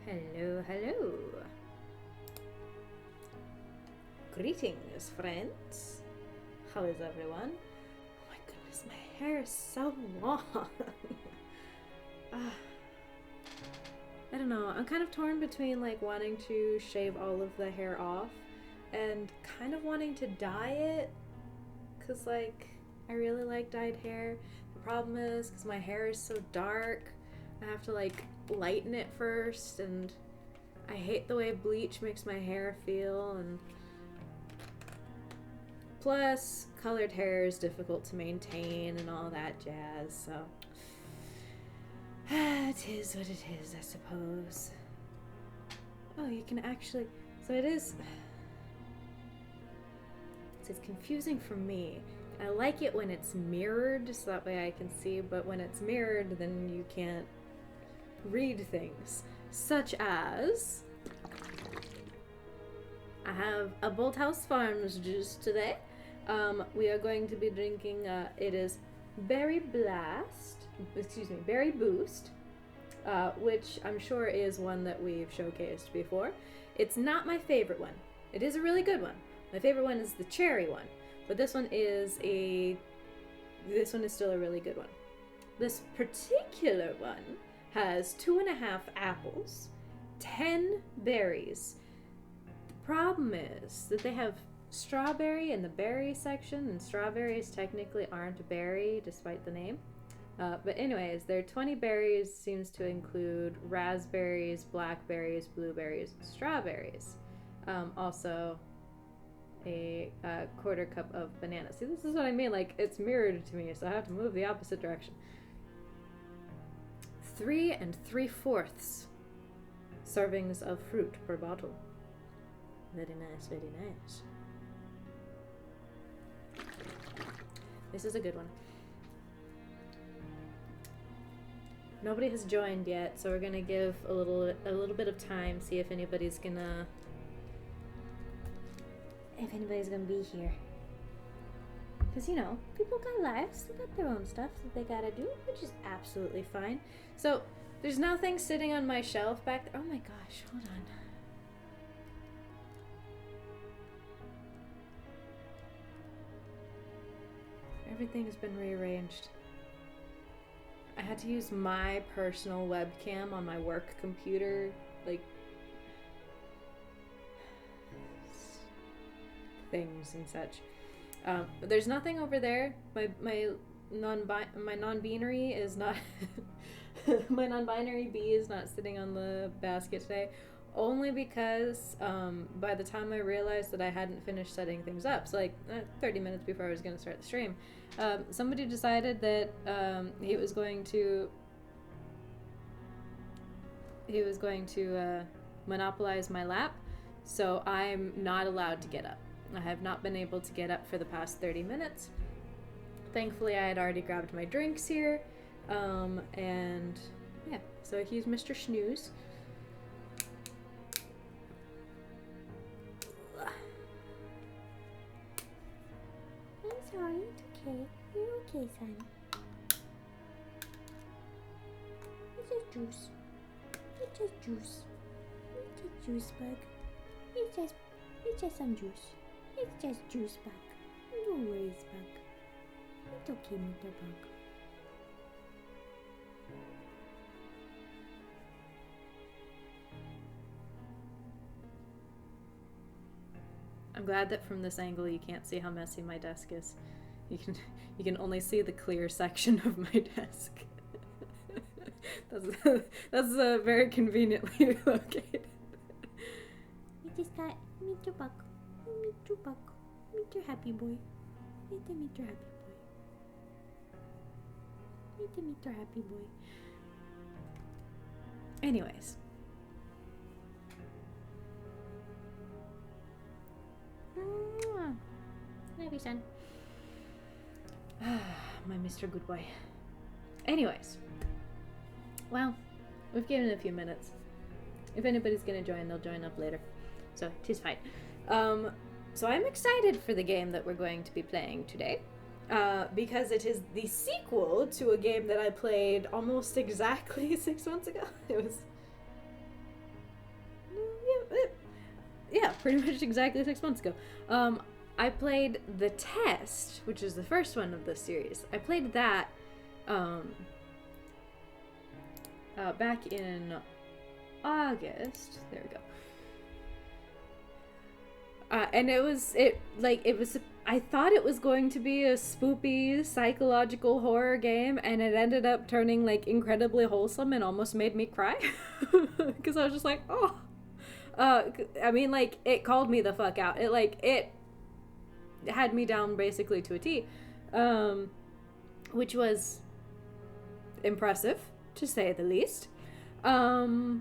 Hello, hello. Greetings, friends. How is everyone? Oh my goodness, my hair is so long. I don't know. I'm kind of torn between like wanting to shave all of the hair off and kind of wanting to dye it, because like I really like dyed hair. The problem is because my hair is so dark, I have to like lighten it first, and I hate the way bleach makes my hair feel, and plus colored hair is difficult to maintain and all that jazz, so it is what it is, I suppose. Oh, you can actually, so it is, it's confusing for me. I like it when it's mirrored so that way I can see, but when it's mirrored then you can't read things, such as I have a Bolthouse Farms juice today. We are going to be drinking, it is Berry Boost, which I'm sure is one that we've showcased before. It's not my favorite one. It is a really good one. My favorite one is the cherry one, but this one is still a really good one. This particular one has 2.5 apples, 10 berries. The problem is that they have strawberry in the berry section, and strawberries technically aren't a berry despite the name. But anyways, their 20 berries seems to include raspberries, blackberries, blueberries, strawberries. Also a quarter cup of banana. See, this is what I mean, like it's mirrored to me, so I have to move the opposite direction. 3 3/4 servings of fruit per bottle. Very nice, very nice. This is a good one. Nobody has joined yet, so we're gonna give a little bit of time, see if anybody's gonna be here. Because, you know, people got lives, they got their own stuff that they gotta do, which is absolutely fine. So, there's nothing sitting on my shelf back there. Oh my gosh, hold on. Everything has been rearranged. I had to use my personal webcam on my work computer, like, things and such. But there's nothing over there. My non-binary is not my non-binary bee is not sitting on the basket today, only because by the time I realized that I hadn't finished setting things up, so like 30 minutes before I was going to start the stream, somebody decided that he was going to monopolize my lap, so I'm not allowed to get up. I have not been able to get up for the past 30 minutes. Thankfully, I had already grabbed my drinks here, and yeah, so he's Mr. Snooze. I'm sorry, it's okay. You're okay, son. It's just juice. It's just juice. It's just juice, bug. It's just some juice. It's just juice, bug. No worries, bug. It's okay, Mr. Bug. I'm glad that from this angle you can't see how messy my desk is. You can only see the clear section of my desk. that's very conveniently located. We just got Mr. Bug. Mr. Bug. Mr. Happy Boy. Mr. Happy Boy. Mr. Happy Boy. Anyways. Love you, son. My Mr. Good Boy. Anyways. Well, we've given it a few minutes. If anybody's gonna join, they'll join up later. So, 'tis fine. So I'm excited for the game that we're going to be playing today. Because it is the sequel to a game that I played almost exactly 6 months ago. It was yeah, pretty much exactly 6 months ago. I played The Test, which is the first one of this series. I played that back in August. There we go. And it was I thought it was going to be a spoopy psychological horror game, and it ended up turning like incredibly wholesome and almost made me cry because I was just like, oh. I mean, like, it called me the fuck out. It had me down basically to a T, which was impressive to say the least. But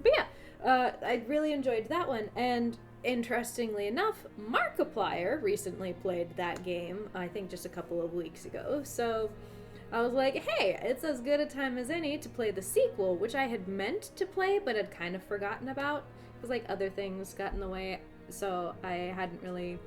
yeah, I really enjoyed that one, and interestingly enough, Markiplier recently played that game, I think just a couple of weeks ago, so I was like, hey, it's as good a time as any to play the sequel, which I had meant to play but had kind of forgotten about, because like other things got in the way, so I hadn't really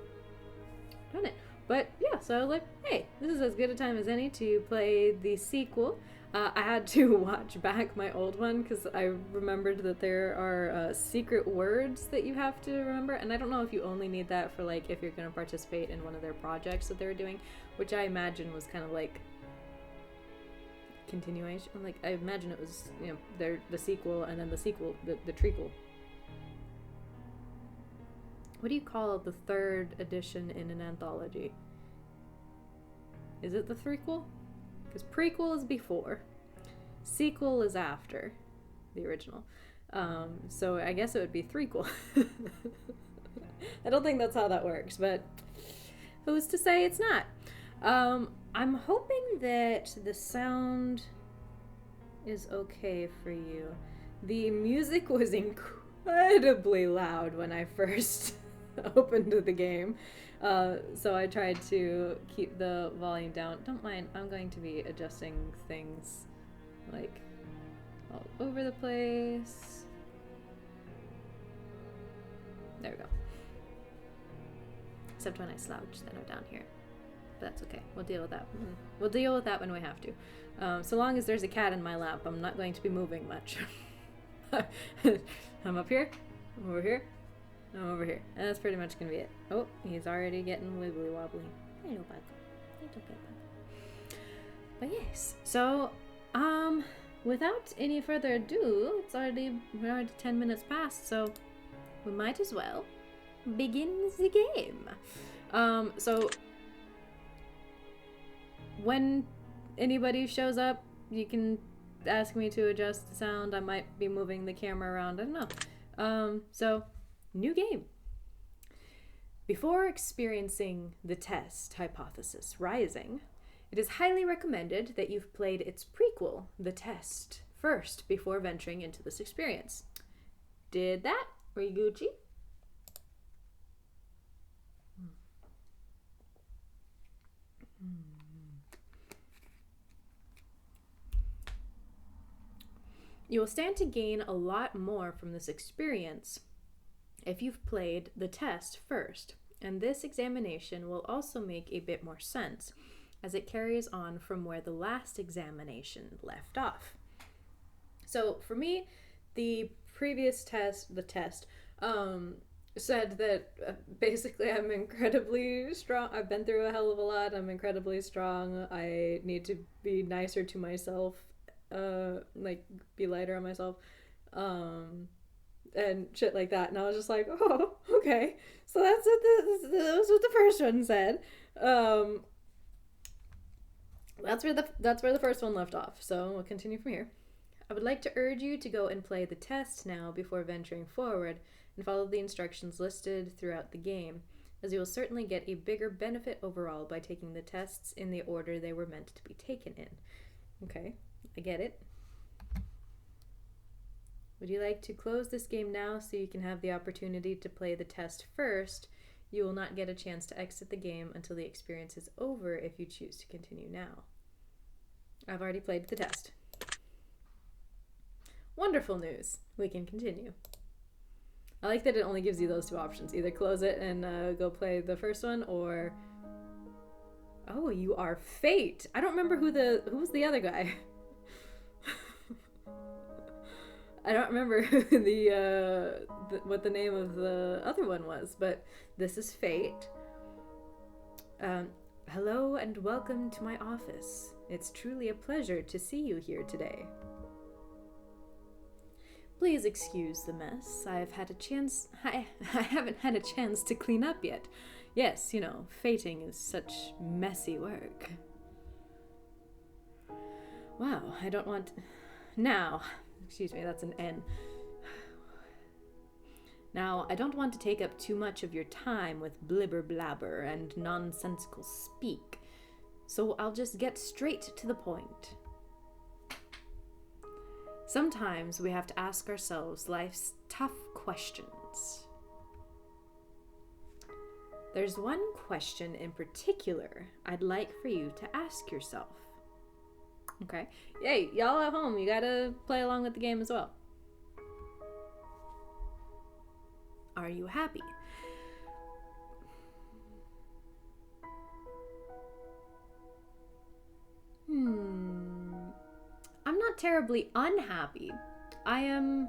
done it. But yeah, so I was like, hey, this is as good a time as any to play the sequel. I had to watch back my old one because I remembered that there are secret words that you have to remember, and I don't know if you only need that for like if you're going to participate in one of their projects that they were doing, which I imagine was kind of like continuation. Like I imagine it was, you know, the sequel and then the sequel, the trequel. What do you call the third edition in an anthology? Is it the threequel? Because prequel is before, sequel is after the original. So I guess it would be threequel. I don't think that's how that works, but who's to say it's not? I'm hoping that the sound is okay for you. The music was incredibly loud when I first opened the game. So I tried to keep the volume down. Don't mind, I'm going to be adjusting things like all over the place. There we go. Except when I slouch, then I'm down here. But that's okay. We'll deal with that. We'll deal with that when we have to. So long as there's a cat in my lap, I'm not going to be moving much. I'm up here, I'm over here, I'm over here. And that's pretty much gonna be it. Oh, he's already getting wibbly wobbly. Hello, bug. It's okay, bug. But yes, so, without any further ado, we're already 10 minutes past, so we might as well begin the game. So, when anybody shows up, you can ask me to adjust the sound. I might be moving the camera around, I don't know. So, new game. Before experiencing the test hypothesis rising, it is highly recommended that you've played its prequel, The Test, first before venturing into this experience. Did that? Were you Gucci? You will stand to gain a lot more from this experience if you've played The Test first, and this examination will also make a bit more sense as it carries on from where the last examination left off. So for me, the previous test, The Test, said that basically I'm incredibly strong. I've been through a hell of a lot. I'm incredibly strong. I need to be nicer to myself, like be lighter on myself, and shit like that. And I was just like, oh, okay. So that's what the first one said. That's where the first one left off. So we'll continue from here. I would like to urge you to go and play the test now before venturing forward, and follow the instructions listed throughout the game, as you will certainly get a bigger benefit overall by taking the tests in the order they were meant to be taken in. Okay, I get it. Would you like to close this game now so you can have the opportunity to play the test first? You will not get a chance to exit the game until the experience is over if you choose to continue now. I've already played the test. Wonderful news. We can continue. I like that it only gives you those two options. Either close it and go play the first one, or... Oh, you are Fate. I don't remember who was the other guy. I don't remember what the name of the other one was, but this is Fate. Hello and welcome to my office. It's truly a pleasure to see you here today. Please excuse the mess. I haven't had a chance to clean up yet. Yes, fating is such messy work. Wow, I don't want... Now, excuse me, that's an N. Now, I don't want to take up too much of your time with blibber blabber and nonsensical speak, so I'll just get straight to the point. Sometimes we have to ask ourselves life's tough questions. There's one question in particular I'd like for you to ask yourself. Okay? Hey, y'all at home, you gotta play along with the game as well. Are you happy? I'm not terribly unhappy. I am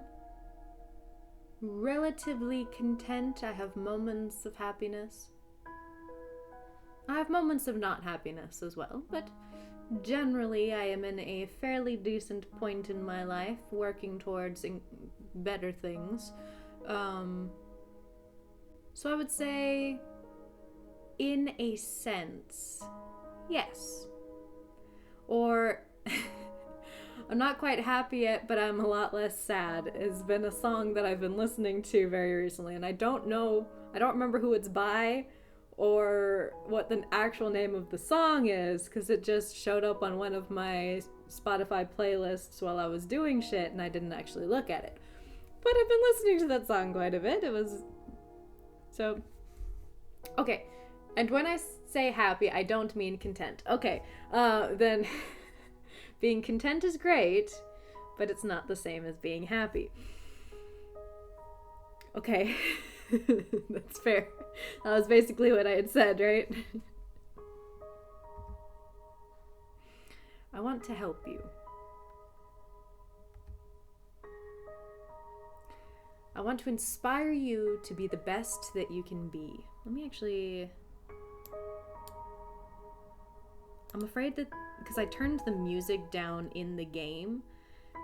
relatively content. I have moments of happiness. I have moments of not happiness as well, but generally I am in a fairly decent point in my life, working towards better things. So I would say, in a sense, yes. Or, I'm not quite happy yet, but I'm a lot less sad, has been a song that I've been listening to very recently, and I don't remember who it's by, or what the actual name of the song is, because it just showed up on one of my Spotify playlists while I was doing shit, and I didn't actually look at it. But I've been listening to that song quite a bit. So, okay. And when I say happy, I don't mean content. Okay, then being content is great, but it's not the same as being happy. Okay, that's fair. That was basically what I had said, right? I want to help you. I want to inspire you to be the best that you can be. Let me actually... I'm afraid that... Because I turned the music down in the game,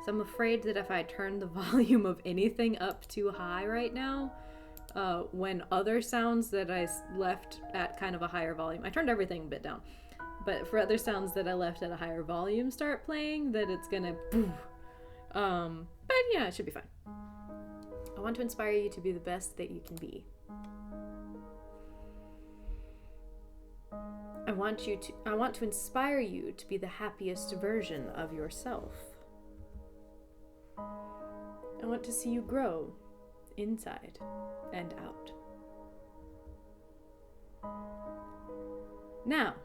so I'm afraid that if I turn the volume of anything up too high right now, when other sounds that I left at kind of a higher volume... I turned everything a bit down. But for other sounds that I left at a higher volume start playing, that it's gonna... But yeah, it should be fine. I want to inspire you to be the best that you can be. I want to inspire you to be the happiest version of yourself. I want to see you grow inside and out. Now,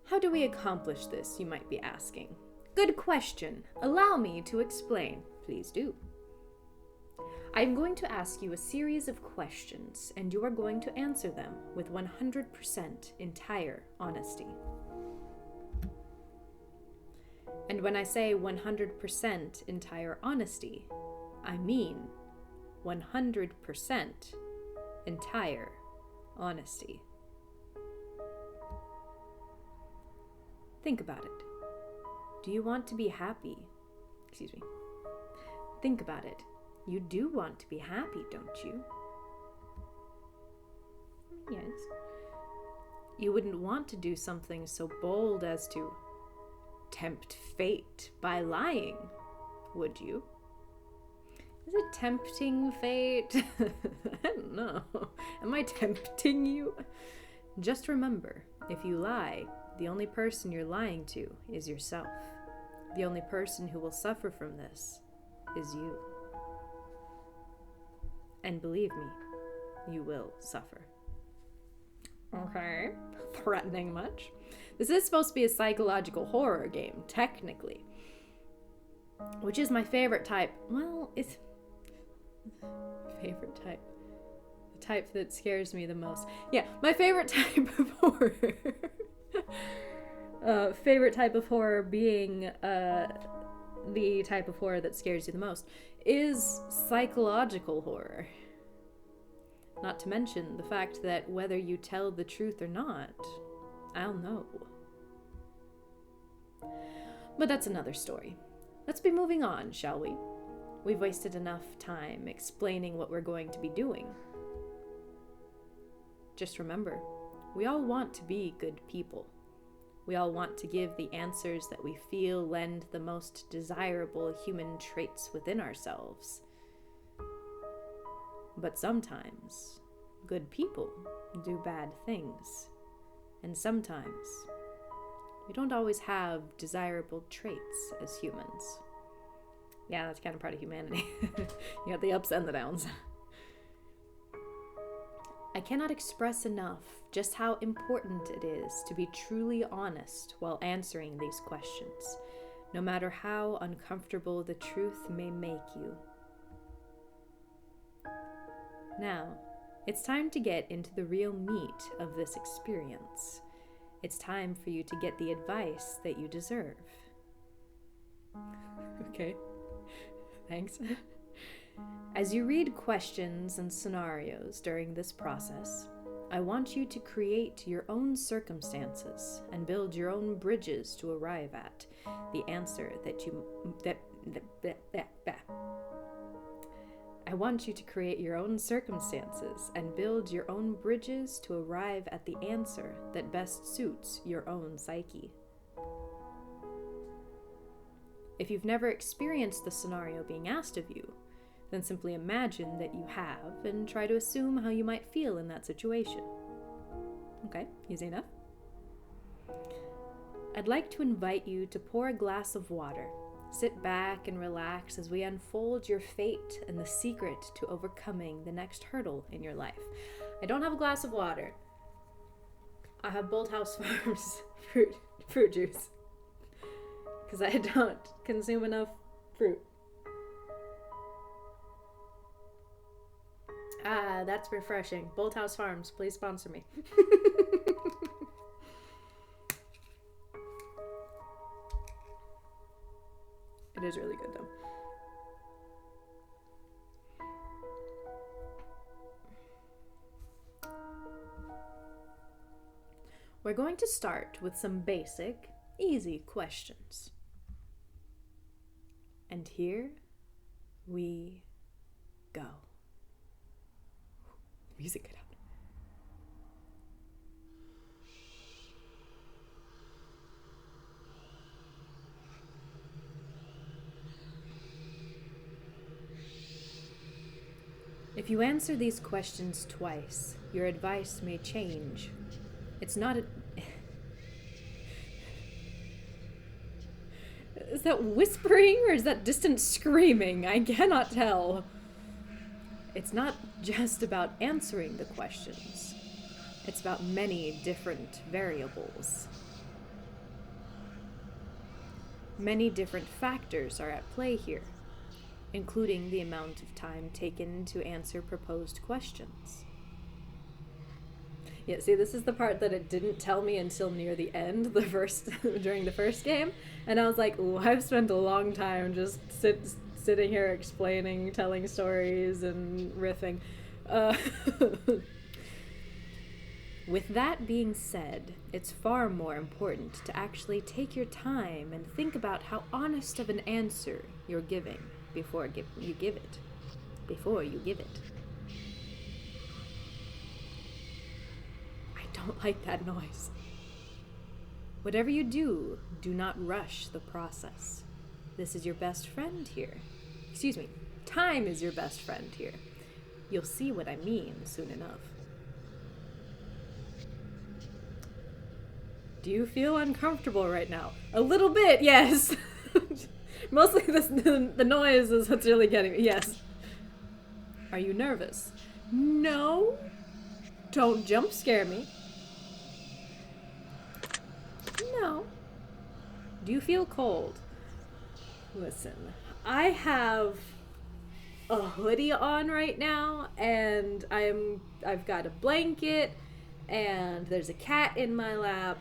how do we accomplish this, you might be asking? Good question. Allow me to explain. Please do. I'm going to ask you a series of questions, and you are going to answer them with 100% entire honesty. And when I say 100% entire honesty, I mean 100% entire honesty. Think about it. Do you want to be happy? Excuse me. Think about it. You do want to be happy, don't you? Yes. You wouldn't want to do something so bold as to tempt fate by lying, would you? Is it tempting fate? I don't know. Am I tempting you? Just remember, if you lie, the only person you're lying to is yourself. The only person who will suffer from this is you. And believe me, you will suffer. Okay. Threatening much? This is supposed to be a psychological horror game, technically. Which is my favorite type. Well, it's... Favorite type. The type that scares me the most. Yeah, my favorite type of horror. Favorite type of horror being the type of horror that scares you the most, is psychological horror. Not to mention the fact that whether you tell the truth or not, I'll know. But that's another story. Let's be moving on, shall we? We've wasted enough time explaining what we're going to be doing. Just remember, we all want to be good people. We all want to give the answers that we feel lend the most desirable human traits within ourselves. But sometimes, good people do bad things. And sometimes, we don't always have desirable traits as humans. Yeah, that's kind of part of humanity. You got the ups and the downs. I cannot express enough just how important it is to be truly honest while answering these questions, no matter how uncomfortable the truth may make you. Now, it's time to get into the real meat of this experience. It's time for you to get the advice that you deserve. Okay. Thanks. As you read questions and scenarios during this process, I want you to create your own circumstances and build your own bridges to arrive at the answer I want you to create your own circumstances and build your own bridges to arrive at the answer that best suits your own psyche. If you've never experienced the scenario being asked of you, then simply imagine that you have and try to assume how you might feel in that situation. Okay, easy enough? I'd like to invite you to pour a glass of water. Sit back and relax as we unfold your fate and the secret to overcoming the next hurdle in your life. I don't have a glass of water. I have Bolthouse Farms fruit juice. Because I don't consume enough fruit. Ah, that's refreshing. Bolthouse Farms, please sponsor me. It is really good, though. We're going to start with some basic, easy questions. And here we go. Music get out. If you answer these questions twice, your advice may change. It's not a... Is that whispering or is that distant screaming? I cannot tell. It's not just about answering the questions. It's about many different variables. Many different factors are at play here, including the amount of time taken to answer proposed questions. Yeah, see, this is the part that it didn't tell me until near the end, during the first game, and I was like, ooh, I've spent a long time just sitting here explaining, telling stories, and riffing. With that being said, it's far more important to actually take your time and think about how honest of an answer you're giving before you give it. I don't like that noise. Whatever you do, do not rush the process. This is your best friend here. Excuse me, time is your best friend here. You'll see what I mean soon enough. Do you feel uncomfortable right now? A little bit, yes. Mostly the noise is what's really getting me. Yes. Are you nervous? No. Don't jump scare me. No. Do you feel cold? Listen, I have a hoodie on right now, and I've got a blanket, and there's a cat in my lap,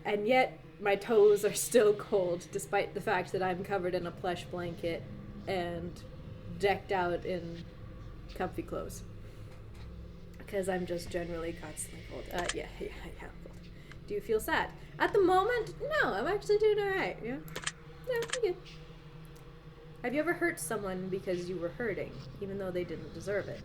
and yet my toes are still cold, despite the fact that I'm covered in a plush blanket and decked out in comfy clothes. Because I'm just generally constantly cold. Yeah, cold. Do you feel sad? At the moment, no, I'm actually doing alright, yeah? Yeah, I'm good. Have you ever hurt someone because you were hurting, even though they didn't deserve it?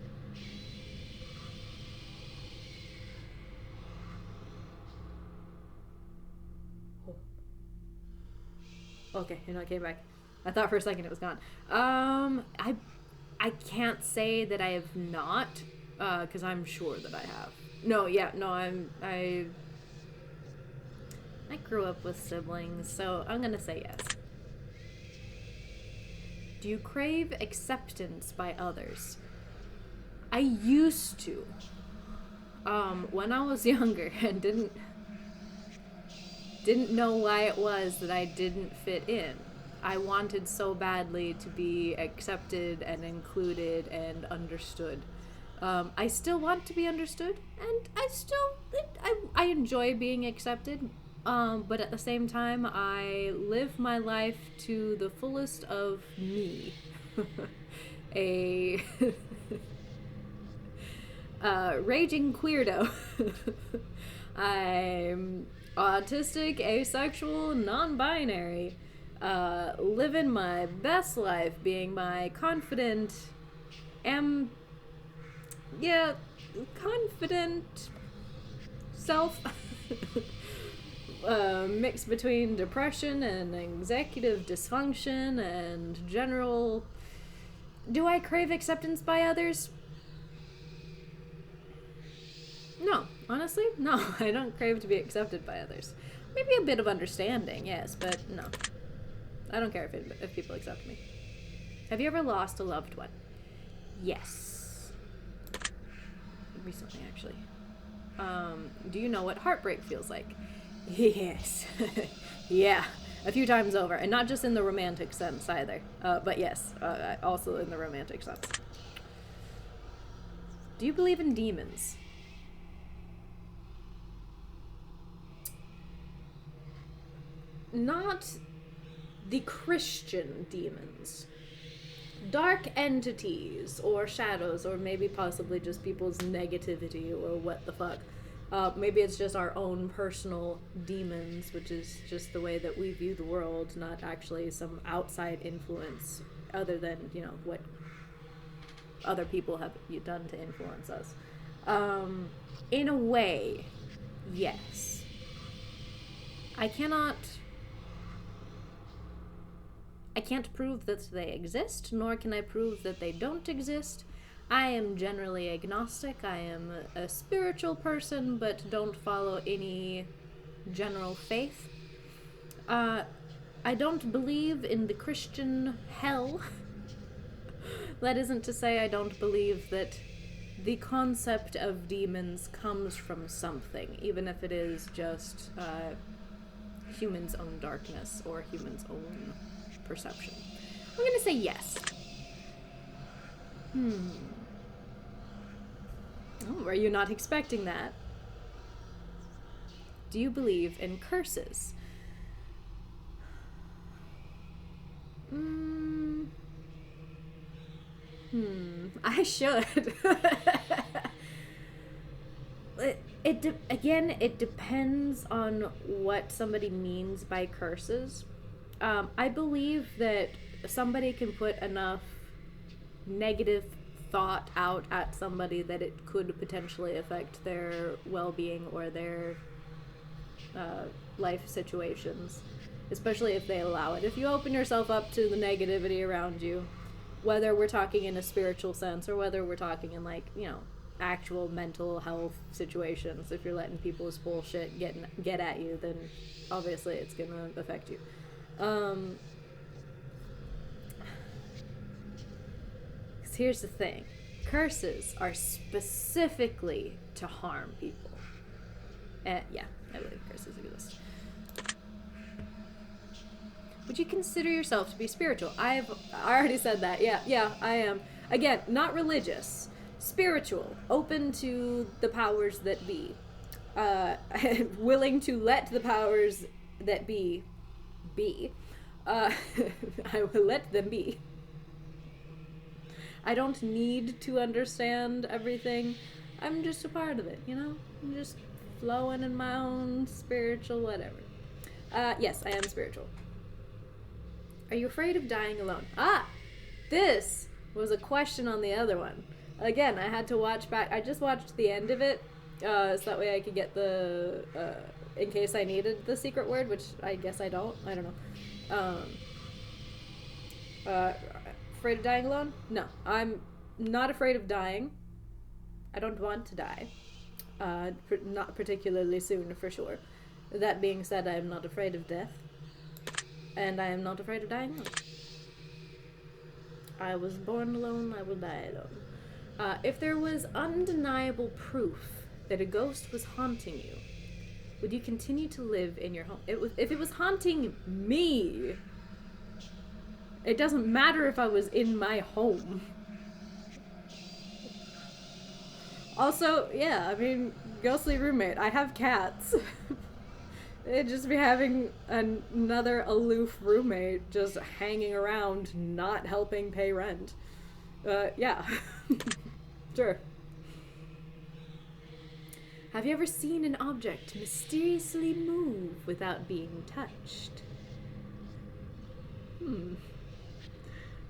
Okay, you're not came back. I thought for a second it was gone. I can't say that I have not, because I'm sure that I have. No, yeah, no, I grew up with siblings, so I'm gonna say yes. Do you crave acceptance by others? I used to. When I was younger and didn't know why it was that I didn't fit in. I wanted so badly to be accepted and included and understood. I still want to be understood, and I enjoy being accepted. But at the same time, I live my life to the fullest of me. A raging queerdo. I'm autistic, asexual, non-binary, living my best life, being my confident self, mix between depression and executive dysfunction and general... Do I crave acceptance by others? No, honestly, no. I don't crave to be accepted by others. Maybe a bit of understanding, yes, but no. I don't care if people accept me. Have you ever lost a loved one? Yes. Recently, actually. Do you know what heartbreak feels like? Yes. Yeah. A few times over. And not just in the romantic sense either. But yes, also in the romantic sense. Do you believe in demons? Not the Christian demons. Dark entities or shadows, or maybe possibly just people's negativity or what the fuck. Maybe it's just our own personal demons, which is just the way that we view the world, not actually some outside influence other than, what other people have done to influence us. In a way, yes. I can't prove that they exist, nor can I prove that they don't exist. I am generally agnostic. I am a spiritual person, but don't follow any general faith. I don't believe in the Christian hell. That isn't to say I don't believe that the concept of demons comes from something, even if it is just humans' own darkness or humans' own perception. I'm gonna say yes. Oh, were you not expecting that? Do you believe in curses? I should. It depends on what somebody means by curses. I believe that somebody can put enough negative thought out at somebody that it could potentially affect their well-being or their life situations, especially if they allow it. If you open yourself up to the negativity around you, whether we're talking in a spiritual sense or whether we're talking in actual mental health situations, if you're letting people's bullshit get at you, then obviously it's gonna affect you. Here's the thing. Curses are specifically to harm people. Yeah, I believe curses exist. Would you consider yourself to be spiritual? I already said that. Yeah, I am. Again, not religious. Spiritual. Open to the powers that be. Willing to let the powers that be. Uh, I will let them be. I don't need to understand everything. I'm just a part of it, you know? I'm just flowing in my own spiritual whatever. Yes, I am spiritual. Are you afraid of dying alone? Ah! This was a question on the other one. Again, I had to watch back. I just watched the end of it, so that way I could get the, in case I needed the secret word, which I guess I don't. I don't know. Afraid of dying alone? No, I'm not afraid of dying. I don't want to die. Not particularly soon, for sure. That being said, I am not afraid of death. And I am not afraid of dying alone. I was born alone, I will die alone. If there was undeniable proof that a ghost was haunting you, would you continue to live in your home? If it was haunting me, it doesn't matter if I was in my home. Also, yeah, I mean, ghostly roommate. I have cats. It'd just be having another aloof roommate just hanging around, not helping pay rent. Yeah. Sure. Have you ever seen an object mysteriously move without being touched? I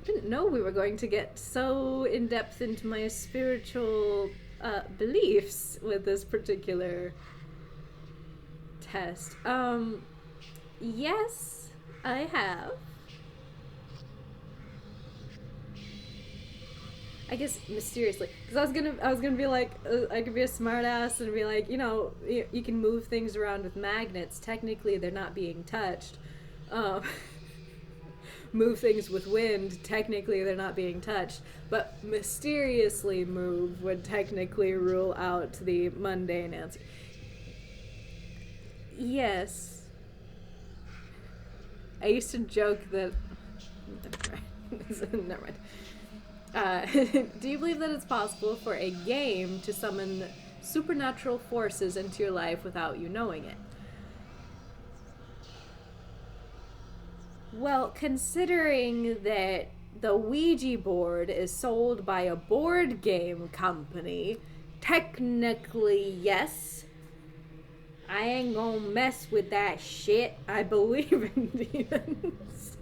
didn't know we were going to get so in-depth into my spiritual beliefs with this particular test. Yes, I have. I guess mysteriously, because I was gonna be like, I could be a smartass and be like, you know, you can move things around with magnets. Technically, they're not being touched. Move things with wind. Technically, they're not being touched. But mysteriously move would technically rule out the mundane answer. Yes. I used to joke that. Never mind. Do you believe that it's possible for a game to summon supernatural forces into your life without you knowing it? Well, considering that the Ouija board is sold by a board game company, technically, yes. I ain't gonna mess with that shit. I believe in demons.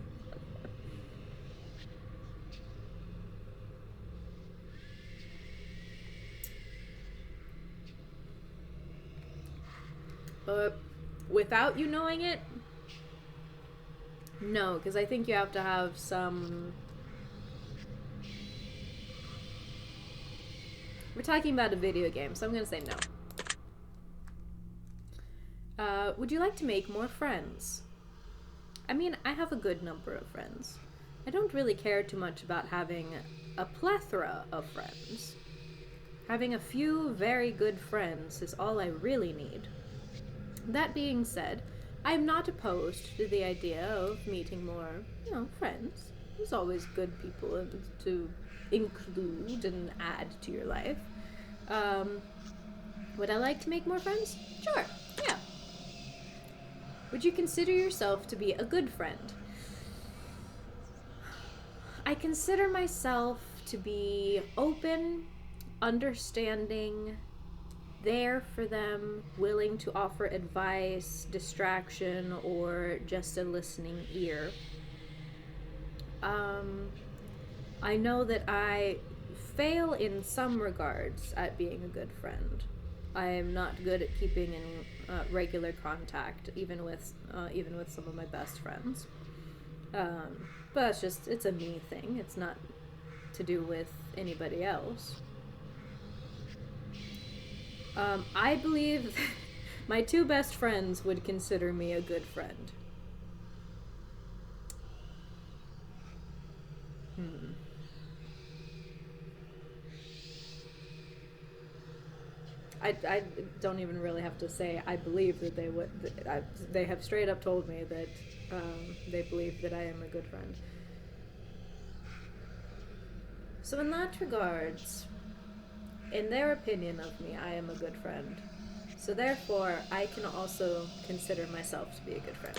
But without you knowing it, no, because I think you have to have some... We're talking about a video game, so I'm gonna say no. Would you like to make more friends? I mean, I have a good number of friends. I don't really care too much about having a plethora of friends. Having a few very good friends is all I really need. That being said, I'm not opposed to the idea of meeting more, friends. There's always good people to include and add to your life. Would I like to make more friends? Sure, yeah. Would you consider yourself to be a good friend? I consider myself to be open, understanding, there for them, willing to offer advice, distraction, or just a listening ear. I know that I fail in some regards at being a good friend. I am not good at keeping in regular contact, even with some of my best friends. But it's a me thing. It's not to do with anybody else. I believe my two best friends would consider me a good friend. I don't even really have to say I believe that they would. They have straight up told me that they believe that I am a good friend. So in that regards, in their opinion of me, I am a good friend. So therefore, I can also consider myself to be a good friend.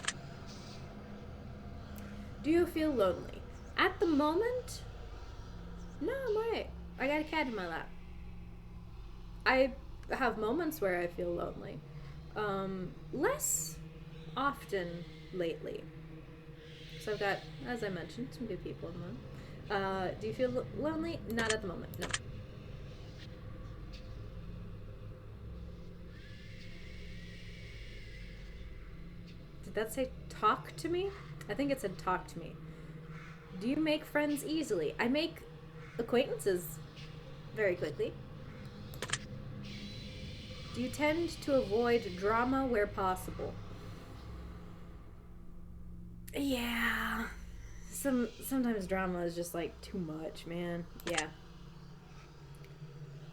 Do you feel lonely? At the moment, no, I'm alright. I got a cat in my lap. I have moments where I feel lonely. Less often lately. So I've got, as I mentioned, some good people in mind. Do you feel lonely? Not at the moment, no. Did that say talk to me? I think it said talk to me. Do you make friends easily? I make acquaintances very quickly. Do you tend to avoid drama where possible? Yeah. Sometimes drama is just like too much, man. Yeah.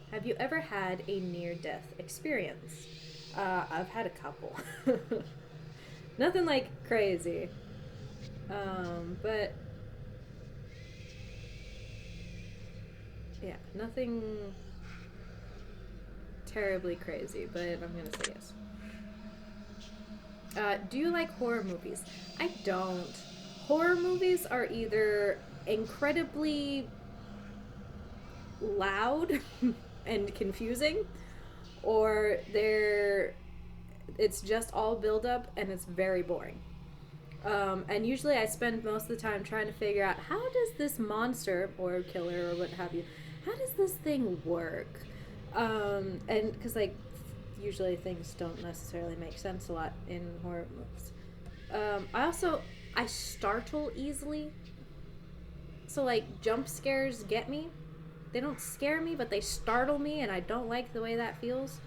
Have you ever had a near-death experience? I've had a couple. Nothing like crazy. But yeah, nothing terribly crazy, but I'm gonna say yes. Do you like horror movies? I don't. Horror movies are either incredibly loud and confusing, or it's just all build up and it's very boring. And usually I spend most of the time trying to figure out, how does this monster or killer or what have you, how does this thing work? And because like usually things don't necessarily make sense a lot in horror movies. I startle easily. So like jump scares get me. They don't scare me, but they startle me, and I don't like the way that feels.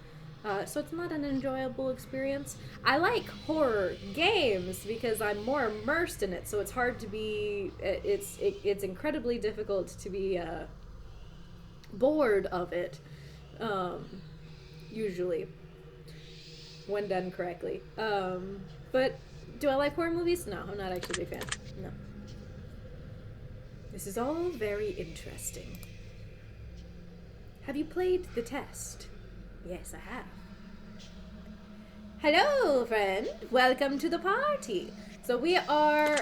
So it's not an enjoyable experience. I like horror games because I'm more immersed in it, so it's hard to be. It's incredibly difficult to be bored of it. Usually, when done correctly. But do I like horror movies? No, I'm not actually a big fan. No. This is all very interesting. Have you played the test? Yes, I have. Hello, friend. Welcome to the party. So we are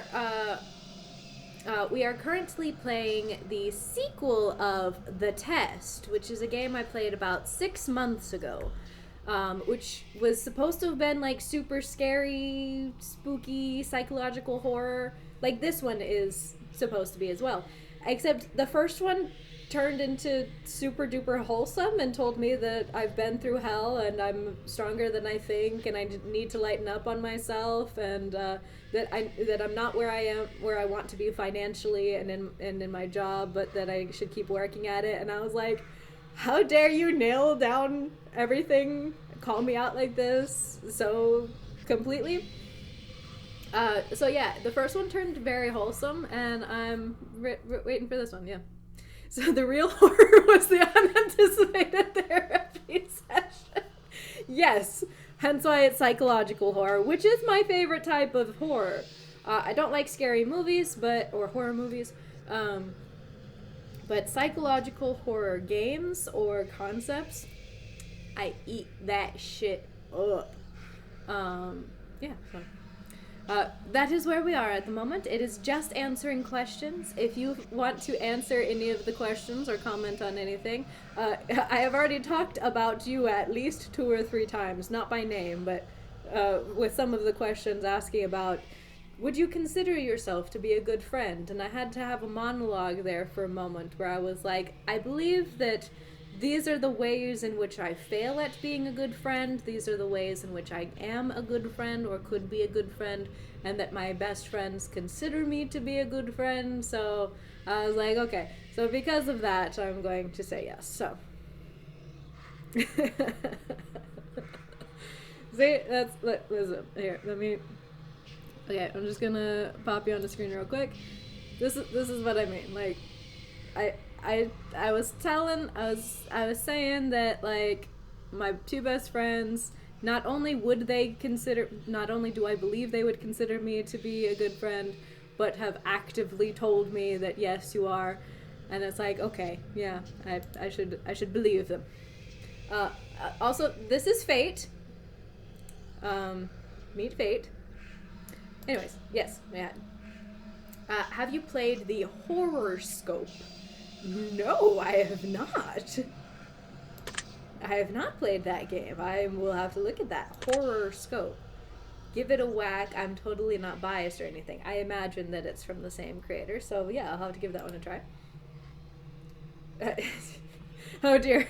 currently playing the sequel of The Test, which is a game I played about 6 months ago, which was supposed to have been like super scary, spooky, psychological horror. Like this one is supposed to be as well. Except the first one turned into super duper wholesome and told me that I've been through hell and I'm stronger than I think and I need to lighten up on myself and that I'm not where I want to be financially and in my job, but that I should keep working at it. And I was like, how dare you nail down everything, call me out like this so completely. So yeah, the first one turned very wholesome, and I'm waiting for this one. Yeah. So the real horror was the unanticipated therapy session. Yes, hence why it's psychological horror, which is my favorite type of horror. I don't like scary movies, or horror movies, but psychological horror games or concepts, I eat that shit up. Yeah, so. That is where we are at the moment. It is just answering questions. If you want to answer any of the questions or comment on anything, I have already talked about you at least 2 or 3 times, not by name, but with some of the questions asking about, would you consider yourself to be a good friend? And I had to have a monologue there for a moment where I was like, I believe that these are the ways in which I fail at being a good friend. These are the ways in which I am a good friend or could be a good friend, and that my best friends consider me to be a good friend. So I was like, okay. So because of that, I'm going to say yes. So. See, listen, here, let me. Okay, I'm just gonna pop you on the screen real quick. This is what I mean. Like, I was saying that, like, my 2 best friends, not only do I believe they would consider me to be a good friend, but have actively told me that yes, you are. And it's like, okay, yeah, I should believe them. Also, this is fate. Meet Fate. Anyways, yes, man. Have you played the Horror Scope? No, I have not. I have not played that game. I will have to look at that. Horror Scope. Give it a whack. I'm totally not biased or anything. I imagine that it's from the same creator, so yeah, I'll have to give that one a try. Oh dear.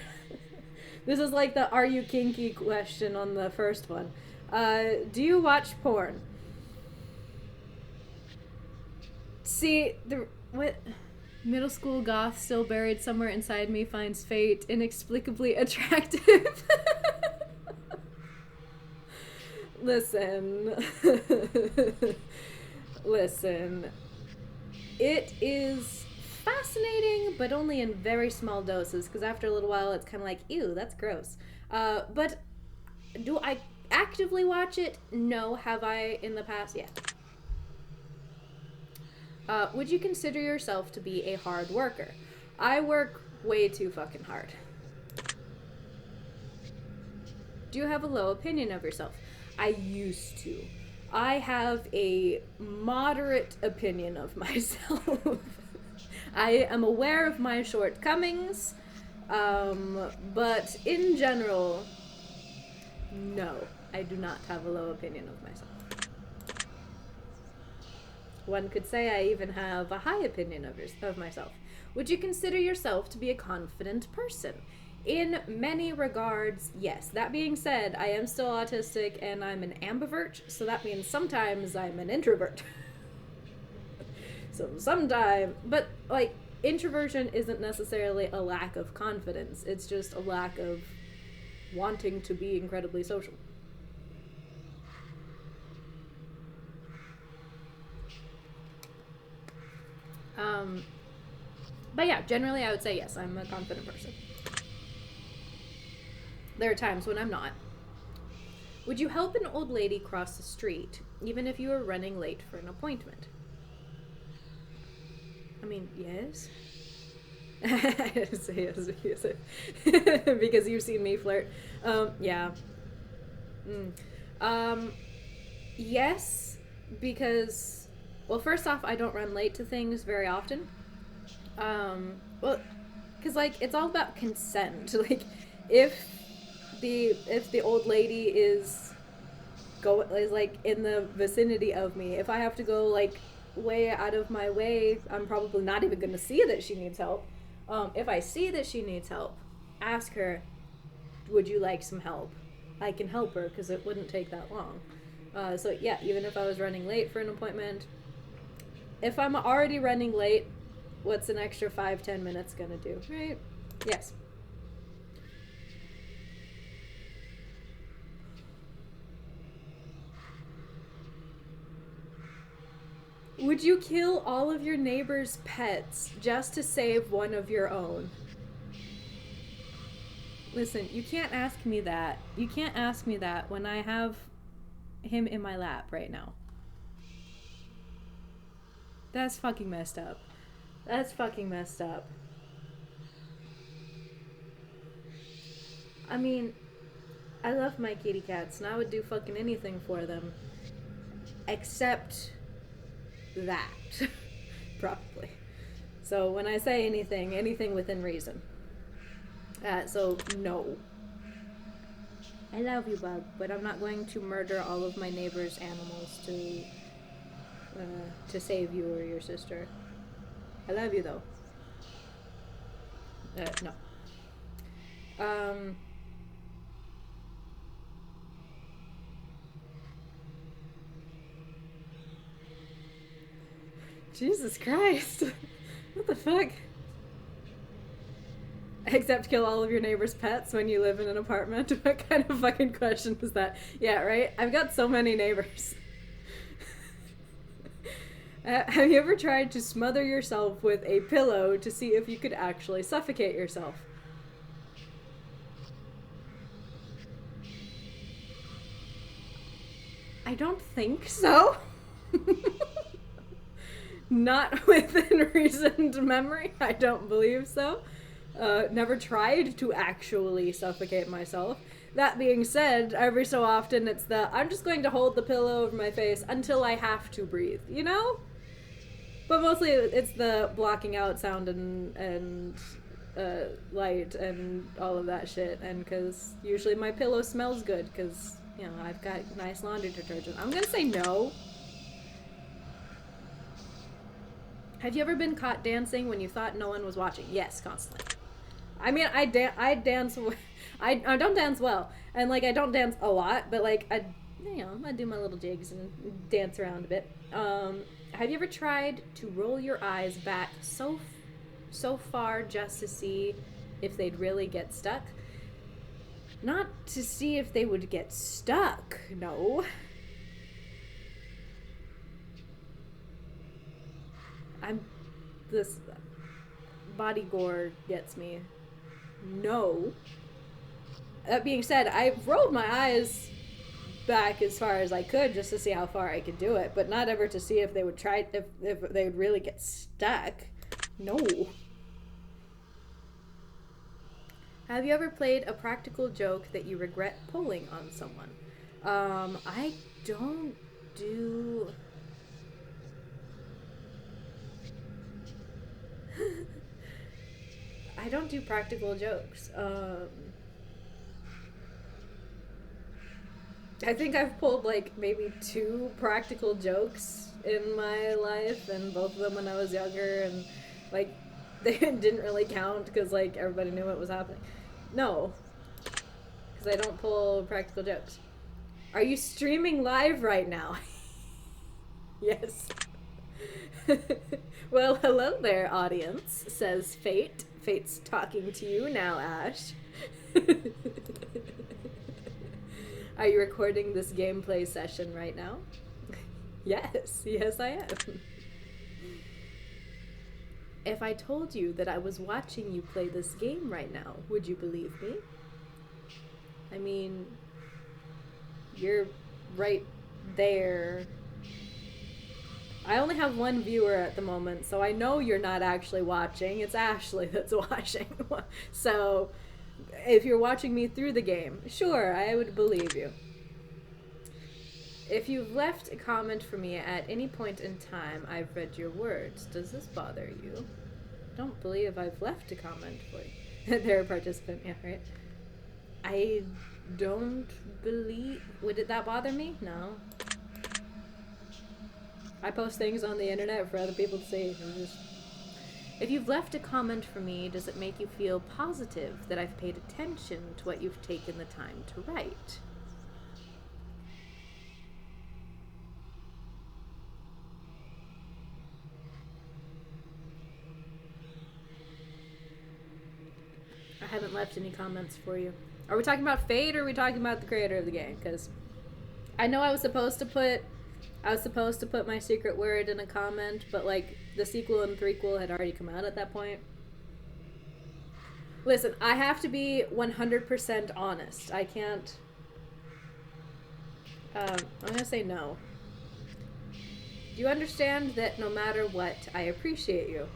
This is like the "Are you kinky?" question on the first one. Do you watch porn? See, what? Middle school goth still buried somewhere inside me finds Fate inexplicably attractive. Listen. Listen. It is fascinating, but only in very small doses, because after a little while it's kind of like, ew, that's gross. But do I actively watch it? No. Have I in the past? Yeah. Would you consider yourself to be a hard worker? I work way too fucking hard. Do you have a low opinion of yourself? I used to. I have a moderate opinion of myself. I am aware of my shortcomings, but in general, no, I do not have a low opinion of myself. One could say I even have a high opinion of myself. Would you consider yourself to be a confident person? In many regards, yes. That being said, I am still autistic and I'm an ambivert, so that means sometimes I'm an introvert. So sometimes, but like, introversion isn't necessarily a lack of confidence. It's just a lack of wanting to be incredibly social. But yeah, generally I would say yes, I'm a confident person. There are times when I'm not. Would you help an old lady cross the street, even if you were running late for an appointment? I mean, yes. yes. Because you've seen me flirt. Yeah. Yes, because, well, first off, I don't run late to things very often. Well, because, like, it's all about consent. Like, if the old lady is like in the vicinity of me, if I have to go like way out of my way, I'm probably not even gonna see that she needs help. If I see that she needs help, ask her, would you like some help? I can help her because it wouldn't take that long. So yeah, even if I was running late for an appointment, if I'm already running late, what's an extra 5-10 minutes gonna do, right? Yes. Would you kill all of your neighbor's pets just to save one of your own? Listen, you can't ask me that. You can't ask me that when I have him in my lap right now. That's fucking messed up. That's fucking messed up. I mean, I love my kitty cats and I would do fucking anything for them. Except that. Probably. So when I say anything within reason. So no. I love you, Bug, but I'm not going to murder all of my neighbor's animals to save you or your sister. I love you though. No. Jesus Christ. What the fuck? Except kill all of your neighbor's pets when you live in an apartment? What kind of fucking question is that? Yeah, right? I've got so many neighbors. Have you ever tried to smother yourself with a pillow to see if you could actually suffocate yourself? I don't think so. Not within recent memory. I don't believe so. Never tried to actually suffocate myself. That being said, every so often it's I'm just going to hold the pillow over my face until I have to breathe, you know? But mostly it's the blocking out sound and light and all of that shit. And because usually my pillow smells good because, you know, I've got nice laundry detergent. I'm going to say no. Have you ever been caught dancing when you thought no one was watching? Yes, constantly. I mean, I dance. I don't dance well, and like I don't dance a lot, but like I do my little jigs and dance around a bit. Have you ever tried to roll your eyes back so far just to see if they'd really get stuck? Not to see if they would get stuck. No. This body gore gets me. No. That being said, I rolled my eyes back as far as I could just to see how far I could do it, but not ever to see if they would try if they would really get stuck. No. Have you ever played a practical joke that you regret pulling on someone? I don't do. I don't do practical jokes. I think I've pulled like maybe 2 practical jokes in my life, and both of them when I was younger, and like they didn't really count because like everybody knew what was happening. No, because I don't pull practical jokes. Are you streaming live right now? Yes. Well, hello there, audience, says Fate. Fate's talking to you now, Ash. Are you recording this gameplay session right now? Yes, I am. If I told you that I was watching you play this game right now, would you believe me? I mean, you're right there. I only have 1 viewer at the moment, so I know you're not actually watching. It's Ashley that's watching. So, if you're watching me through the game, sure, I would believe you. If you've left a comment for me at any point in time, I've read your words. Does this bother you? I don't believe I've left a comment for you. They're a participant, yeah, right? I don't believe... Would that bother me? No. I post things on the internet for other people to see. If you've left a comment for me, does it make you feel positive that I've paid attention to what you've taken the time to write? I haven't left any comments for you. Are we talking about Fate, or are we talking about the creator of the game? Because I know I was supposed to put my secret word in a comment, but like the sequel and threequel had already come out at that point. Listen, I have to be 100% honest. I can't. I'm gonna say no. Do you understand that no matter what, I appreciate you?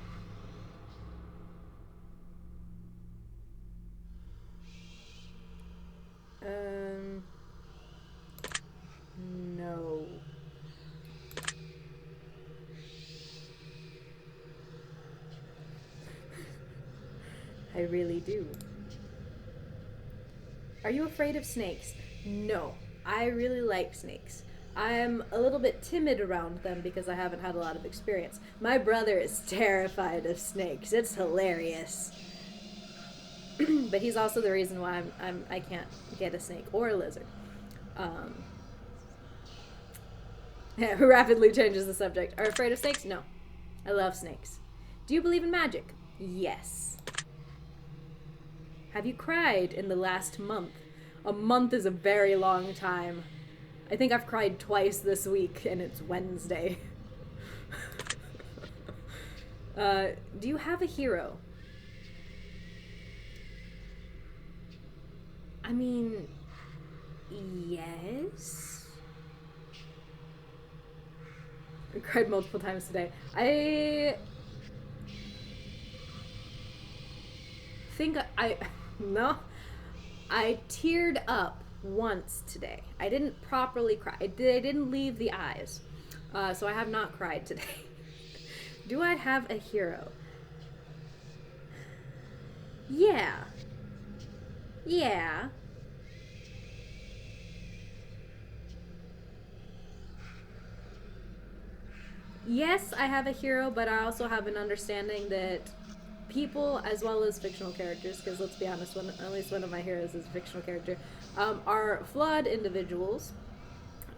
No. I really do. Are you afraid of snakes? No. I really like snakes. I'm a little bit timid around them because I haven't had a lot of experience. My brother is terrified of snakes. It's hilarious. But he's also the reason why I can't get a snake or a lizard. Who rapidly changes the subject. Are you afraid of snakes? No. I love snakes. Do you believe in magic? Yes. Have you cried in the last month? A month is a very long time. I think I've cried twice this week, and it's Wednesday. Do you have a hero? I mean, yes. I cried multiple times today. I think no. I teared up once today. I didn't properly cry. I didn't leave the eyes. So I have not cried today. Do I have a hero? Yeah. Yeah. Yes, I have a hero, but I also have an understanding that people, as well as fictional characters, because let's be honest, at least one of my heroes is a fictional character, are flawed individuals,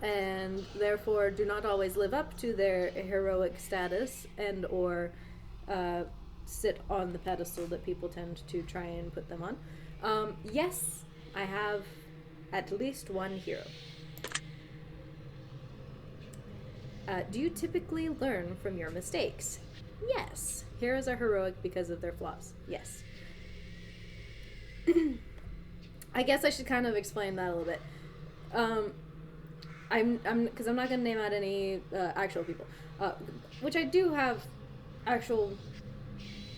and therefore do not always live up to their heroic status and or sit on the pedestal that people tend to try and put them on. Yes, I have at least one hero. Do you typically learn from your mistakes? Yes. Heroes are heroic because of their flaws. Yes. I guess I should kind of explain that a little bit. Because I'm not going to name out any actual people, which I do have actual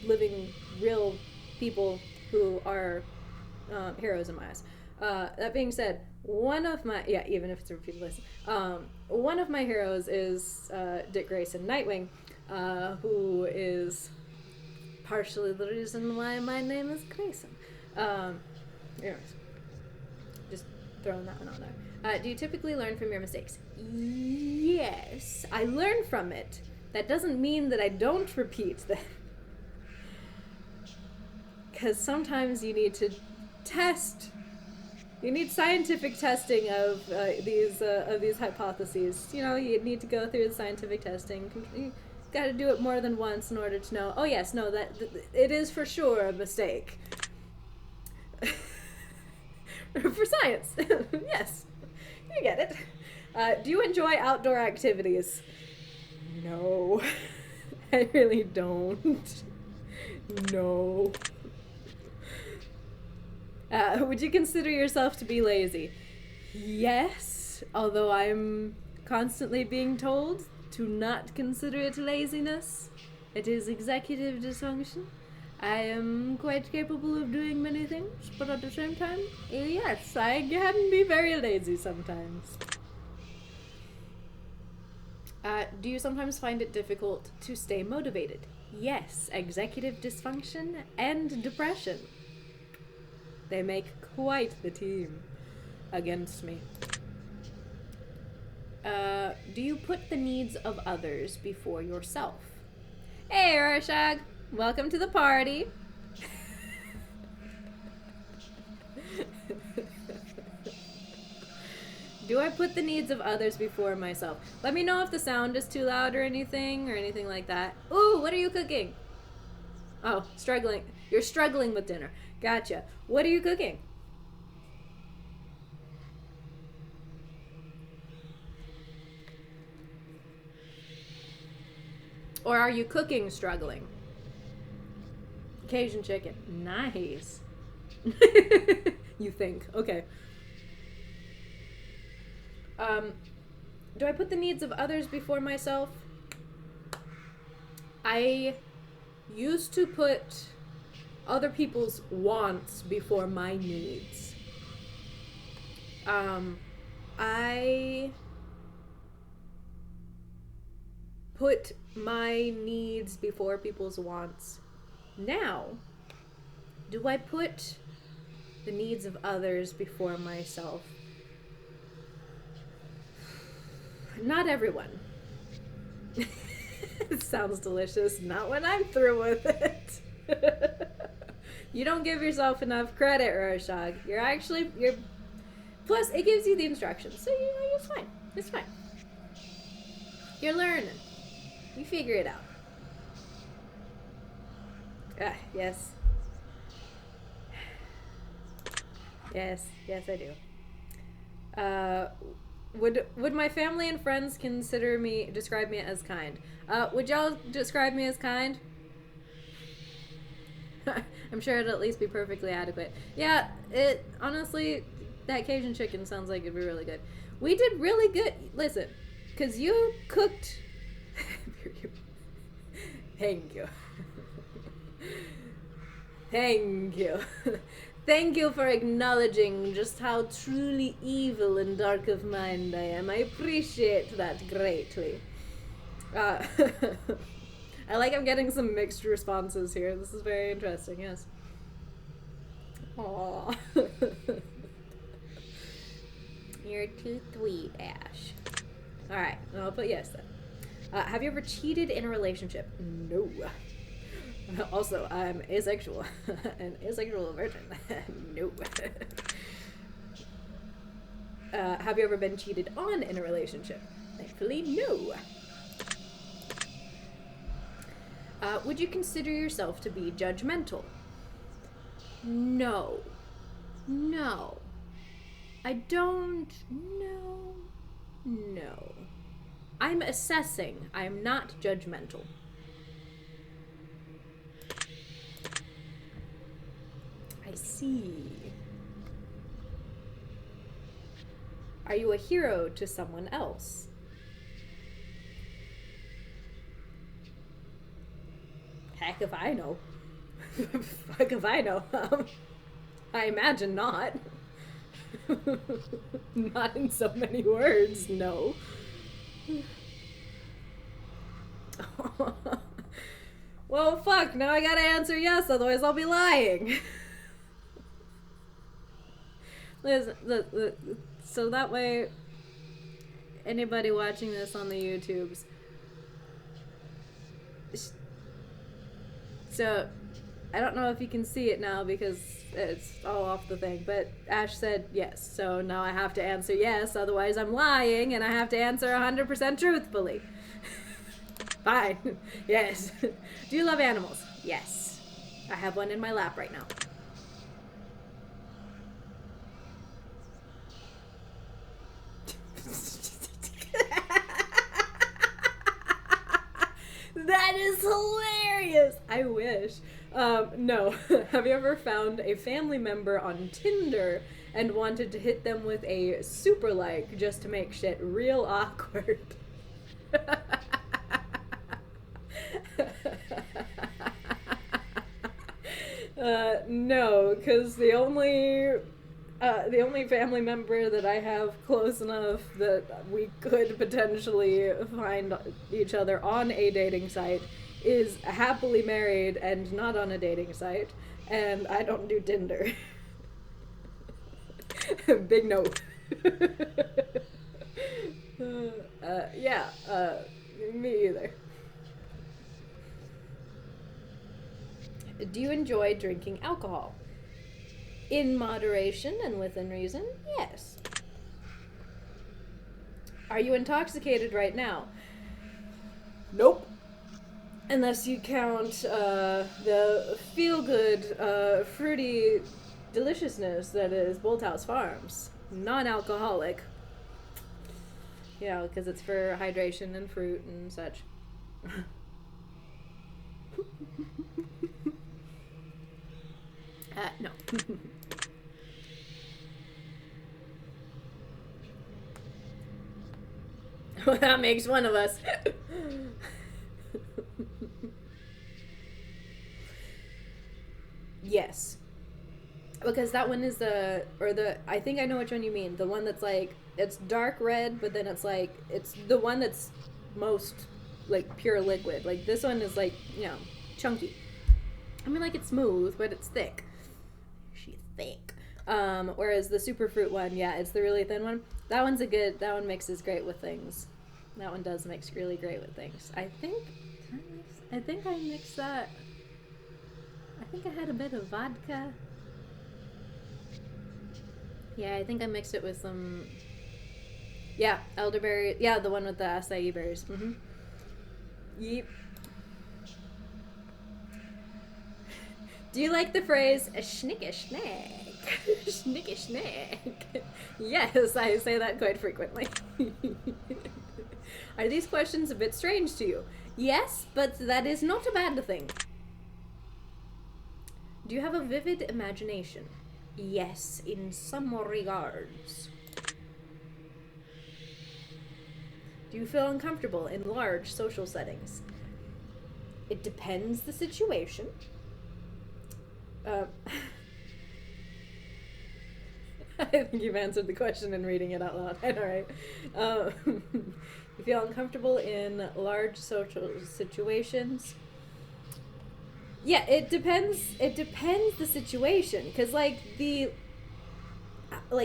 living, real people who are heroes in my eyes. That being said, one of my even if it's a repeated list, one of my heroes is Dick Grayson, Nightwing, who is partially the reason why my name is Grayson. Anyways, just throwing that one on there. Do you typically learn from your mistakes? Yes, I learn from it. That doesn't mean that I don't repeat them. Because sometimes you need to test. You need scientific testing of these hypotheses. You know, you need to go through the scientific testing. You got to do it more than once in order to know. Oh yes, no, that it is for sure a mistake. For science, yes, you get it. Do you enjoy outdoor activities? No, I really don't. No. Would you consider yourself to be lazy? Yes, although I'm constantly being told to not consider it laziness. It is executive dysfunction. I am quite capable of doing many things, but at the same time, yes, I can be very lazy sometimes. Do you sometimes find it difficult to stay motivated? Yes, executive dysfunction and depression. They make quite the team against me. Do you put the needs of others before yourself? Hey, Rorschach! Welcome to the party! Do I put the needs of others before myself? Let me know if the sound is too loud or anything like that. Ooh, what are you cooking? Oh, struggling. You're struggling with dinner. Gotcha. What are you cooking? Or are you cooking struggling? Cajun chicken. Nice. You think. Okay. Do I put the needs of others before myself? I used to put other people's wants before my needs. I put my needs before people's wants. Now, do I put the needs of others before myself? Not everyone. It sounds delicious. Not when I'm through with it. You don't give yourself enough credit, Rorschach. You're plus it gives you the instructions. So you know it's fine. It's fine. You're learning. You figure it out. Yes. Yes, I do. Would my family and friends describe me as kind? Would y'all describe me as kind? I'm sure it'll at least be perfectly adequate. Yeah, honestly, that Cajun chicken sounds like it'd be really good. We did really good. Listen, because you cooked. Thank you. Thank you. Thank you for acknowledging just how truly evil and dark of mind I am. I appreciate that greatly. I like I'm getting some mixed responses here. This is very interesting, yes. Aww. You're too sweet, Ash. Alright, I'll put yes then. Have you ever cheated in a relationship? No. Also, I'm asexual. An asexual virgin. No. Have you ever been cheated on in a relationship? Thankfully, no. Would you consider yourself to be judgmental? No. No. I don't. No. No. I'm assessing. I'm not judgmental. I see. Are you a hero to someone else? Heck if I know. Fuck if I know. I imagine not. Not in so many words, no. Well, fuck, now I gotta answer yes, otherwise I'll be lying. So that way, anybody watching this on the YouTubes, so I don't know if you can see it now because it's all off the thing, but Ash said yes, so now I have to answer yes, otherwise I'm lying, and I have to answer 100% truthfully. Fine. Yes. Do you love animals? Yes. I have one in my lap right now. That is hilarious. I wish. No. Have you ever found a family member on Tinder and wanted to hit them with a super like just to make shit real awkward? No, because the only family member that I have close enough that we could potentially find each other on a dating site is happily married and not on a dating site, and I don't do Tinder. Big no. Yeah, me either. Do you enjoy drinking alcohol? In moderation and within reason, yes. Are you intoxicated right now? Nope. Unless you count the feel-good, fruity deliciousness that is Bolthouse Farms. Non-alcoholic. Yeah, because it's for hydration and fruit and such. No. Well, that makes one of us. Yes. Because that one is I think I know which one you mean. The one that's like, it's dark red, but then it's like, it's the one that's most, like, pure liquid. Like, this one is like, you know, chunky. I mean, like, it's smooth, but it's thick. She's thick. Whereas the superfruit one, yeah, it's the really thin one. That one mixes great with things. That one does mix really great with things. I think I mixed that. I think I had a bit of vodka. Yeah, I think I mixed it with some. Yeah, elderberry. Yeah, the one with the acai berries. Mm-hmm. Yep. Do you like the phrase "schnick snack"? Schnick snack. Yes, I say that quite frequently. Are these questions a bit strange to you? Yes, but that is not a bad thing. Do you have a vivid imagination? Yes, in some regards. Do you feel uncomfortable in large social settings? It depends the situation. I think you've answered the question in reading it out loud. All right. You feel uncomfortable in large social situations. Yeah, it depends. It depends the situation, because like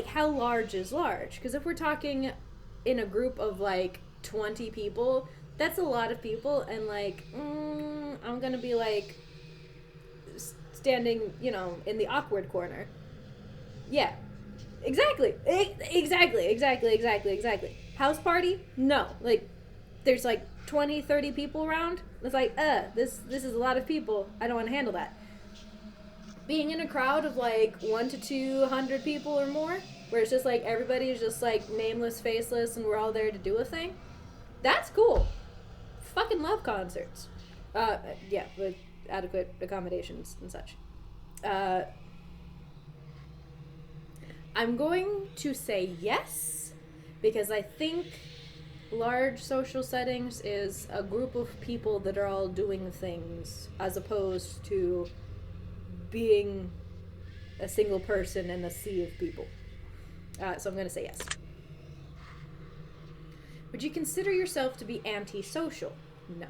how large is large? Because if we're talking in a group of like 20 people, that's a lot of people, and like I'm gonna be like standing, in the awkward corner. Yeah, exactly. Exactly. House party? No. Like, there's like 20, 30 people around. It's like, this is a lot of people. I don't want to handle that. Being in a crowd of like 1 to 200 people or more, where it's just like everybody's just like nameless, faceless, and we're all there to do a thing, that's cool. Fucking love concerts. Yeah, with adequate accommodations and such. I'm going to say yes, because I think large social settings is a group of people that are all doing things, as opposed to being a single person in a sea of people. So I'm going to say yes. Would you consider yourself to be antisocial? No.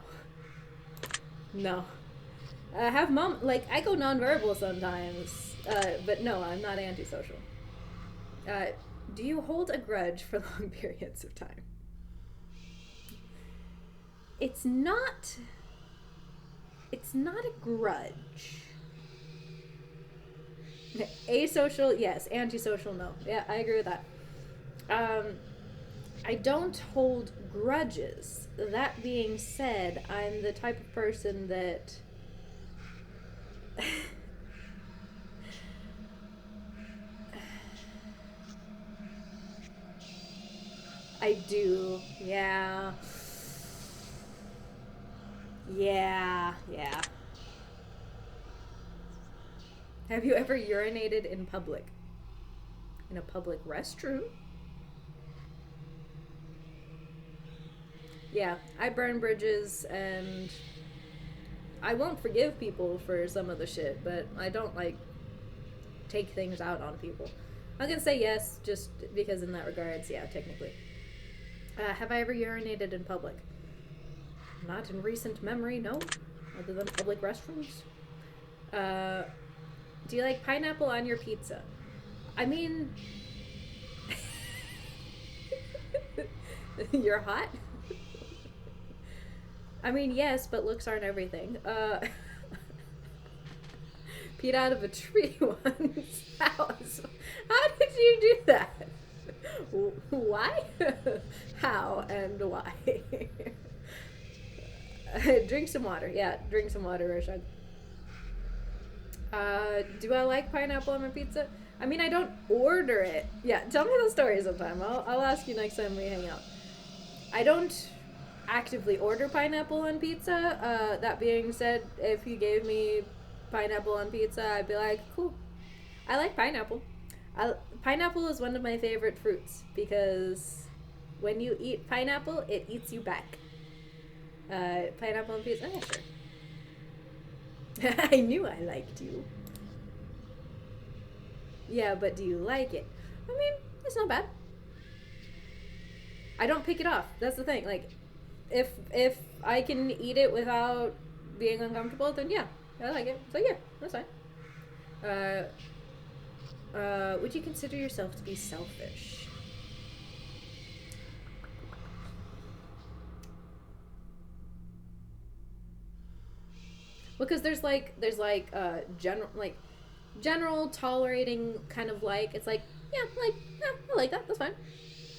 No. I have I go nonverbal sometimes, but no, I'm not antisocial. Do you hold a grudge for long periods of time? It's not a grudge. Asocial, yes. Antisocial, no. Yeah, I agree with that. I don't hold grudges. That being said, I'm the type of person that I do. Yeah. Yeah. Have you ever urinated in public? In a public restroom? Yeah, I burn bridges, and I won't forgive people for some of the shit, but I don't, take things out on people. I'm gonna say yes, just because in that regards, yeah, technically. Have I ever urinated in public? Not in recent memory, no. Other than public restrooms. Do you like pineapple on your pizza? I mean... You're hot? I mean, yes, but looks aren't everything. Peed out of a tree once. How did you do that? Why? How and why? Drink some water. Yeah, drink some water, Roshan. Do I like pineapple on my pizza? I mean, I don't order it. Yeah, tell me the story sometime. I'll ask you next time we hang out. I don't actively order pineapple on pizza. That being said, if you gave me pineapple on pizza, I'd be like, cool. I like pineapple. Pineapple is one of my favorite fruits because when you eat pineapple, it eats you back. Pineapple on pizza? Oh, sure. I knew I liked you. Yeah, but do you like it? I mean, it's not bad. I don't pick it off. That's the thing. Like, if I can eat it without being uncomfortable, then yeah, I like it. So yeah, that's fine. Would you consider yourself to be selfish? Because there's general tolerating kind of like, it's like, yeah, I like that, that's fine.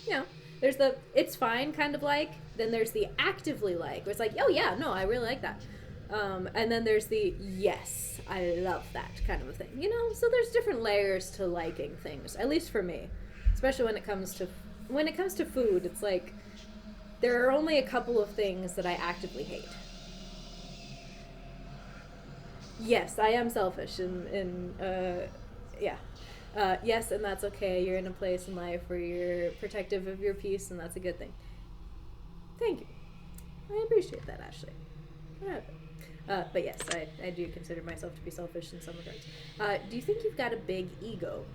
Yeah. There's the it's fine kind of like, then there's the actively like, where it's like, oh yeah, no, I really like that. And then there's the yes, I love that kind of a thing. So there's different layers to liking things, at least for me. Especially when it comes to food, it's like there are only a couple of things that I actively hate. Yes, I am selfish, and yeah. Yes, and that's okay. You're in a place in life where you're protective of your peace, and that's a good thing. Thank you. I appreciate that, Ashley. But yes, I do consider myself to be selfish in some regards. Do you think you've got a big ego?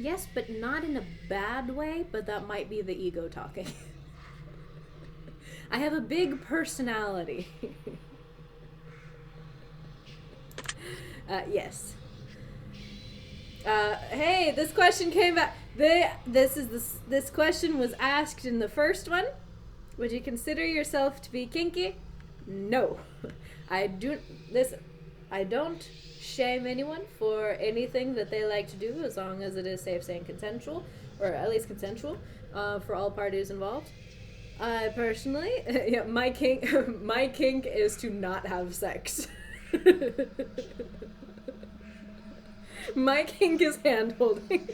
Yes, but not in a bad way, but that might be the ego talking. I have a big personality. Yes. Hey, this question came back. This question was asked in the first one. Would you consider yourself to be kinky? No. I don't shame anyone for anything that they like to do as long as it is safe and consensual, or at least consensual, for all parties involved. I personally, yeah, my kink is to not have sex. My kink is hand holding.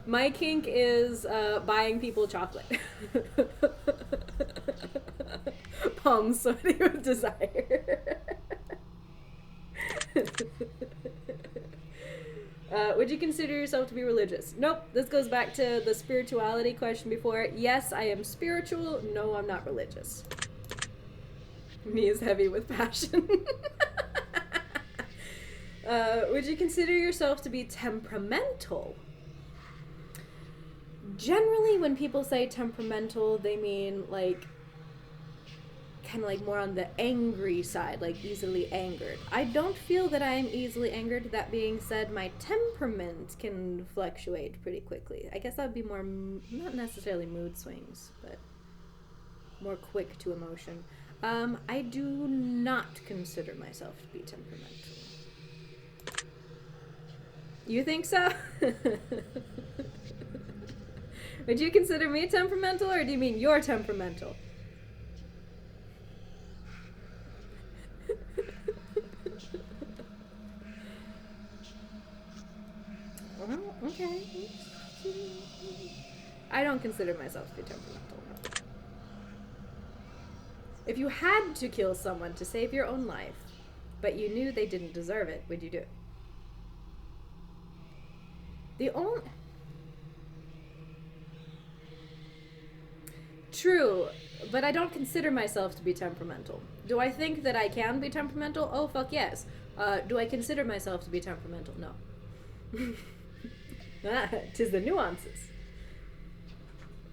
My kink is buying people chocolate. Palms sweaty with desire. Would you consider yourself to be religious? Nope. This goes back to the spirituality question before. Yes, I am spiritual. No, I'm not religious. Me is heavy with passion. Would you consider yourself to be temperamental? Generally, when people say temperamental, they mean like kind of like more on the angry side, like easily angered. I don't feel that I am easily angered. That being said, my temperament can fluctuate pretty quickly. I guess that would be more, not necessarily mood swings, but more quick to emotion. I do not consider myself to be temperamental. You think so? Would you consider me temperamental, or do you mean you're temperamental? Well, okay. I don't consider myself to be temperamental. No. If you had to kill someone to save your own life, but you knew they didn't deserve it, would you do it? The only... True, but I don't consider myself to be temperamental. Do I think that I can be temperamental? Oh, fuck yes. Do I consider myself to be temperamental? No. 'Tis the nuances.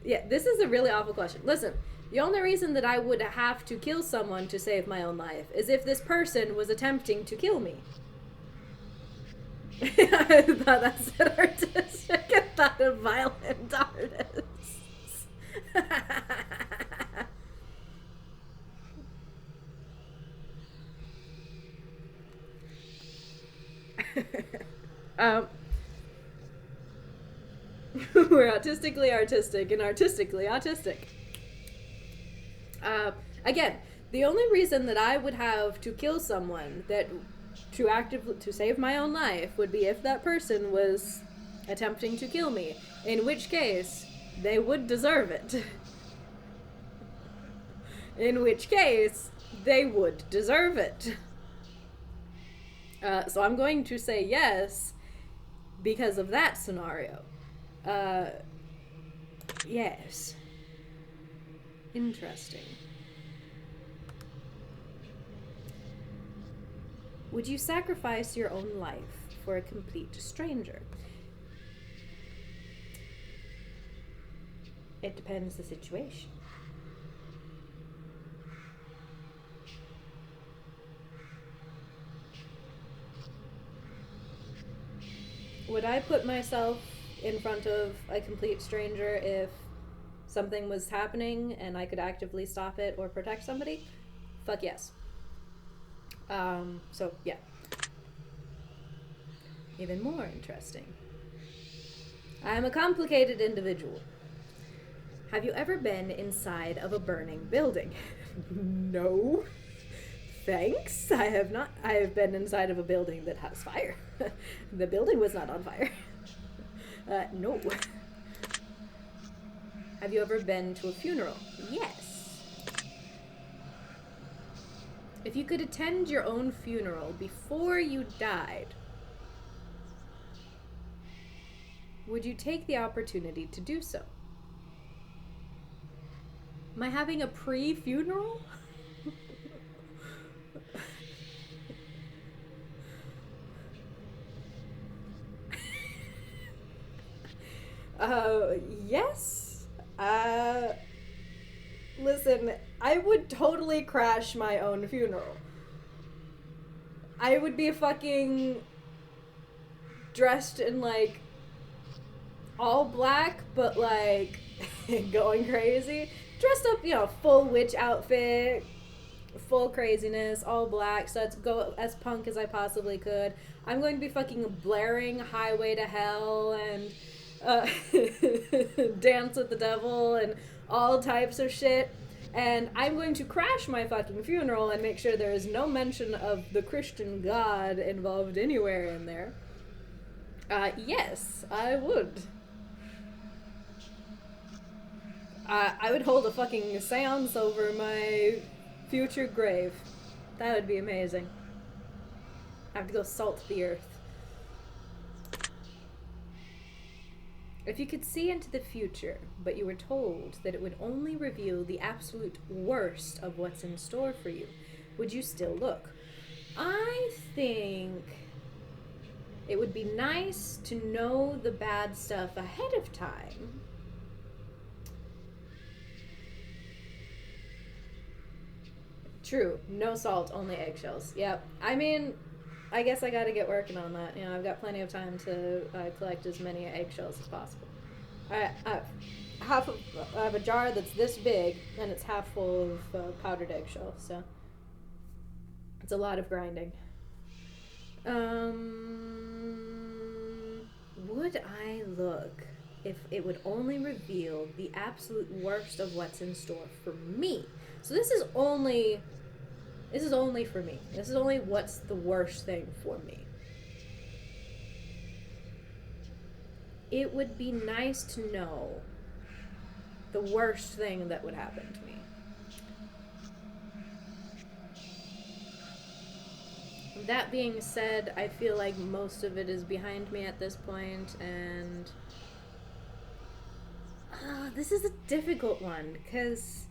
Yeah, this is a really awful question. Listen, the only reason that I would have to kill someone to save my own life is if this person was attempting to kill me. I thought that said artistic. I thought of violent artists. We're autistically artistic and artistically autistic. Again, the only reason that I would have to kill someone to save my own life would be if that person was attempting to kill me, in which case they would deserve it. In which case they would deserve it. So I'm going to say yes because of that scenario. Yes. Interesting. Would you sacrifice your own life for a complete stranger? It depends the situation. Would I put myself in front of a complete stranger if something was happening and I could actively stop it or protect somebody? Fuck yes. So, yeah. Even more interesting. I'm a complicated individual. Have you ever been inside of a burning building? No. Thanks. I have not. I have been inside of a building that has fire. The building was not on fire. No. Have you ever been to a funeral? Yes. If you could attend your own funeral before you died, would you take the opportunity to do so? Am I having a pre-funeral? Yes. Listen, I would totally crash my own funeral. I would be fucking dressed in, like, all black, but, like, going crazy. Dressed up, you know, full witch outfit, full craziness, all black, so let's go as punk as I possibly could. I'm going to be fucking blaring Highway to Hell and Dance with the Devil and all types of shit. And I'm going to crash my fucking funeral and make sure there is no mention of the Christian God involved anywhere in there. Yes, I would. I would hold a fucking seance over my future grave. That would be amazing. I have to go salt the earth. If you could see into the future, but you were told that it would only reveal the absolute worst of what's in store for you, would you still look? I think it would be nice to know the bad stuff ahead of time. True. No salt, only eggshells. Yep. I mean, I guess I gotta get working on that. You know, I've got plenty of time to collect as many eggshells as possible. I have a jar that's this big, and it's half full of powdered eggshell, so it's a lot of grinding. Would I look if it would only reveal the absolute worst of what's in store for me? So this is only for me. This is only what's the worst thing for me. It would be nice to know the worst thing that would happen to me. That being said, I feel like most of it is behind me at this point, and this is a difficult one, because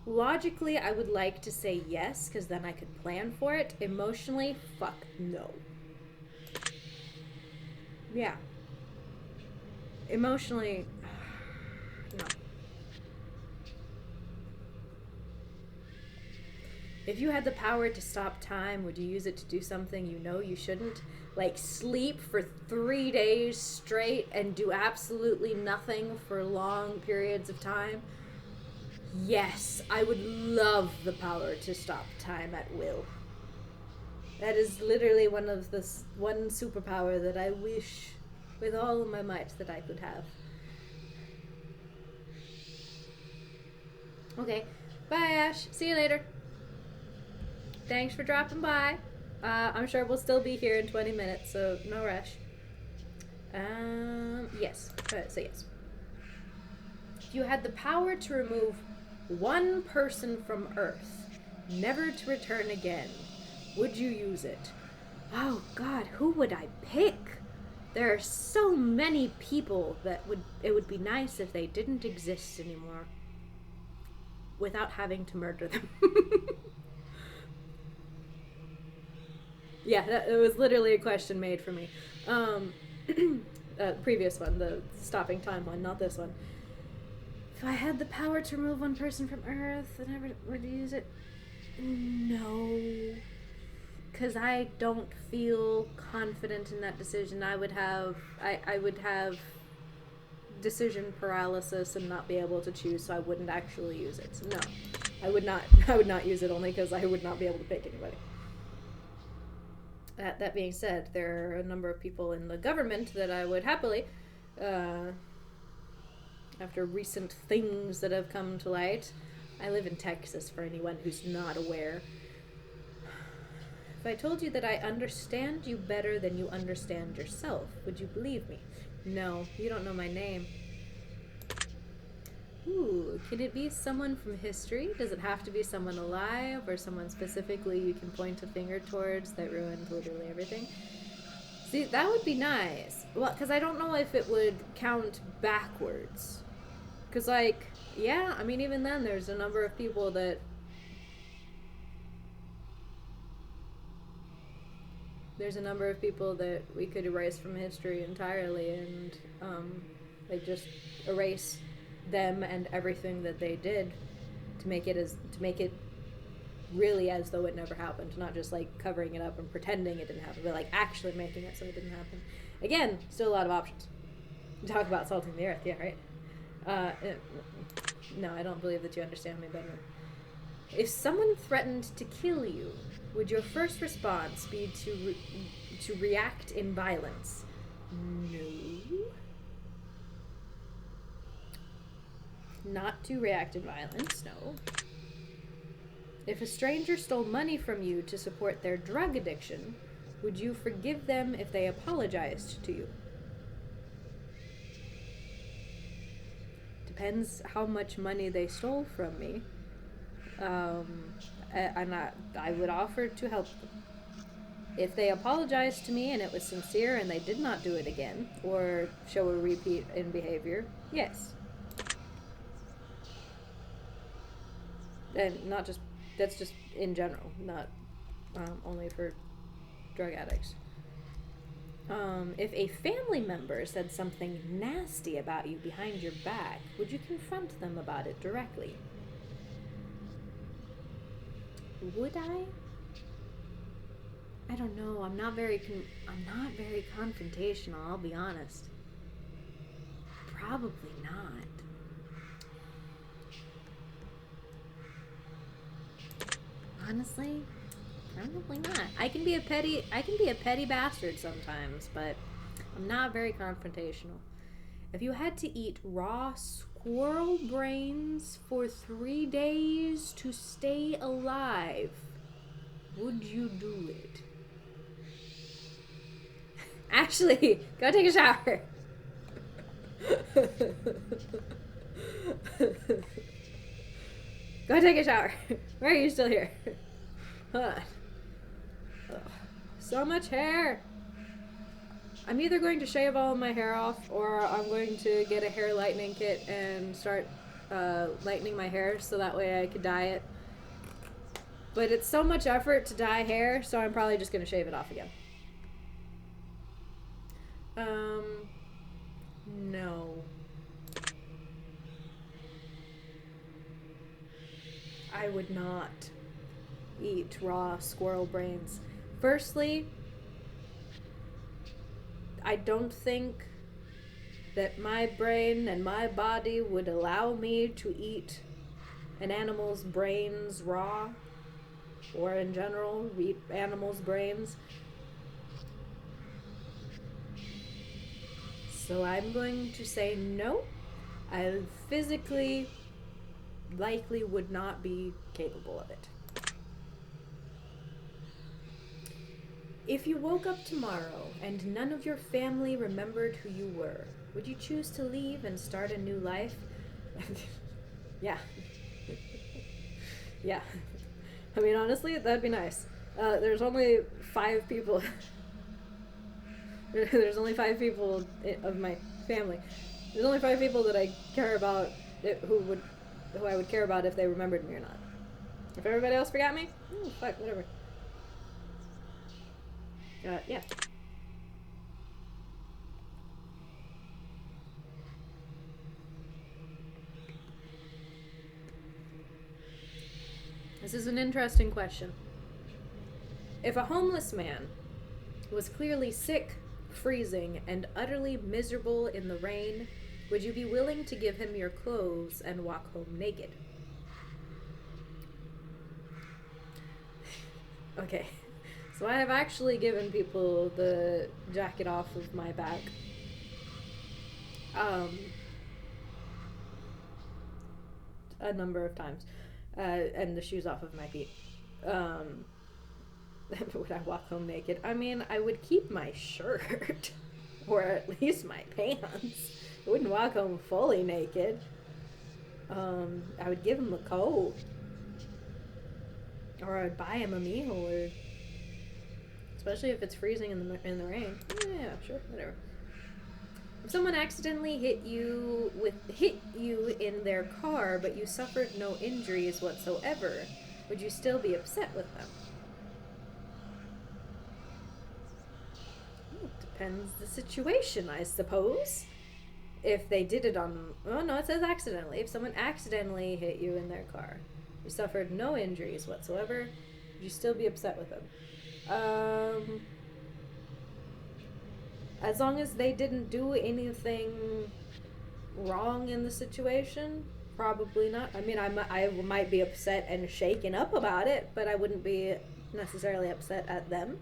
logically I would like to say yes, because then I could plan for it. Emotionally, fuck no. Yeah. Emotionally, no. If you had the power to stop time, would you use it to do something you know you shouldn't? Like sleep for 3 days straight and do absolutely nothing for long periods of time? Yes, I would love the power to stop time at will. That is literally one superpower that I wish with all of my might that I could have. Okay, bye Ash, see you later. Thanks for dropping by. I'm sure we'll still be here in 20 minutes, so no rush. Yes, so yes. If you had the power to remove one person from Earth, never to return again, would you use it? Oh God, who would I pick? There are so many people that it would be nice if they didn't exist anymore without having to murder them. Yeah, it was literally a question made for me. Previous one, the stopping time one, not this one. If I had the power to remove one person from Earth, I never would use it. No. Because I don't feel confident in that decision. I would have decision paralysis and not be able to choose, so I wouldn't actually use it. So no, I would not use it, only because I would not be able to pick anybody. That being said, there are a number of people in the government that I would happily, after recent things that have come to light. I live in Texas, for anyone who's not aware. If I told you that I understand you better than you understand yourself, would you believe me? No, you don't know my name. Ooh, could it be someone from history? Does it have to be someone alive, or someone specifically you can point a finger towards that ruined literally everything? See, that would be nice. Well, because I don't know if it would count backwards. Because, like, yeah, I mean, even then, there's a number of people that... There's a number of people that we could erase from history entirely, and like just erase them and everything that they did to make it really as though it never happened, not just like covering it up and pretending it didn't happen, but like actually making it so it didn't happen. Again, still a lot of options. Talk about salting the earth, yeah, right? No, I don't believe that you understand me better. If someone threatened to kill you, would your first response be to react in violence? No. Not to react in violence, no. If a stranger stole money from you to support their drug addiction, would you forgive them if they apologized to you? Depends how much money they stole from me. I would offer to help them. If they apologized to me and it was sincere and they did not do it again, or show a repeat in behavior, yes. And not just, that's just in general, not only for drug addicts. If a family member said something nasty about you behind your back, would you confront them about it directly? Would I? I don't know. I'm not very confrontational, I'll be honest. Probably not. Honestly, probably not. I can be a petty bastard sometimes, but I'm not very confrontational. If you had to eat raw squirrel brains for 3 days to stay alive, would you do it? Actually, go take a shower. Go take a shower. Why are you still here? Hold on. Ugh. So much hair. I'm either going to shave all of my hair off, or I'm going to get a hair lightening kit and start lightening my hair so that way I could dye it. But it's so much effort to dye hair, so I'm probably just going to shave it off again. No. I would not eat raw squirrel brains. Firstly, I don't think that my brain and my body would allow me to eat an animal's brains raw, or in general, eat animals' brains. So I'm going to say no. I physically likely would not be capable of it. If you woke up tomorrow and none of your family remembered who you were, would you choose to leave and start a new life? Yeah. Yeah. I mean, honestly, that'd be nice. There's only 5 people. There's only 5 people of my family. There's only 5 people that I care about, who I would care about if they remembered me or not. If everybody else forgot me, fuck, whatever. Yeah. This is an interesting question. If a homeless man was clearly sick, freezing, and utterly miserable in the rain, would you be willing to give him your clothes and walk home naked? Okay, so I have actually given people the jacket off of my back. A number of times. And the shoes off of my feet. Would I walk home naked? I mean, I would keep my shirt. Or at least my pants. I wouldn't walk home fully naked. I would give him a coat. Or I'd buy him a meal, or especially if it's freezing in the rain. Yeah, sure, whatever. If someone accidentally hit you in their car, but you suffered no injuries whatsoever, would you still be upset with them? depends the situation, I suppose. If they did it on... Oh, no, it says accidentally. If someone accidentally hit you in their car, you suffered no injuries whatsoever, would you still be upset with them? As long as they didn't do anything wrong in the situation, probably not. I mean, I might be upset and shaken up about it, but I wouldn't be necessarily upset at them.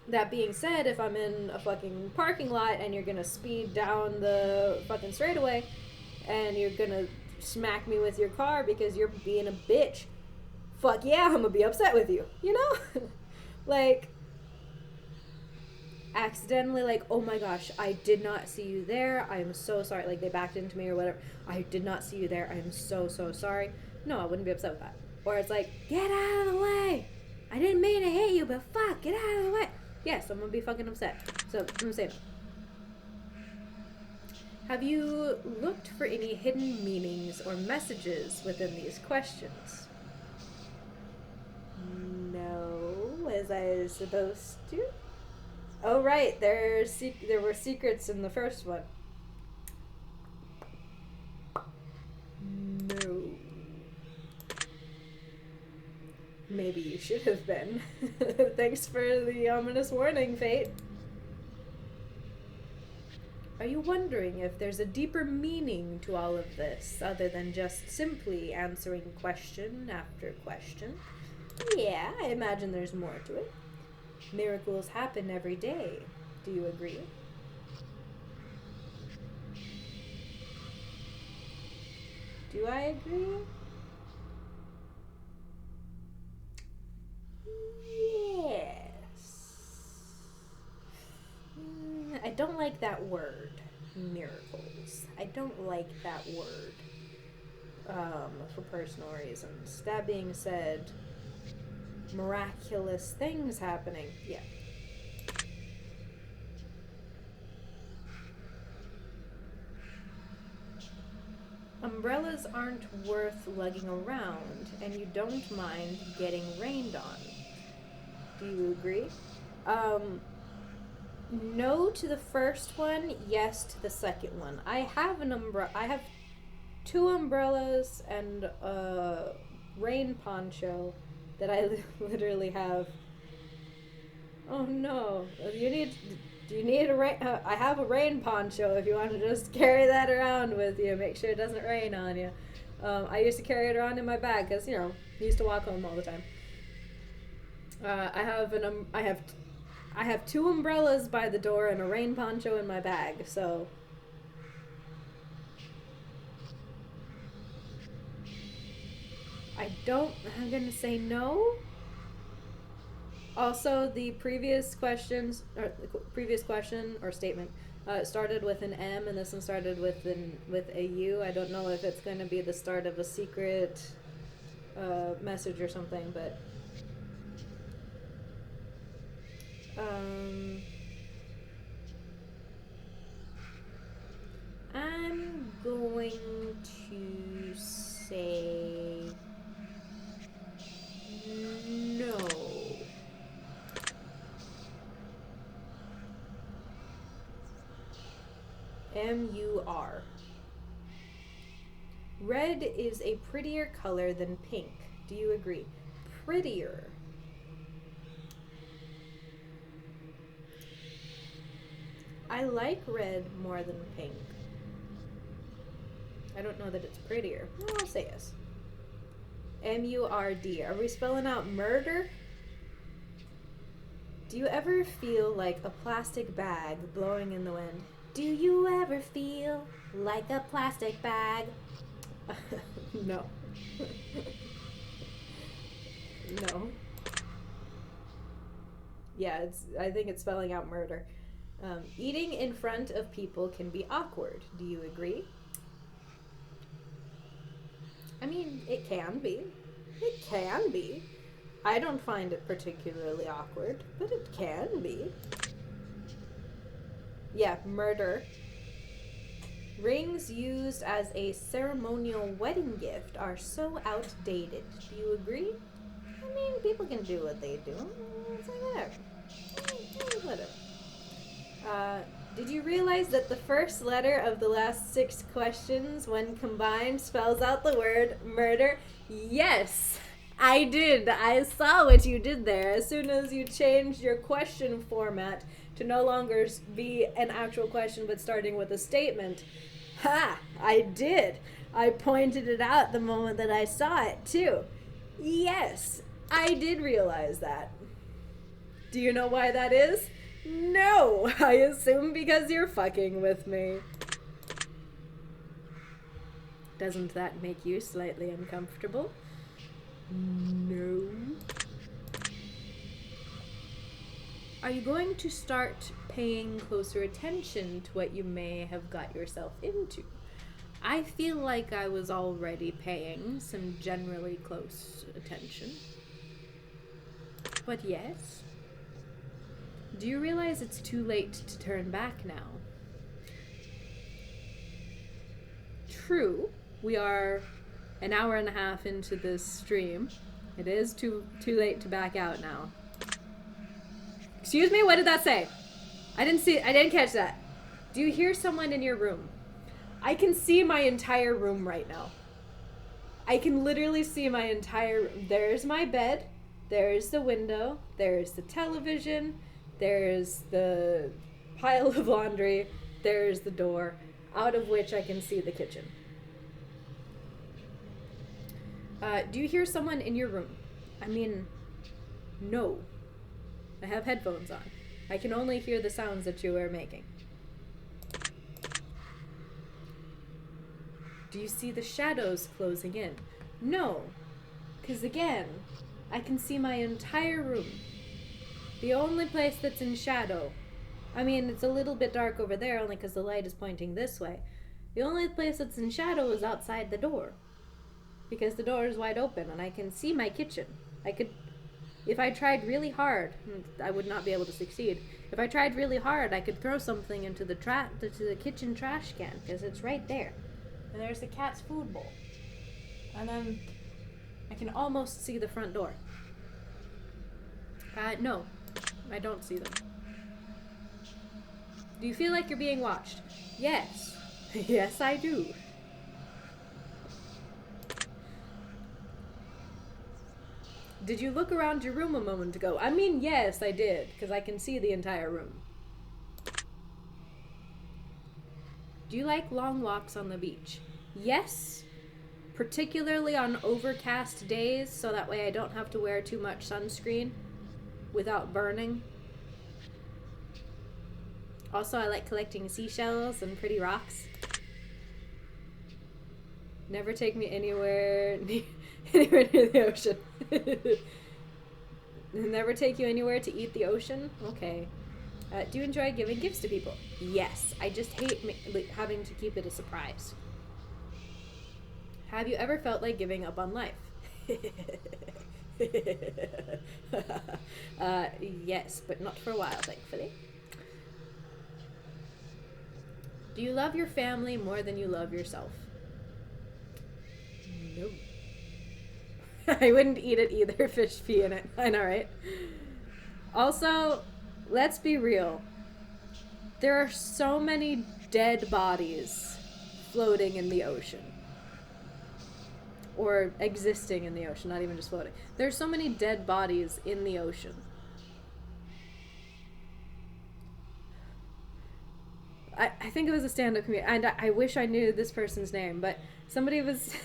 That being said, if I'm in a fucking parking lot and you're gonna speed down the fucking straightaway and you're gonna smack me with your car because you're being a bitch, fuck yeah, I'm gonna be upset with you, you know? Like, accidentally, like, oh my gosh, I did not see you there, I am so sorry, like, they backed into me or whatever, I did not see you there, I am so sorry. No, I wouldn't be upset with that. Or it's like, get out of the way, I didn't mean to hit you, but fuck, get out of the way. Yes, I'm gonna be fucking upset. So, I'm gonna say no. Have you looked for any hidden meanings or messages within these questions? No, was I supposed to? Oh, right, there were secrets in the first one. No. Maybe you should have been. Thanks for the ominous warning, Fate. Are you wondering if there's a deeper meaning to all of this, other than just simply answering question after question? Yeah, I imagine there's more to it. Miracles happen every day. Do you agree? Do I agree? Yes. I don't like that word, miracles. I don't like that word for personal reasons. That being said, miraculous things happening. Yeah. Umbrellas aren't worth lugging around, and you don't mind getting rained on. Do you agree? No to the first one, yes to the second one. I have I have 2 umbrellas and a rain poncho that I literally have. Oh no! Do you need a rain? I have a rain poncho. If you want to just carry that around with you, make sure it doesn't rain on you. I used to carry it around in my bag because I used to walk home all the time. I have 2 umbrellas by the door and a rain poncho in my bag, so... I'm gonna say no. Also, the previous question or statement started with an M, and this one started with a U. I don't know if it's going to be the start of a secret message or something, but I'm going to say no. M-U-R. Red is a prettier color than pink. Do you agree? Prettier. I like red more than pink. I don't know that it's prettier. Well, I'll say yes. M-U-R-D. Are we spelling out murder? Do you ever feel like a plastic bag blowing in the wind? Do you ever feel like a plastic bag? No. No. Yeah, I think it's spelling out murder. Eating in front of people can be awkward. Do you agree? I mean, it can be. It can be. I don't find it particularly awkward, but it can be. Yeah, murder. Rings used as a ceremonial wedding gift are so outdated. Do you agree? I mean, people can do what they do. It's like whatever. realize that the first letter of the last 6 questions, when combined, spells out the word murder? Yes, I did. I saw what you did there. As soon as you changed your question format to no longer be an actual question but starting with a statement. Ha! I did. I pointed it out the moment that I saw it, too. Yes, I did realize that. Do you know why that is? No, I assume because you're fucking with me. Doesn't that make you slightly uncomfortable? No. Are you going to start paying closer attention to what you may have got yourself into? I feel like I was already paying some generally close attention. But yes. Do you realize it's too late to turn back now? True, we are an hour and a half into this stream. It is too late to back out now. Excuse me, what did that say? I didn't catch that. Do you hear someone in your room? I can see my entire room right now. I can literally see my entire room. There's my bed, there's the window, there's the television, there's the pile of laundry, there's the door, out of which I can see the kitchen. Do you hear someone in your room? I mean, no. I have headphones on. I can only hear the sounds that you are making. Do you see the shadows closing in? No. Because again, I can see my entire room. The only place that's in shadow, I mean, it's a little bit dark over there only because the light is pointing this way. The only place that's in shadow is outside the door. Because the door is wide open and I can see my kitchen. I could, if I tried really hard, I would not be able to succeed. If I tried really hard, I could throw something into the kitchen trash can because it's right there. And there's the cat's food bowl. And then I can almost see the front door. No, I don't see them. Do you feel like you're being watched? Yes. Yes, I do. Did you look around your room a moment ago? I mean, yes, I did, because I can see the entire room. Do you like long walks on the beach? Yes, particularly on overcast days, so that way I don't have to wear too much sunscreen without burning. Also, I like collecting seashells and pretty rocks. Never take me anywhere near the ocean. Never take you anywhere to eat the ocean? Okay. Do you enjoy giving gifts to people? Yes. I just hate having to keep it a surprise. Have you ever felt like giving up on life? Yes, but not for a while, thankfully. Do you love your family more than you love yourself? No. I wouldn't eat it either, fish pee in it. I know, right? Also, let's be real. There are so many dead bodies floating in the ocean. Or existing in the ocean, not even just floating. There's so many dead bodies in the ocean. I think it was a stand-up comedian, and I wish I knew this person's name, but somebody was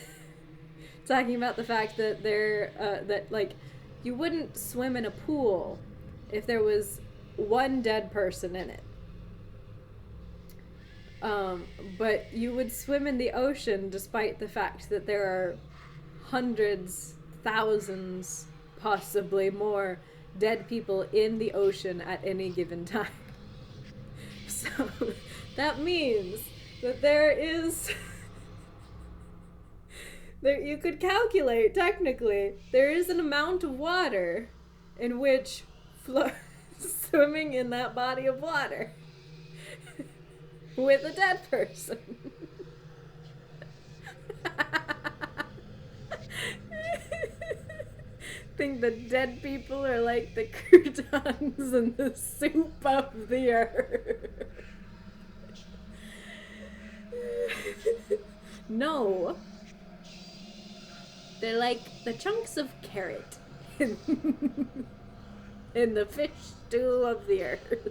talking about the fact that you wouldn't swim in a pool if there was one dead person in it. But you would swim in the ocean despite the fact that there are hundreds, thousands, possibly more dead people in the ocean at any given time. So that means that there is you could calculate, technically, there is an amount of water in which swimming in that body of water with a dead person. Think that dead people are like the croutons in the soup of the earth. No. They're like the chunks of carrot in the fish stew of the earth.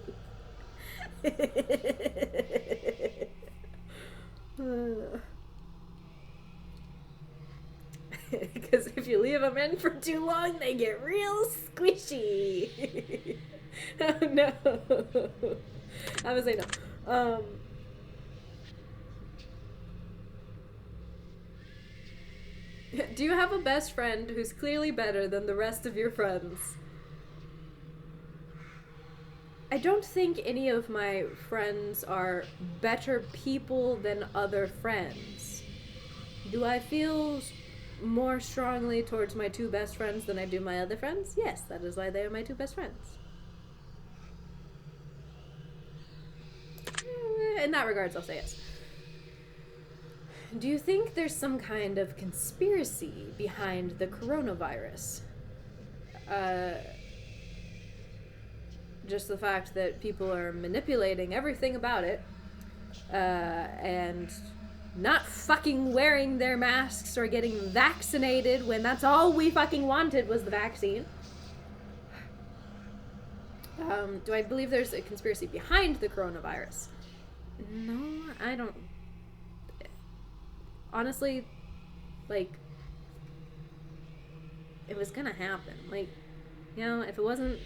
Because if you leave them in for too long, they get real squishy. Oh no. I would say no. Do you have a best friend who's clearly better than the rest of your friends? I don't think any of my friends are better people than other friends. Do I feel more strongly towards my two best friends than I do my other friends? Yes, that is why they are my two best friends. In that regards, I'll say yes. Do you think there's some kind of conspiracy behind the coronavirus? Just the fact that people are manipulating everything about it, and not fucking wearing their masks or getting vaccinated when that's all we fucking wanted was the vaccine. Do I believe there's a conspiracy behind the coronavirus? No, I don't. Honestly, like, it was gonna happen. Like, you know, if it wasn't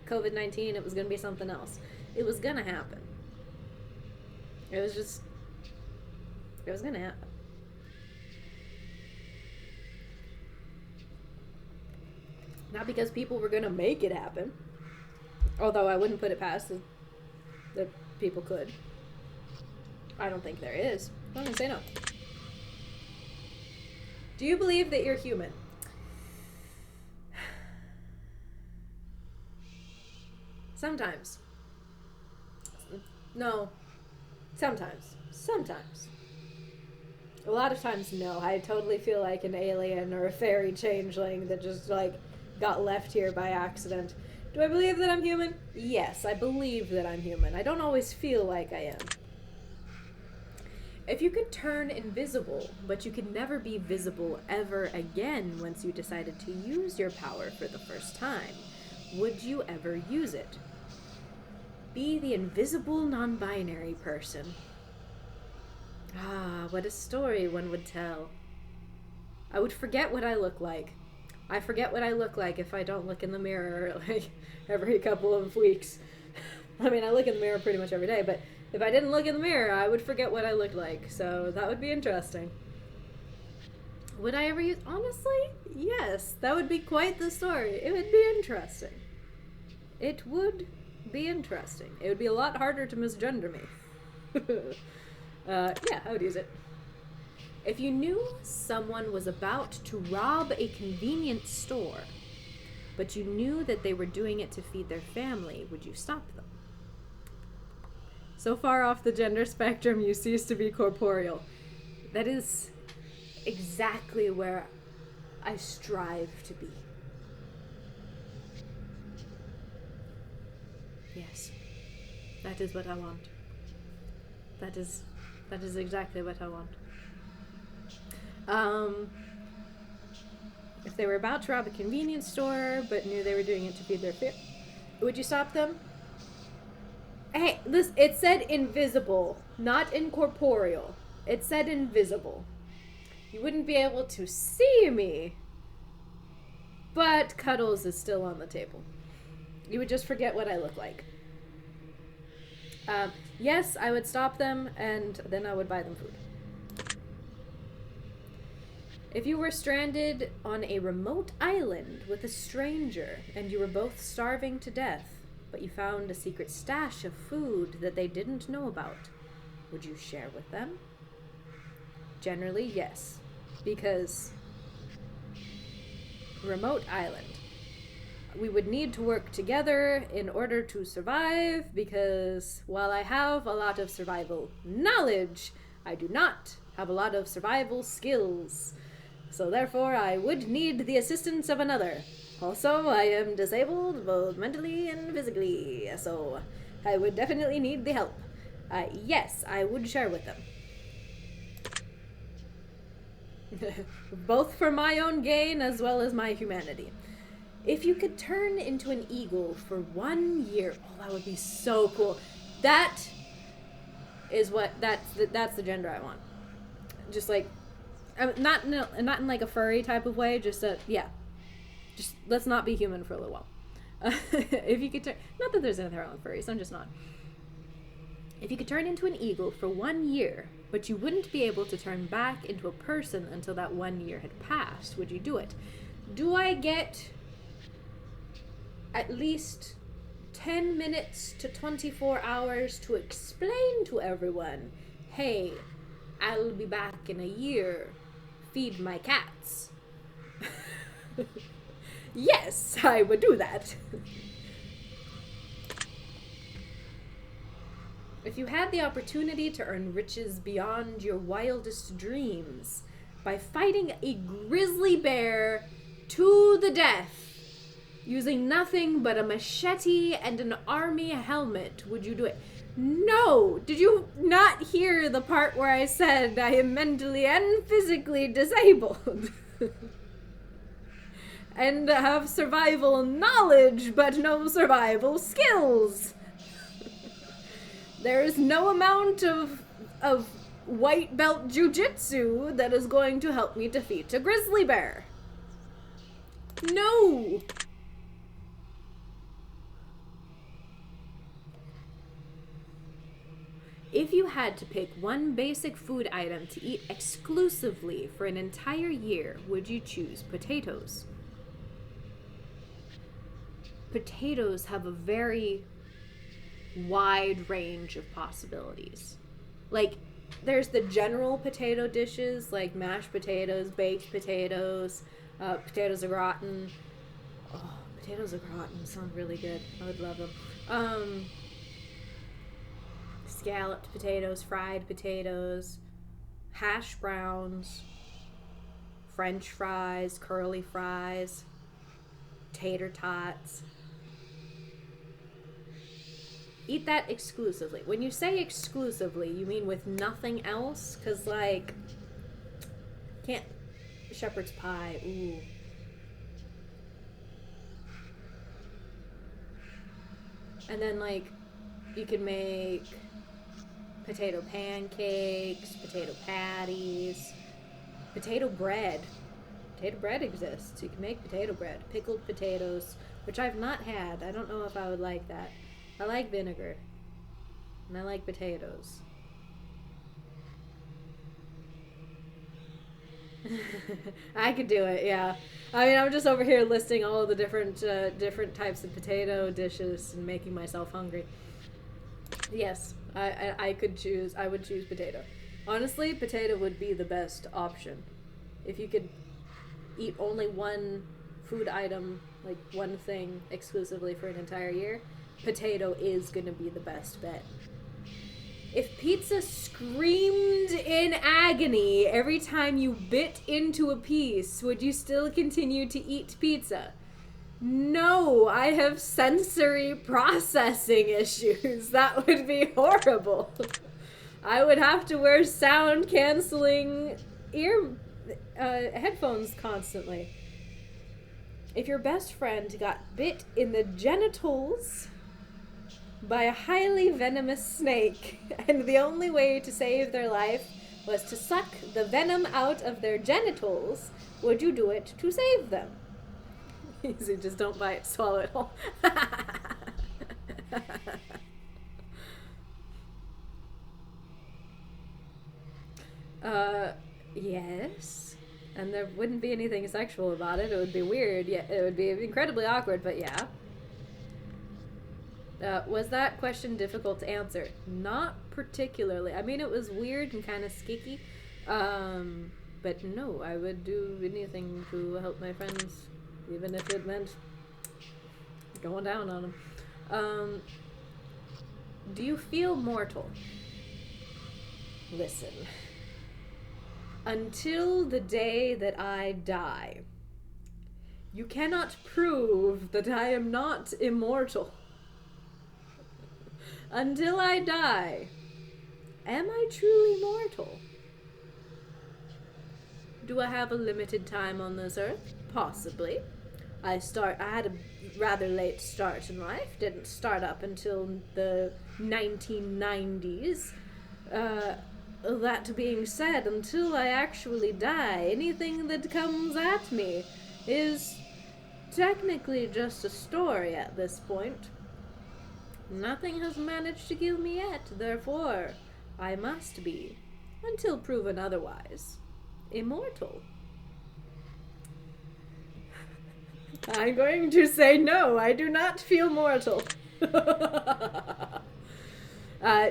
COVID-19, it was gonna be something else. It was gonna happen. It was gonna happen. Not because people were gonna make it happen. Although I wouldn't put it past that people could. I don't think there is. I'm gonna say no. Do you believe that you're human? Sometimes. No. Sometimes. Sometimes. A lot of times, no. I totally feel like an alien or a fairy changeling that just, like, got left here by accident. Do I believe that I'm human? Yes, I believe that I'm human. I don't always feel like I am. If you could turn invisible, but you could never be visible ever again once you decided to use your power for the first time, would you ever use it? Be the invisible non-binary person. Ah, what a story one would tell. I would forget what I look like. I forget what I look like if I don't look in the mirror like every couple of weeks. I mean, I look in the mirror pretty much every day, but if I didn't look in the mirror, I would forget what I looked like, so that would be interesting. Would I ever use... Honestly, yes, that would be quite the story. It would be interesting. It would be interesting. It would be a lot harder to misgender me. Yeah, I would use it. If you knew someone was about to rob a convenience store, but you knew that they were doing it to feed their family, would you stop them? So far off the gender spectrum, you cease to be corporeal. That is exactly where I strive to be. Yes. That is what I want. That is exactly what I want. If they were about to rob a convenience store, but knew they were doing it to feed their family, would you stop them? Hey, this, it said invisible, not incorporeal. It said invisible. You wouldn't be able to see me, but cuddles is still on the table. You would just forget what I look like. Yes, I would stop them, and then I would buy them food. If you were stranded on a remote island with a stranger, and you were both starving to death, but you found a secret stash of food that they didn't know about, would you share with them? Generally, yes. Because remote island. We would need to work together in order to survive, because while I have a lot of survival knowledge, I do not have a lot of survival skills. So therefore, I would need the assistance of another. Also, I am disabled both mentally and physically, so I would definitely need the help. Yes, I would share with them. Both for my own gain as well as my humanity. If you could turn into an eagle for 1 year, oh, that would be so cool. That is that's the gender I want. Just like, not in like a furry type of way. Just let's not be human for a little while. If you could turn, not that there's anything wrong with furries, I'm just not. If you could turn into an eagle for 1 year, but you wouldn't be able to turn back into a person until that 1 year had passed, would you do it? Do I get at least 10 minutes to 24 hours to explain to everyone, hey, I'll be back in a year, feed my cats? Yes, I would do that. If you had the opportunity to earn riches beyond your wildest dreams by fighting a grizzly bear to the death, using nothing but a machete and an army helmet, would you do it? No! Did you not hear the part where I said I am mentally and physically disabled? And have survival knowledge, but no survival skills. There is no amount of white belt jujitsu that is going to help me defeat a grizzly bear. No! If you had to pick one basic food item to eat exclusively for an entire year, would you choose potatoes? Potatoes have a very wide range of possibilities. Like, there's the general potato dishes, like mashed potatoes, baked potatoes, potatoes au gratin. Oh, potatoes au gratin sound really good. I would love them. Scalloped potatoes, fried potatoes, hash browns, French fries, curly fries, tater tots. Eat that exclusively. When you say exclusively, you mean with nothing else? Because, like, can't... shepherd's pie, ooh. And then, like, you can make potato pancakes, potato patties, potato bread. Potato bread exists. You can make potato bread. Pickled potatoes, which I've not had. I don't know if I would like that. I like vinegar. And I like potatoes. I could do it, yeah. I mean, I'm just over here listing all of the different types of potato dishes and making myself hungry. Yes, I could choose. I would choose potato. Honestly, potato would be the best option. If you could eat only one food item, like one thing exclusively for an entire year, potato is going to be the best bet. If pizza screamed in agony every time you bit into a piece, would you still continue to eat pizza? No, I have sensory processing issues. That would be horrible. I would have to wear sound canceling headphones constantly. If your best friend got bit in the genitals by a highly venomous snake, and the only way to save their life was to suck the venom out of their genitals, would you do it to save them? Easy, just don't bite, swallow it whole. Yes. And there wouldn't be anything sexual about it. It would be weird. Yeah, it would be incredibly awkward, but yeah. Was that question difficult to answer? Not particularly. I mean, it was weird and kind of skicky. But no, I would do anything to help my friends, even if it meant going down on them. Do you feel mortal? Listen. Until the day that I die, you cannot prove that I am not immortal. Until I die, am I truly mortal? Do I have a limited time on this earth? Possibly. I had a rather late start in life. Didn't start up until the 1990s. That being said, until I actually die, anything that comes at me is technically just a story at this point. Nothing has managed to kill me yet, therefore I must be, until proven otherwise, immortal. I'm going to say no, I do not feel mortal. Do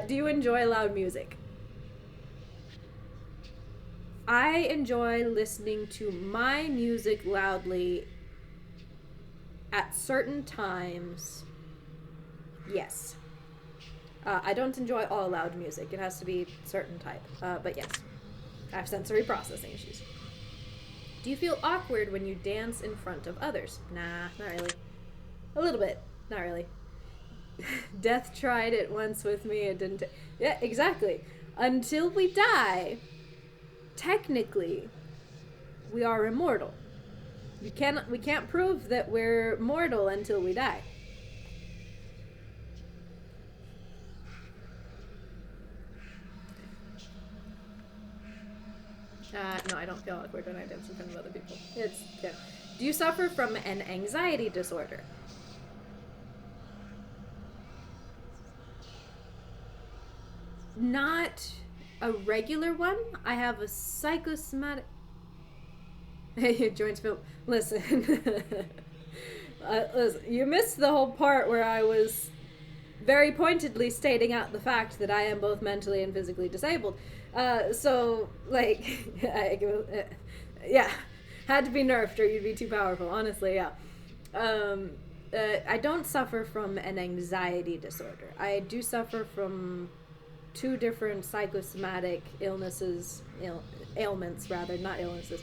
you enjoy loud music? I enjoy listening to my music loudly at certain times. Yes. I don't enjoy all loud music. It has to be certain type. But yes. I have sensory processing issues. Do you feel awkward when you dance in front of others? Nah, not really. A little bit. Not really. Death tried it once with me. It didn't. Yeah, exactly. Until we die, technically, we are immortal. We can't prove that we're mortal until we die. No, I don't feel awkward when I dance in front of other people. It's good. Do you suffer from an anxiety disorder? Not a regular one. I have a psychosomatic... Hey, joints feel... Listen. Listen. You missed the whole part where I was very pointedly stating out the fact that I am both mentally and physically disabled. So, like, yeah, had to be nerfed or you'd be too powerful, honestly, yeah. I don't suffer from an anxiety disorder. I do suffer from two different psychosomatic illnesses, ailments rather, not illnesses,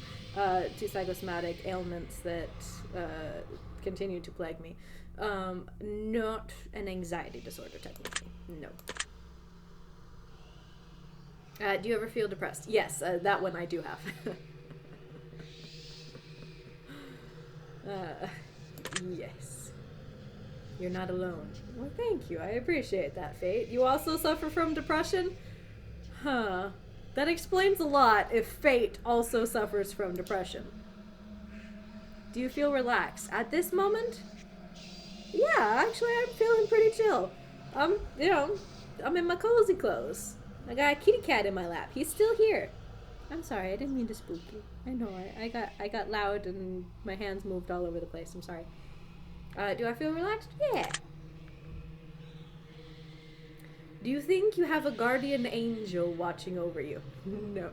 two psychosomatic ailments that continue to plague me. Not an anxiety disorder, technically, no. Do you ever feel depressed? Yes, that one I do have. Yes. You're not alone. Well, thank you. I appreciate that, Fate. You also suffer from depression? Huh. That explains a lot if Fate also suffers from depression. Do you feel relaxed? At this moment? Yeah, actually, I'm feeling pretty chill. I'm in my cozy clothes. I got a kitty cat in my lap. He's still here. I'm sorry, I didn't mean to spook you. I know, I got loud and my hands moved all over the place. I'm sorry. Do I feel relaxed? Yeah. Do you think you have a guardian angel watching over you? No.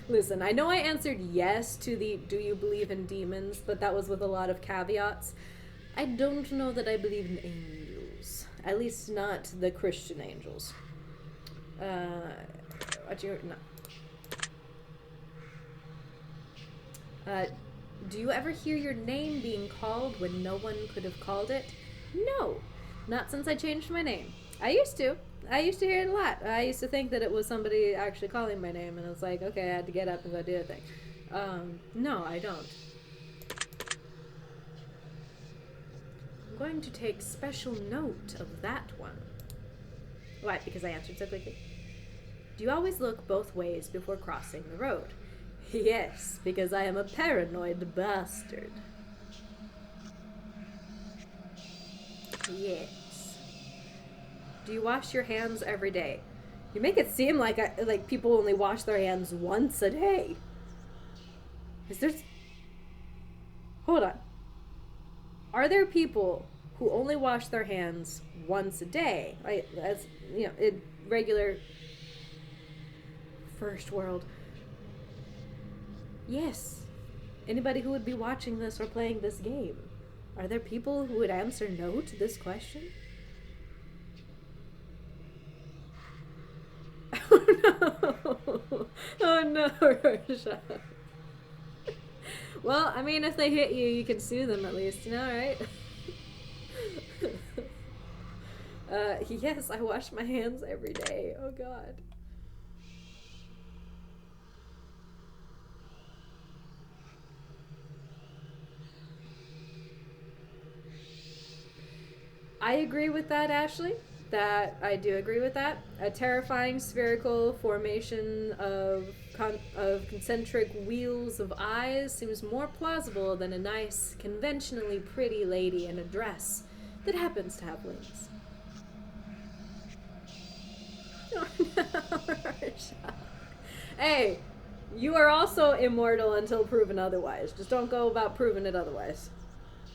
Listen, I know I answered yes to the do you believe in demons, but that was with a lot of caveats. I don't know that I believe in angels. At least not the Christian angels. Do you ever hear your name being called when no one could have called it? No, not since I changed my name. I used to hear it a lot. I used to think that it was somebody actually calling my name, and it's like, okay, I had to get up and go do a thing. No, I don't. I'm going to take special note of that one. Why? Because I answered so quickly. Do you always look both ways before crossing the road? Yes, because I am a paranoid bastard. Yes. Do you wash your hands every day? You make it seem like people only wash their hands once a day. Is there... Hold on. Are there people who only wash their hands once a day? Right? That's, in regular first world. Yes. Anybody who would be watching this or playing this game. Are there people who would answer no to this question? Oh no. Oh no, Rosha. Well, I mean, if they hit you, you can sue them at least, right? Yes, I wash my hands every day. Oh god. I agree with that, Ashley. I do agree with that. A terrifying spherical formation of concentric wheels of eyes seems more plausible than a nice, conventionally pretty lady in a dress that happens to have wings. Oh no, Rorschach. Hey, you are also immortal until proven otherwise. Just don't go about proving it otherwise.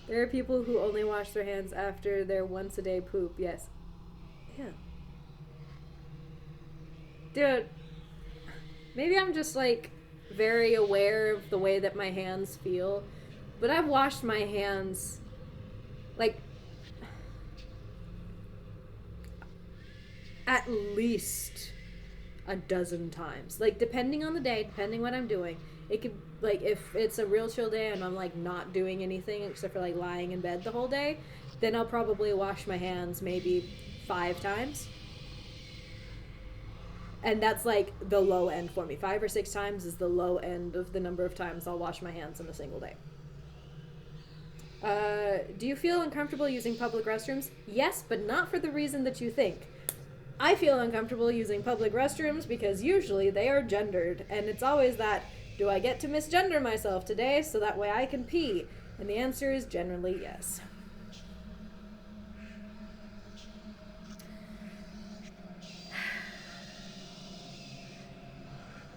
There are people who only wash their hands after their once-a-day poop. Yes. Yeah. Dude, maybe I'm just, like, very aware of the way that my hands feel. But I've washed my hands, like, at least a dozen times. Like, depending on the day, depending what I'm doing, it could, like, if it's a real chill day and I'm, like, not doing anything except for, like, lying in bed the whole day, then I'll probably wash my hands maybe 5 times. And that's, like, the low end for me. 5 or 6 times is the low end of the number of times I'll wash my hands in a single day. Do you feel uncomfortable using public restrooms? Yes, but not for the reason that you think. I feel uncomfortable using public restrooms because usually they are gendered, and it's always that, do I get to misgender myself today so that way I can pee? And the answer is generally yes.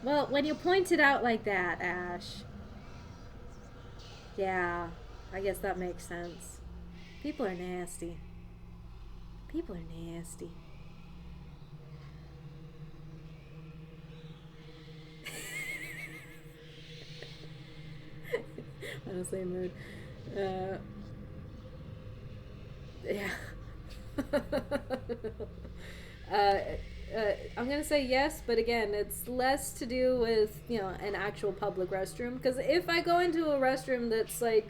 Well, when you point it out like that, Ash, yeah, I guess that makes sense. People are nasty. People are nasty. Honestly, mood. Yeah. I'm gonna say yes, but again, it's less to do with, an actual public restroom. Because if I go into a restroom that's like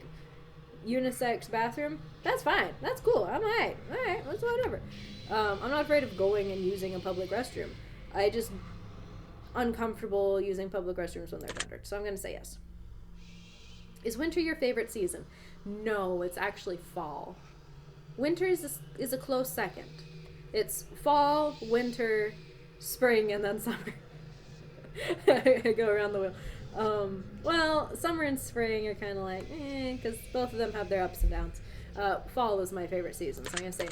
unisex bathroom, that's fine. That's cool. I'm alright. Alright, that's whatever. I'm not afraid of going and using a public restroom. I just uncomfortable using public restrooms when they're gendered. So I'm gonna say yes. Is winter your favorite season? No, it's actually fall. Winter is a close second. It's fall, winter, spring, and then summer. I go around the wheel. Well, summer and spring are kind of like, because both of them have their ups and downs. Fall is my favorite season, so I'm going to say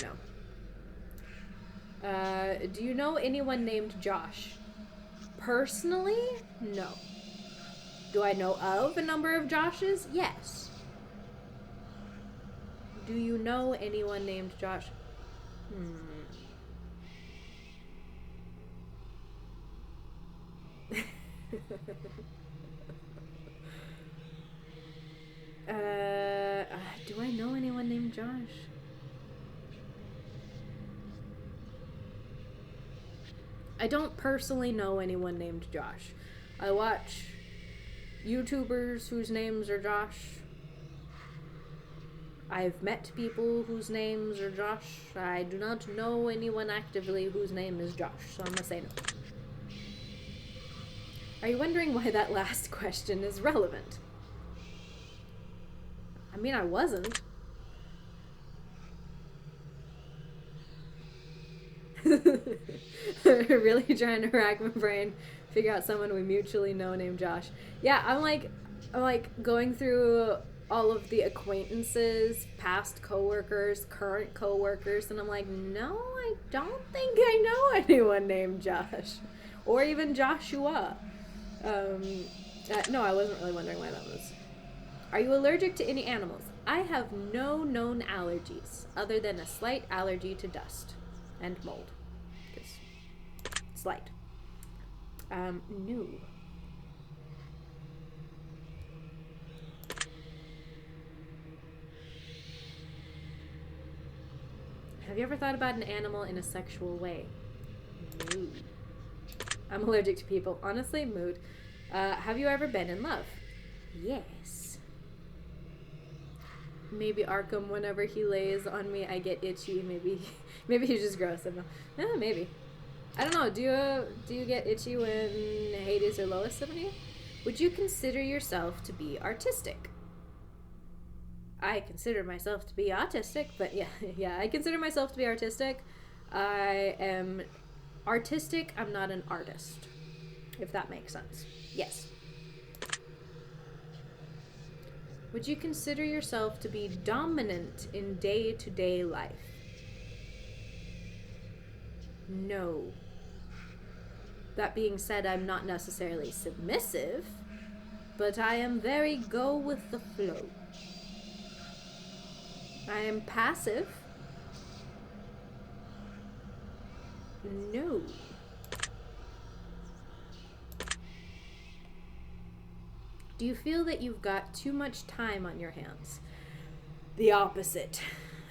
no. Do you know anyone named Josh? Personally, no. Do I know of a number of Joshes? Yes. Do you know anyone named Josh? Do I know anyone named Josh? I don't personally know anyone named Josh. I watch YouTubers whose names are Josh. I've met people whose names are Josh. I do not know anyone actively whose name is Josh, so I'm gonna say no. Are you wondering why that last question is relevant? I mean, I wasn't. Really trying to rack my brain, figure out someone we mutually know named Josh. Yeah, I'm like going through all of the acquaintances, past coworkers, current coworkers, and I'm like, no, I don't think I know anyone named Josh, or even Joshua. No, I wasn't really wondering why that was. Are you allergic to any animals? I have no known allergies, other than a slight allergy to dust and mold. Slight. No. Have you ever thought about an animal in a sexual way? No. I'm allergic to people. Honestly, mood. Have you ever been in love? Yes. Maybe Arkham, whenever he lays on me, I get itchy. Maybe he's just gross. I don't know. Maybe. I don't know. Do you get itchy when Hades or Lois sit on you? Would you consider yourself to be artistic? I consider myself to be autistic, but yeah, yeah, I consider myself to be artistic. I am artistic, I'm not an artist, if that makes sense. Yes. Would you consider yourself to be dominant in day-to-day life? No. That being said, I'm not necessarily submissive, but I am very go with the flow. I am passive. No. Do you feel that you've got too much time on your hands? The opposite.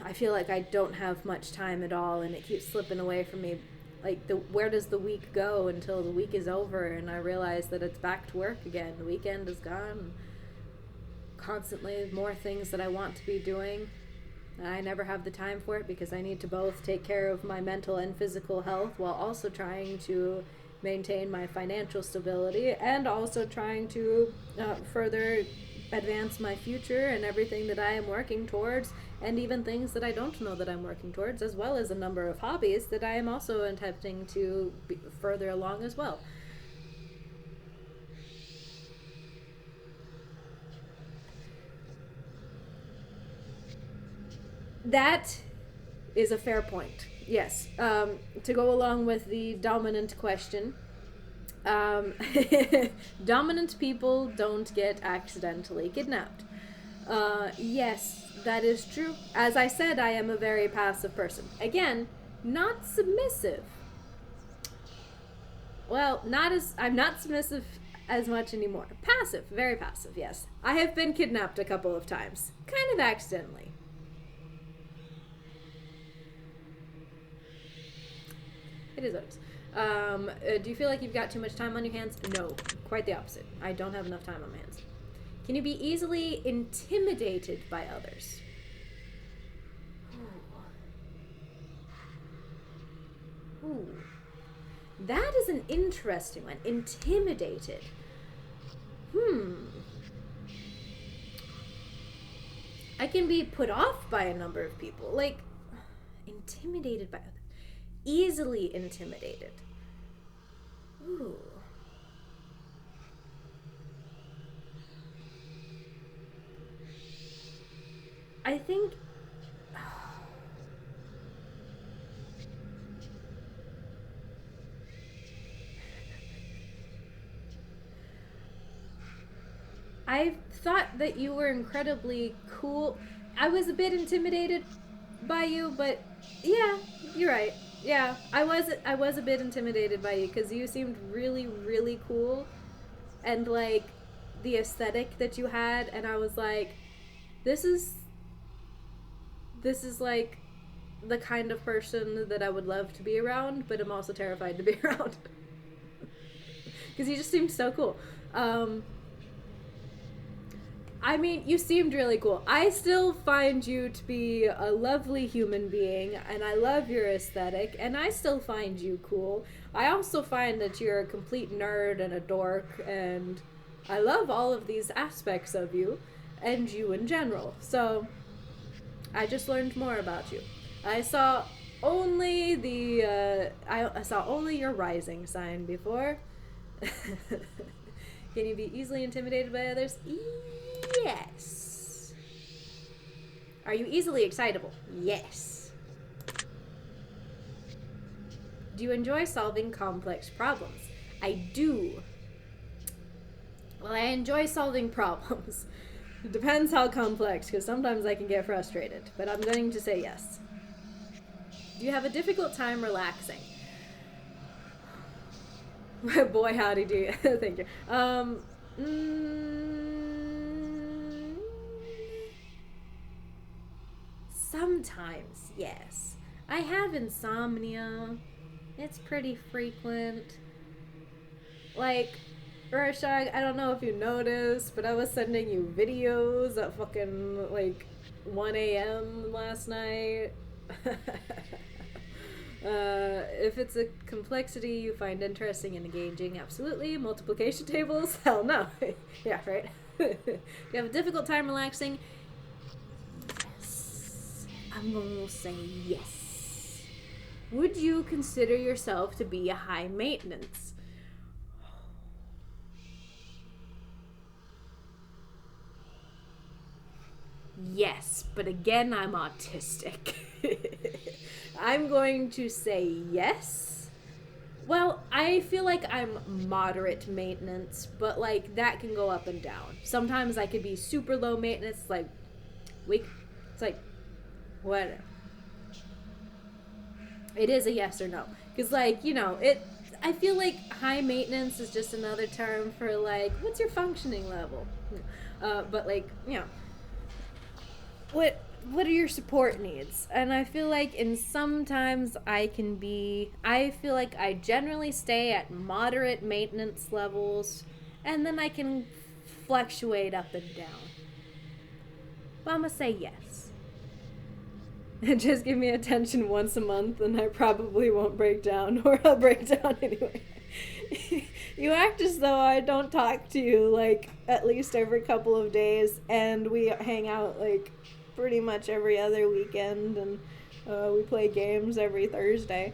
I feel like I don't have much time at all, and it keeps slipping away from me. Like, where does the week go until the week is over and I realize that it's back to work again? The weekend is gone. Constantly more things that I want to be doing. I never have the time for it because I need to both take care of my mental and physical health while also trying to maintain my financial stability and also trying to further advance my future and everything that I am working towards, and even things that I don't know that I'm working towards, as well as a number of hobbies that I am also attempting to be further along as well. That is a fair point. Yes. To go along with the dominant question, dominant people don't get accidentally kidnapped. Yes, that is true. As I said, I am a very passive person. Again, not submissive. Well, I'm not submissive as much anymore. Passive, very passive, yes. I have been kidnapped a couple of times. Kind of accidentally. It is what it is. Do you feel like you've got too much time on your hands? No, quite the opposite. I don't have enough time on my hands. Can you be easily intimidated by others? Ooh. That is an interesting one. Intimidated. I can be put off by a number of people. Like, intimidated by others. Easily intimidated. Ooh. I think I thought that you were incredibly cool. I was a bit intimidated by you, but yeah, you're right. Yeah, I was a bit intimidated by you because you seemed really, really cool, and like the aesthetic that you had, and I was like, this is like the kind of person that I would love to be around, but I'm also terrified to be around because you just seemed so cool. I mean, you seemed really cool. I still find you to be a lovely human being, and I love your aesthetic, and I still find you cool. I also find that you're a complete nerd and a dork, and I love all of these aspects of you, and you in general. So, I just learned more about you. I saw only I saw only your rising sign before. Can you be easily intimidated by others? Yes. Are you easily excitable? Yes. Do you enjoy solving complex problems? I do. Well, I enjoy solving problems. It depends how complex, because sometimes I can get frustrated, but I'm going to say yes. Do you have a difficult time relaxing? Boy, howdy do you. Thank you. Sometimes, yes. I have insomnia. It's pretty frequent. Like, Rorschach, I don't know if you noticed, but I was sending you videos at fucking, like, 1 a.m. last night. If it's a complexity you find interesting and engaging, absolutely. Multiplication tables? Hell no. Yeah, right? You have a difficult time relaxing? I'm going to say yes. Would you consider yourself to be a high maintenance? Yes, but again, I'm autistic. I'm going to say yes. Well, I feel like I'm moderate maintenance, but like that can go up and down. Sometimes I could be super low maintenance, like weak. It's like whatever. It is a yes or no, because like it. I feel like high maintenance is just another term for like what's your functioning level. But like what are your support needs? And I feel like sometimes I feel like I generally stay at moderate maintenance levels, and then I can fluctuate up and down. But I'm gonna say yes. Just give me attention once a month and I probably won't break down, or I'll break down anyway. You act as though I don't talk to you like at least every couple of days, and we hang out like pretty much every other weekend, and we play games every Thursday.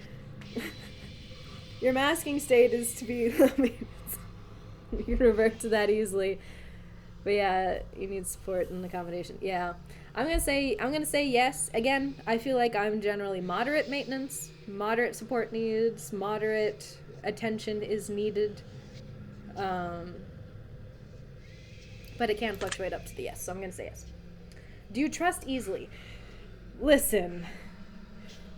Your masking state is to be you can revert to that easily. But yeah, you need support and accommodation. Yeah. I'm gonna say yes. Again, I feel like I'm generally moderate maintenance, moderate support needs, moderate attention is needed. But it can fluctuate up to the yes, so I'm gonna say yes. Do you trust easily? Listen,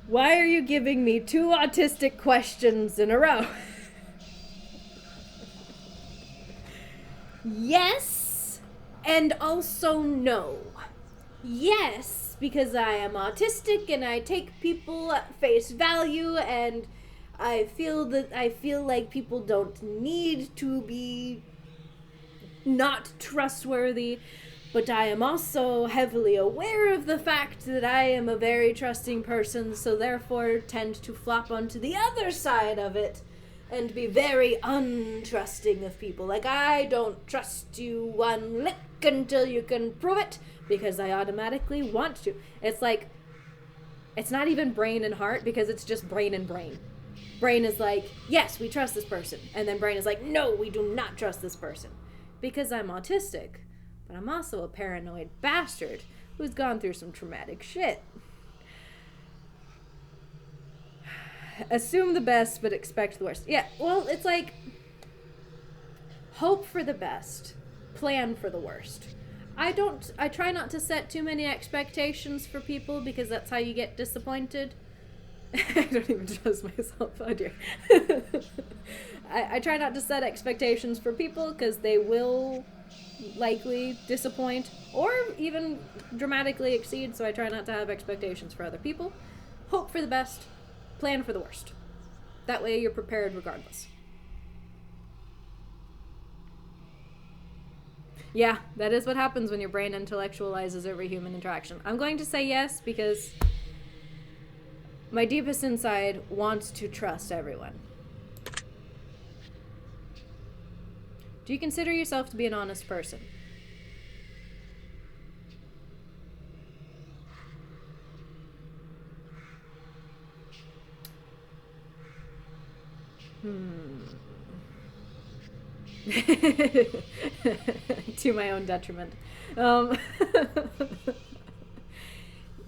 why are you giving me 2 autistic questions in a row? Yes, and also no. Yes, because I am autistic and I take people at face value, and I feel like people don't need to be not trustworthy, but I am also heavily aware of the fact that I am a very trusting person, so therefore tend to flop onto the other side of it and be very untrusting of people. Like, I don't trust you one lick until you can prove it, because I automatically want to. It's like, it's not even brain and heart, because it's just brain and brain. Brain is like, yes, we trust this person. And then brain is like, no, we do not trust this person. Because I'm autistic. But I'm also a paranoid bastard who's gone through some traumatic shit. Assume the best, but expect the worst. Yeah, well, it's like, hope for the best, plan for the worst. I try not to set too many expectations for people, because that's how you get disappointed. I don't even trust myself. Oh dear. I try not to set expectations for people, because they will likely disappoint or even dramatically exceed, so I try not to have expectations for other people. Hope for the best, plan for the worst. That way you're prepared regardless. Yeah, that is what happens when your brain intellectualizes every human interaction. I'm going to say yes, because my deepest inside wants to trust everyone. Do you consider yourself to be an honest person? To my own detriment.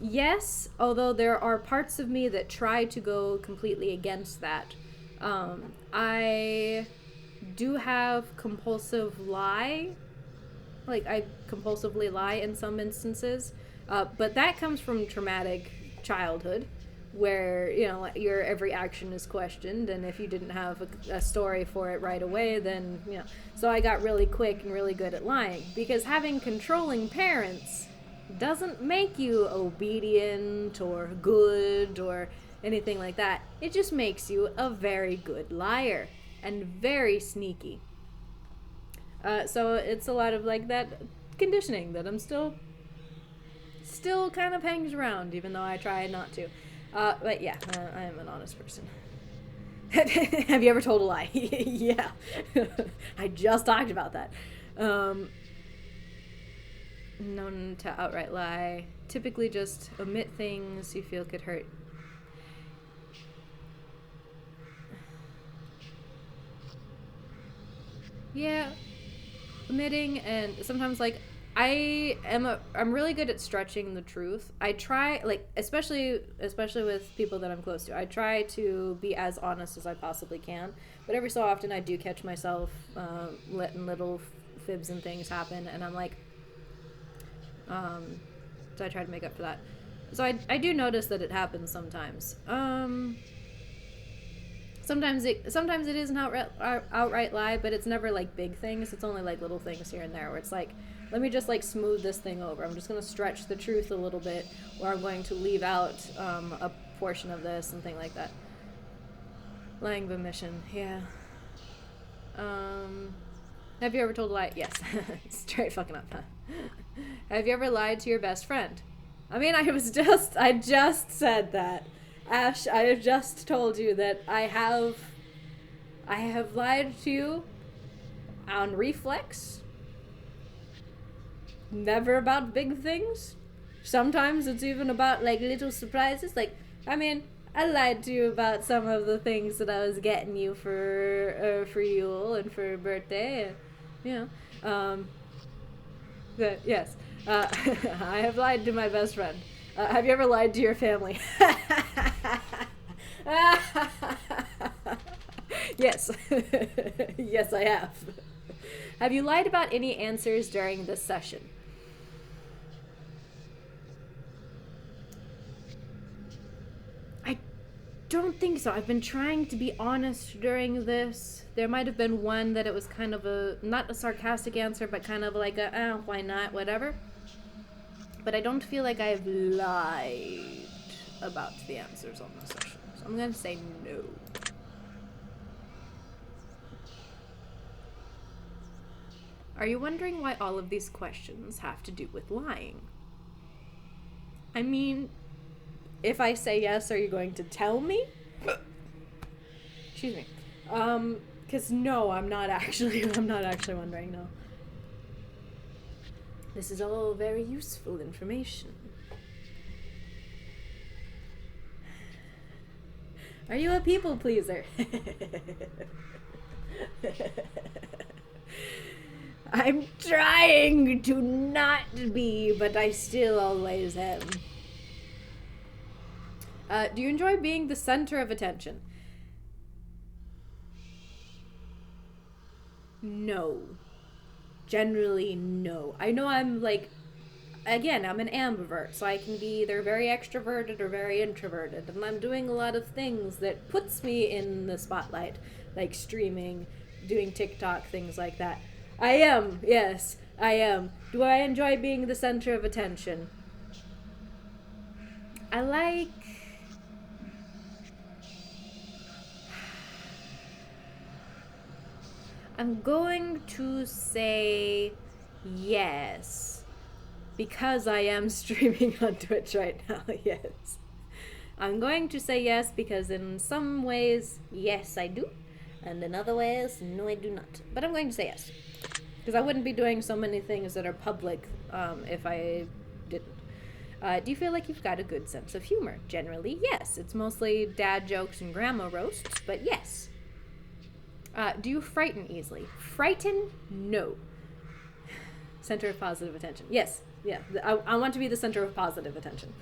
Yes, although there are parts of me that try to go completely against that. I do have compulsive lie. Like, I compulsively lie in some instances. But that comes from traumatic childhood, where, your every action is questioned, and if you didn't have a story for it right away, then, So I got really quick and really good at lying, because having controlling parents doesn't make you obedient or good or anything like that. It just makes you a very good liar and very sneaky. So it's a lot of like that conditioning that I'm still kind of hangs around, even though I try not to. But yeah, I am an honest person. Have you ever told a lie? Yeah. I just talked about that. Known to outright lie. typically just omit things you feel could hurt. Yeah, omitting, and sometimes like I'm really good at stretching the truth. I try, like, especially with people that I'm close to, I try to be as honest as I possibly can, but every so often I do catch myself letting little fibs and things happen, and I'm like, so I try to make up for that. So I do notice that it happens sometimes. Sometimes it is an outright lie, but it's never like big things. It's only like little things here and there where it's like, let me just like smooth this thing over. I'm just going to stretch the truth a little bit, or I'm going to leave out a portion of this and thing like that. Lying of omission, yeah. Have you ever told a lie? Yes. Straight fucking up, huh? Have you ever lied to your best friend? I mean, I just said that. Ash, I have just told you that I have lied to you on reflex. Never about big things. Sometimes it's even about like little surprises. Like, I mean, I lied to you about some of the things that I was getting you for Yule and for birthday. And, but yes, I have lied to my best friend. Have you ever lied to your family? Yes. Yes, I have. Have you lied about any answers during this session? I don't think so. I've been trying to be honest during this. There might have been one that it was kind of not a sarcastic answer, but kind of like why not, whatever. But I don't feel like I've lied about the answers on the session. So I'm going to say no. Are you wondering why all of these questions have to do with lying? I mean, if I say yes, are you going to tell me? Excuse me. Because no, I'm not actually wondering, no. This is all very useful information. Are you a people pleaser? I'm trying to not be, but I still always am. Do you enjoy being the center of attention? No. Generally, no. I know I'm like, again, I'm an ambivert, so I can be either very extroverted or very introverted, and I'm doing a lot of things that puts me in the spotlight, like streaming, doing TikTok, things like that. I am, yes, I am. Do I enjoy being the center of attention? I like... I'm going to say yes, because I am streaming on Twitch right now, yes. I'm going to say yes because in some ways, yes, I do. And in other ways, no, I do not. But I'm going to say yes. Because I wouldn't be doing so many things that are public if I didn't. Do you feel like you've got a good sense of humor? Generally, yes. It's mostly dad jokes and grandma roasts, but yes. Do you frighten easily? Frighten? No. Center of positive attention. Yes. Yeah. I want to be the center of positive attention.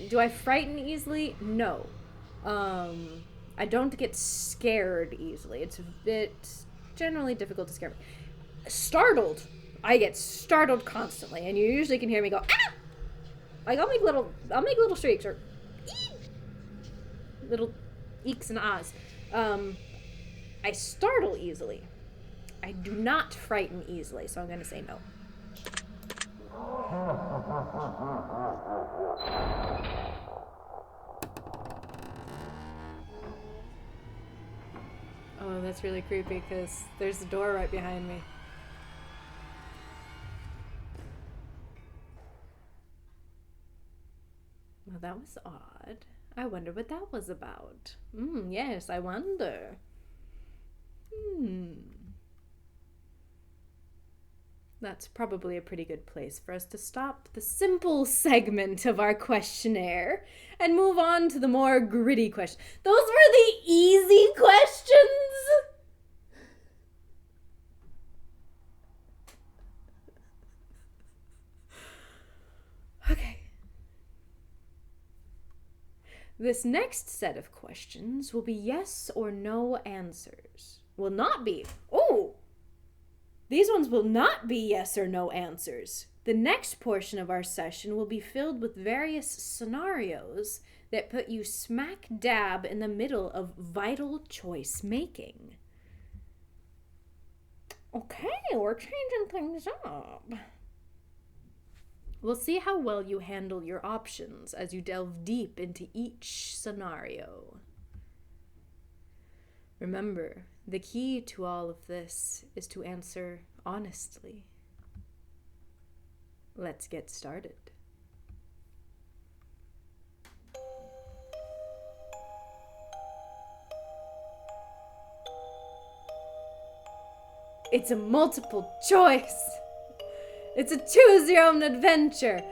Do I frighten easily? No. I don't get scared easily. It's generally difficult to scare me. Startled. I get startled constantly, and you usually can hear me go, ah! Like I'll make little shrieks or little eeks and ahs. I startle easily. I do not frighten easily, so I'm going to say no. Oh, that's really creepy because there's a door right behind me. Well, that was odd. I wonder what that was about. Yes, I wonder. that's probably a pretty good place for us to stop the simple segment of our questionnaire and move on to the more gritty questions. Those were the easy questions. Okay. This next set of questions will be yes or no answers. Will not be. Oh! These ones will not be yes or no answers. The next portion of our session will be filled with various scenarios that put you smack dab in the middle of vital choice making. Okay, we're changing things up. We'll see how well you handle your options as you delve deep into each scenario. Remember, the key to all of this is to answer honestly. Let's get started. It's a multiple choice. It's a choose your own adventure.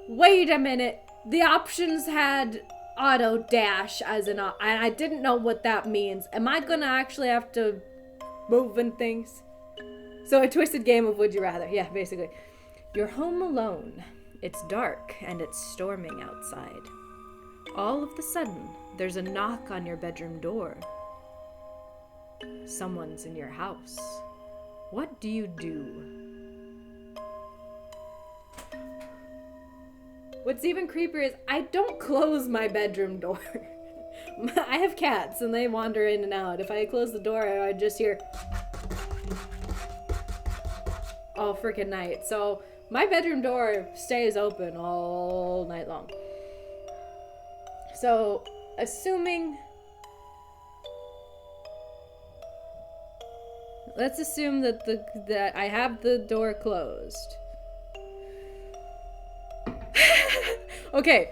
Wait a minute. The options had auto dash as an and I didn't know what that means. Am I gonna actually have to move and things? So a twisted game of would you rather. Yeah, basically. You're home alone. It's dark and it's storming outside. All of a sudden, there's a knock on your bedroom door. Someone's in your house. What do you do? What's even creepier is I don't close my bedroom door. I have cats and they wander in and out. If I close the door, I just hear all freaking night. So my bedroom door stays open all night long. So let's assume that I have the door closed. Okay.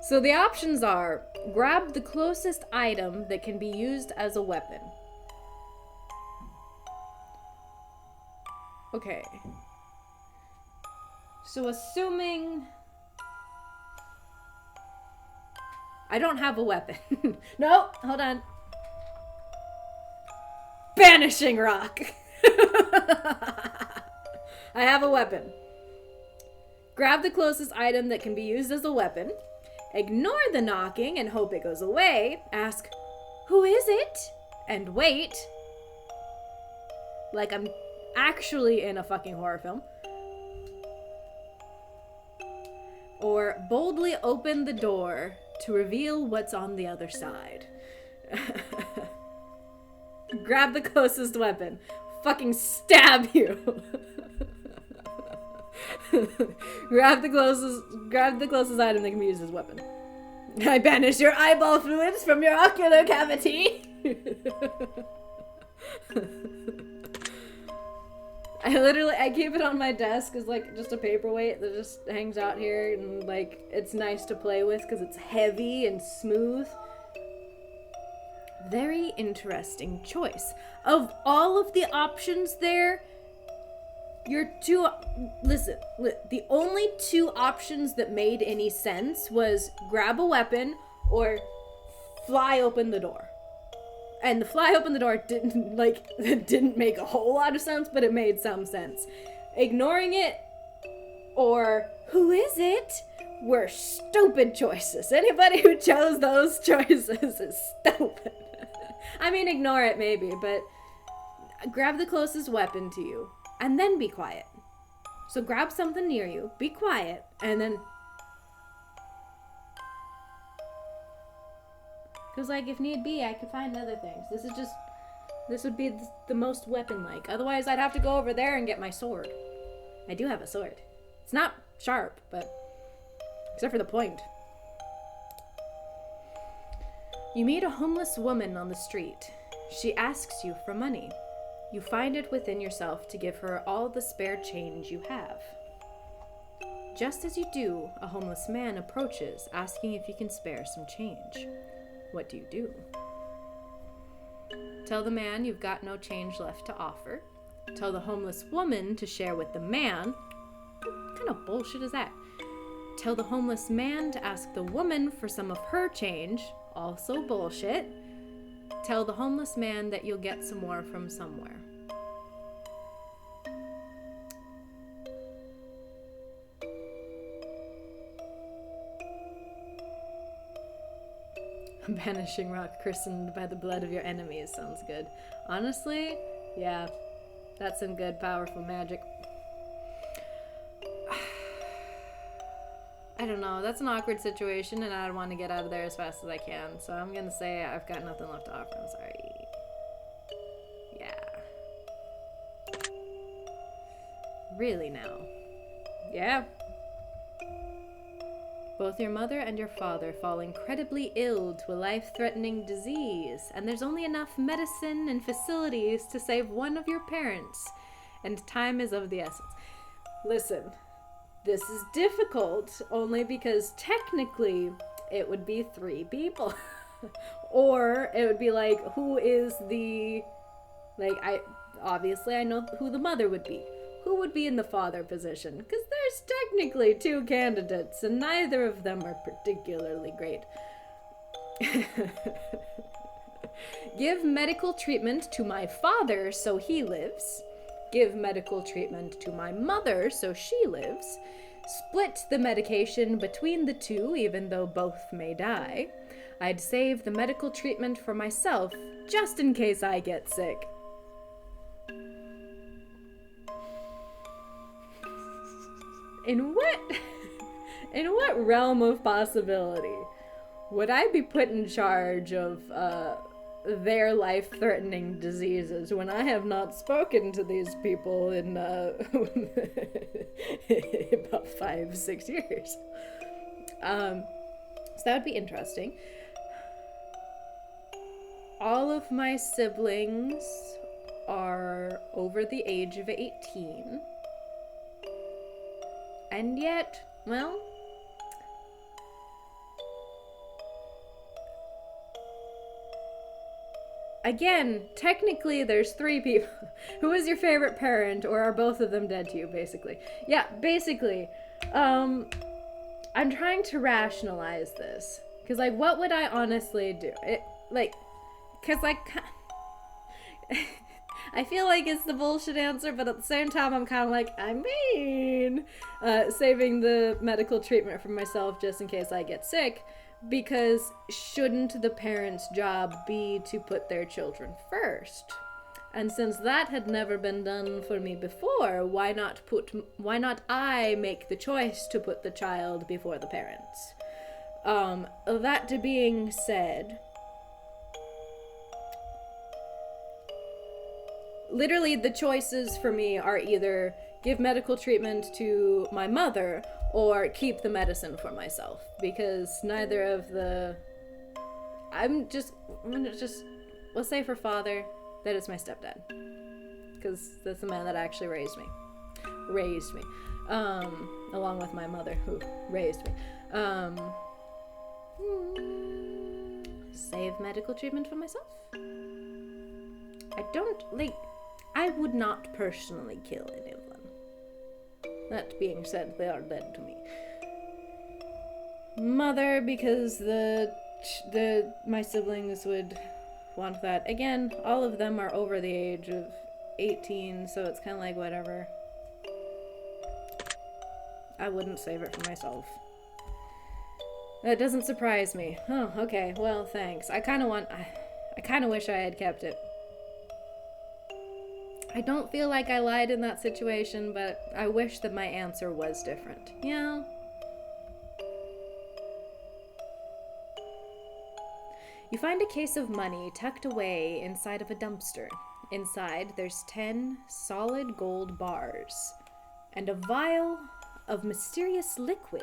So the options are grab the closest item that can be used as a weapon. Okay. So assuming I don't have a weapon. No, hold on. Banishing rock. I have a weapon. Grab the closest item that can be used as a weapon. Ignore the knocking and hope it goes away. Ask, who is it? And wait. Like I'm actually in a fucking horror film. Or boldly open the door to reveal what's on the other side. Grab the closest weapon. Fucking stab you. Grab the closest item that can be used as a weapon. I banish your eyeball fluids from your ocular cavity. I keep it on my desk as like just a paperweight that just hangs out here, and like it's nice to play with because it's heavy and smooth. Very interesting choice. Of all of the options there, the only two options that made any sense was grab a weapon or fly open the door. And the fly open the door didn't make a whole lot of sense, but it made some sense. Ignoring it or who is it were stupid choices. Anybody who chose those choices is stupid. I mean, ignore it maybe, but grab the closest weapon to you. And then be quiet. So grab something near you, be quiet, and then... Because, like, if need be, I could find other things. This would be the most weapon-like. Otherwise, I'd have to go over there and get my sword. I do have a sword. It's not sharp, but... Except for the point. You meet a homeless woman on the street. She asks you for money. You find it within yourself to give her all the spare change you have. Just as you do, a homeless man approaches, asking if you can spare some change. What do? Tell the man you've got no change left to offer. Tell the homeless woman to share with the man. What kind of bullshit is that? Tell the homeless man to ask the woman for some of her change. Also bullshit. Tell the homeless man that you'll get some more from somewhere. A vanishing rock christened by the blood of your enemies sounds good. Honestly, yeah, that's some good, powerful magic. I don't know, that's an awkward situation and I want to get out of there as fast as I can, so I'm gonna say I've got nothing left to offer, I'm sorry. Yeah. Really now? Yeah. Both your mother and your father fall incredibly ill to a life-threatening disease, and there's only enough medicine and facilities to save one of your parents, and time is of the essence. Listen, this is difficult only because technically it would be 3 people. Or it would be like, who is the, like, obviously I know who the mother would be. Who would be in the father position? Because there's technically 2 candidates, and neither of them are particularly great. Give medical treatment to my father so he lives. Give medical treatment to my mother so she lives. Split the medication between the 2, even though both may die. I'd save the medical treatment for myself, just in case I get sick. In what realm of possibility would I be put in charge of their life-threatening diseases when I have not spoken to these people in about 5-6 years? So that would be interesting. All of my siblings are over the age of 18. And yet, well, again, technically there's 3 people. Who is your favorite parent, or are both of them dead to you, basically? Yeah, basically. I'm trying to rationalize this. Because, like, what would I honestly do? Because, like, I feel like it's the bullshit answer, but at the same time, I'm kind of like, saving the medical treatment for myself just in case I get sick, because shouldn't the parents' job be to put their children first? And since that had never been done for me before, why not I make the choice to put the child before the parents? That being said, literally the choices for me are either give medical treatment to my mother or keep the medicine for myself, because neither of the, I'm gonna just, let's say for father, that is my stepdad, because that's the man that actually raised me, along with my mother who raised me. Save medical treatment for myself. I would not personally kill any of them. That being said, they are dead to me. Mother, because my siblings would want that. Again, all of them are over the age of 18, so it's kind of like whatever. I wouldn't save it for myself. That doesn't surprise me. Oh, okay. Well, thanks. I kind of wish I had kept it. I don't feel like I lied in that situation, but I wish that my answer was different. Yeah. You find a case of money tucked away inside of a dumpster. Inside, there's 10 solid gold bars and a vial of mysterious liquid.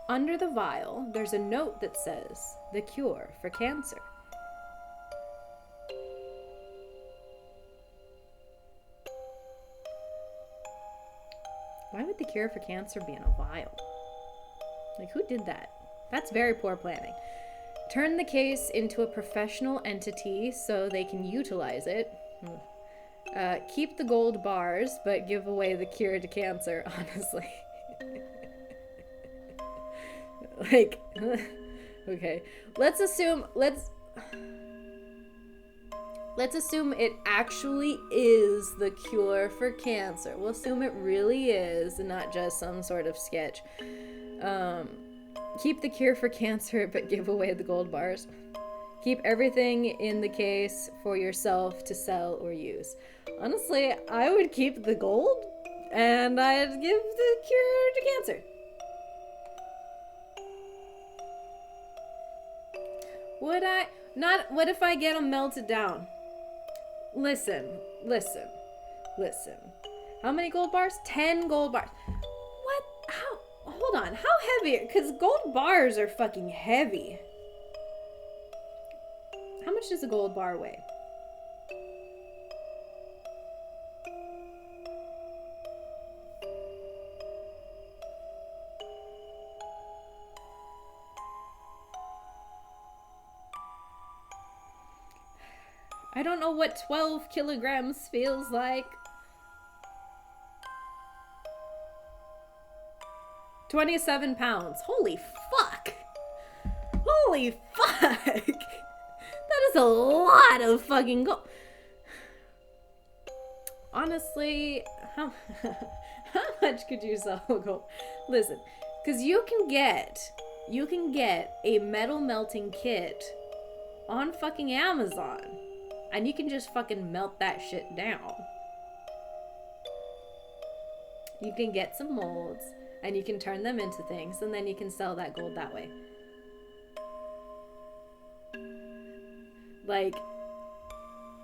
Under the vial, there's a note that says, "The cure for cancer." Why would the cure for cancer be in a vial? Like, who did that? That's very poor planning. Turn the case into a professional entity so they can utilize it. Keep the gold bars, but give away the cure to cancer, honestly. Like, okay. Let's assume it actually is the cure for cancer. We'll assume it really is, and not just some sort of sketch. Keep the cure for cancer, but give away the gold bars. Keep everything in the case for yourself to sell or use. Honestly, I would keep the gold, and I'd give the cure to cancer. Would I? Not, what if I get them melted down? Listen. How many gold bars? 10 gold bars. What? How? Hold on. How heavy? Because gold bars are fucking heavy. How much does a gold bar weigh? I don't know what 12 kilograms feels like. 27 pounds. Holy fuck. Holy fuck. That is a lot of fucking gold. Honestly, how much could you sell gold? Listen, because you can get a metal melting kit on fucking Amazon. And you can just fucking melt that shit down. You can get some molds, and you can turn them into things, and then you can sell that gold that way. Like,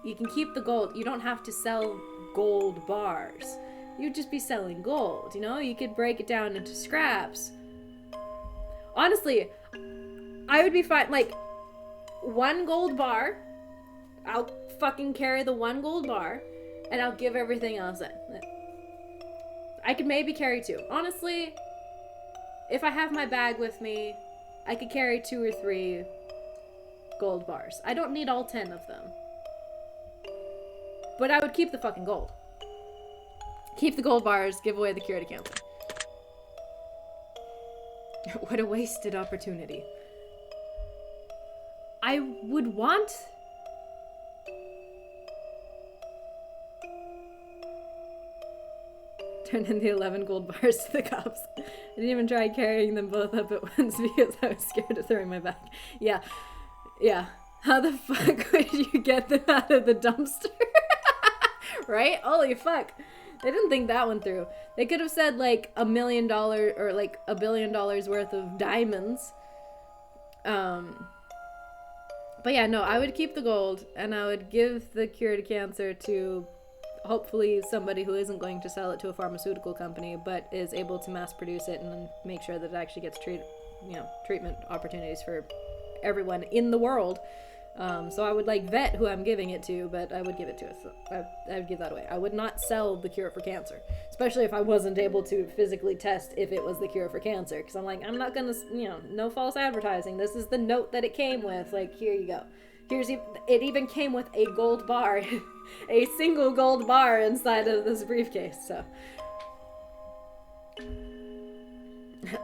you can keep the gold. You don't have to sell gold bars. You'd just be selling gold, you know? You could break it down into scraps. Honestly, I would be fine. Like, 1 gold bar... I'll fucking carry the 1 gold bar, and I'll give everything else in. I could maybe carry 2. Honestly, if I have my bag with me, I could carry 2 or 3 gold bars. I don't need all 10 of them. But I would keep the fucking gold. Keep the gold bars, give away the cure to cancer. What a wasted opportunity. I would want... Turn in the 11 gold bars to the cops. I didn't even try carrying them both up at once because I was scared of throwing my back. Yeah. How the fuck would you get them out of the dumpster? Right? Holy fuck. They didn't think that one through. They could have said like $1 million or like $1 billion worth of diamonds. But yeah, no, I would keep the gold, and I would give the cure to cancer to hopefully somebody who isn't going to sell it to a pharmaceutical company, but is able to mass produce it and then make sure that it actually gets treatment opportunities for everyone in the world. So I would like vet who I'm giving it to, but I would give it to us. I would give that away. I would not sell the cure for cancer, especially if I wasn't able to physically test if it was the cure for cancer. Because I'm like, I'm not gonna, no false advertising. This is the note that it came with. Like, here you go. It even came with a gold bar, a single gold bar inside of this briefcase. So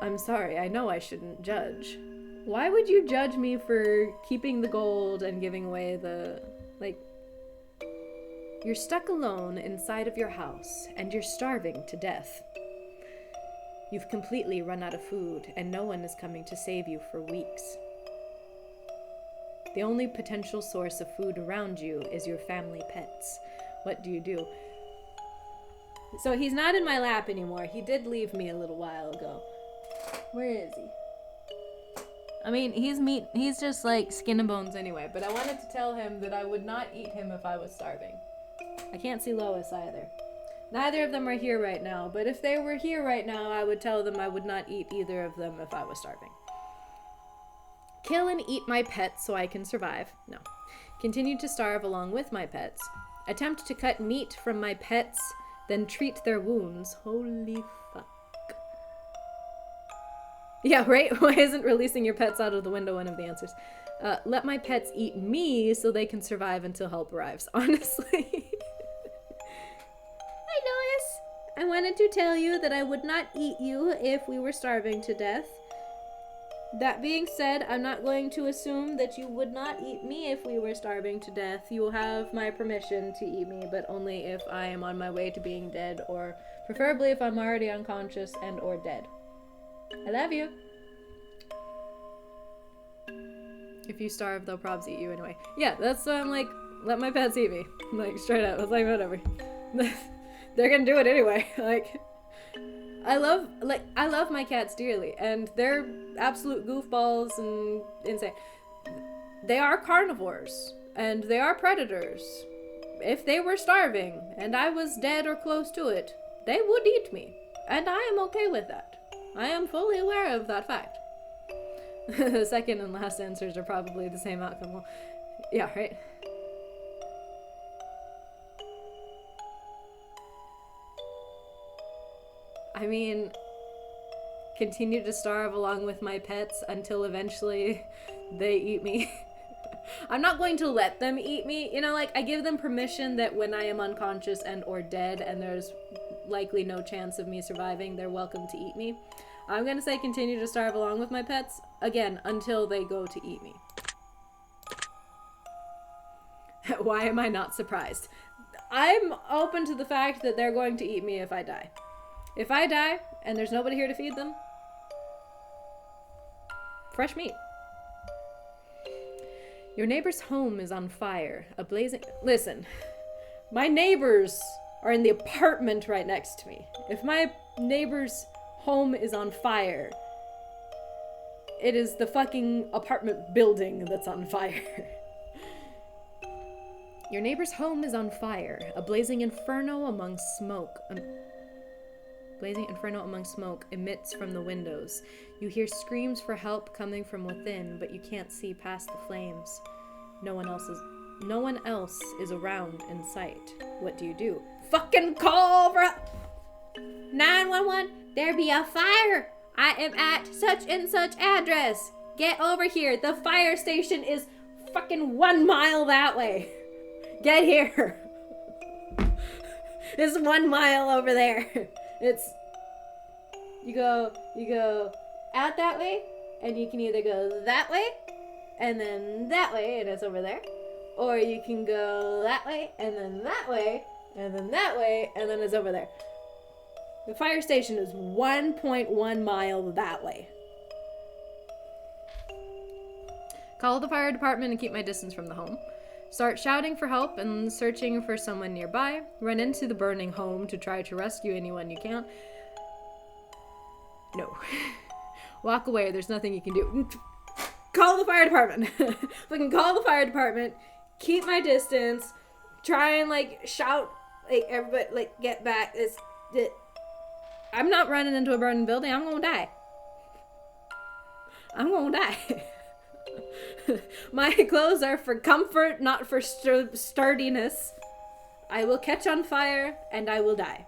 I'm sorry. I know I shouldn't judge. Why would you judge me for keeping the gold and giving away the, you're stuck alone inside of your house and you're starving to death. You've completely run out of food and no one is coming to save you for weeks. The only potential source of food around you is your family pets. What do you do? So he's not in my lap anymore. He did leave me a little while ago. Where is he? I mean, he's just like skin and bones anyway, but I wanted to tell him that I would not eat him if I was starving. I can't see Lois either. Neither of them are here right now, but if they were here right now, I would tell them I would not eat either of them if I was starving. Kill and eat my pets so I can survive. No. Continue to starve along with my pets. Attempt to cut meat from my pets, then treat their wounds. Holy fuck. Yeah, right? Why isn't releasing your pets out of the window one of the answers? Let my pets eat me so they can survive until help arrives. Honestly. Hi, Lois. I wanted to tell you that I would not eat you if we were starving to death. That being said, I'm not going to assume that you would not eat me if we were starving to death. You will have my permission to eat me, but only if I am on my way to being dead, or preferably if I'm already unconscious and or dead. I love you. If you starve, they'll probs eat you anyway. Yeah, that's why I'm like, let my pets eat me. Like, straight up. It's like, whatever. They're gonna do it anyway. Like, I love my cats dearly, and they're absolute goofballs and insane. They are carnivores, and they are predators. If they were starving, and I was dead or close to it, they would eat me. And I am okay with that. I am fully aware of that fact. The second and last answers are probably the same outcome. Well, yeah, right? I mean, continue to starve along with my pets until eventually they eat me. I'm not going to let them eat me. You know, like, I give them permission that when I am unconscious and or dead and there's likely no chance of me surviving, they're welcome to eat me. I'm gonna say continue to starve along with my pets, again, until they go to eat me. Why am I not surprised? I'm open to the fact that they're going to eat me if I die. If I die and there's nobody here to feed them, fresh meat. Your neighbor's home is on fire. A blazing... Listen, my neighbors are in the apartment right next to me. If my neighbor's home is on fire, it is the fucking apartment building that's on fire. Your neighbor's home is on fire. A blazing inferno among smoke. Blazing inferno among smoke emits from the windows. You hear screams for help coming from within, but you can't see past the flames. No one else is around in sight. What do? Fucking call for 911. There be a fire. I am at such and such address. Get over here. The fire station is fucking 1 mile that way. Get here. It's 1 mile over there. It's, you go out that way, and you can either go that way, and then that way, and it's over there, or you can go that way, and then that way, and then that way, and then it's over there. The fire station is 1.1 mile that way. Call the fire department and keep my distance from the home. Start shouting for help and searching for someone nearby. Run into the burning home to try to rescue anyone you can. No. Walk away. There's nothing you can do. Call the fire department. Fucking call the fire department. Keep my distance. Try and, like, shout, like, everybody, like, get back. I'm not running into a burning building. I'm gonna die. I'm gonna die. My clothes are for comfort, not for sturdiness. I will catch on fire and I will die.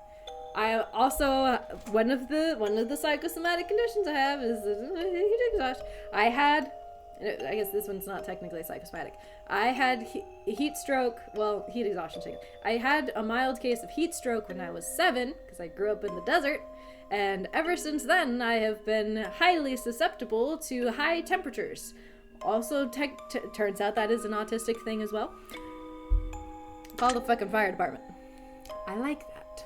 I also one of the psychosomatic conditions I have is heat exhaustion. I guess this one's not technically psychosomatic. I had heat stroke. Well, heat exhaustion. I had a mild case of heat stroke when I was 7 because I grew up in the desert, and ever since then I have been highly susceptible to high temperatures. Also, turns out that is an autistic thing as well. Call the fucking fire department. I like that.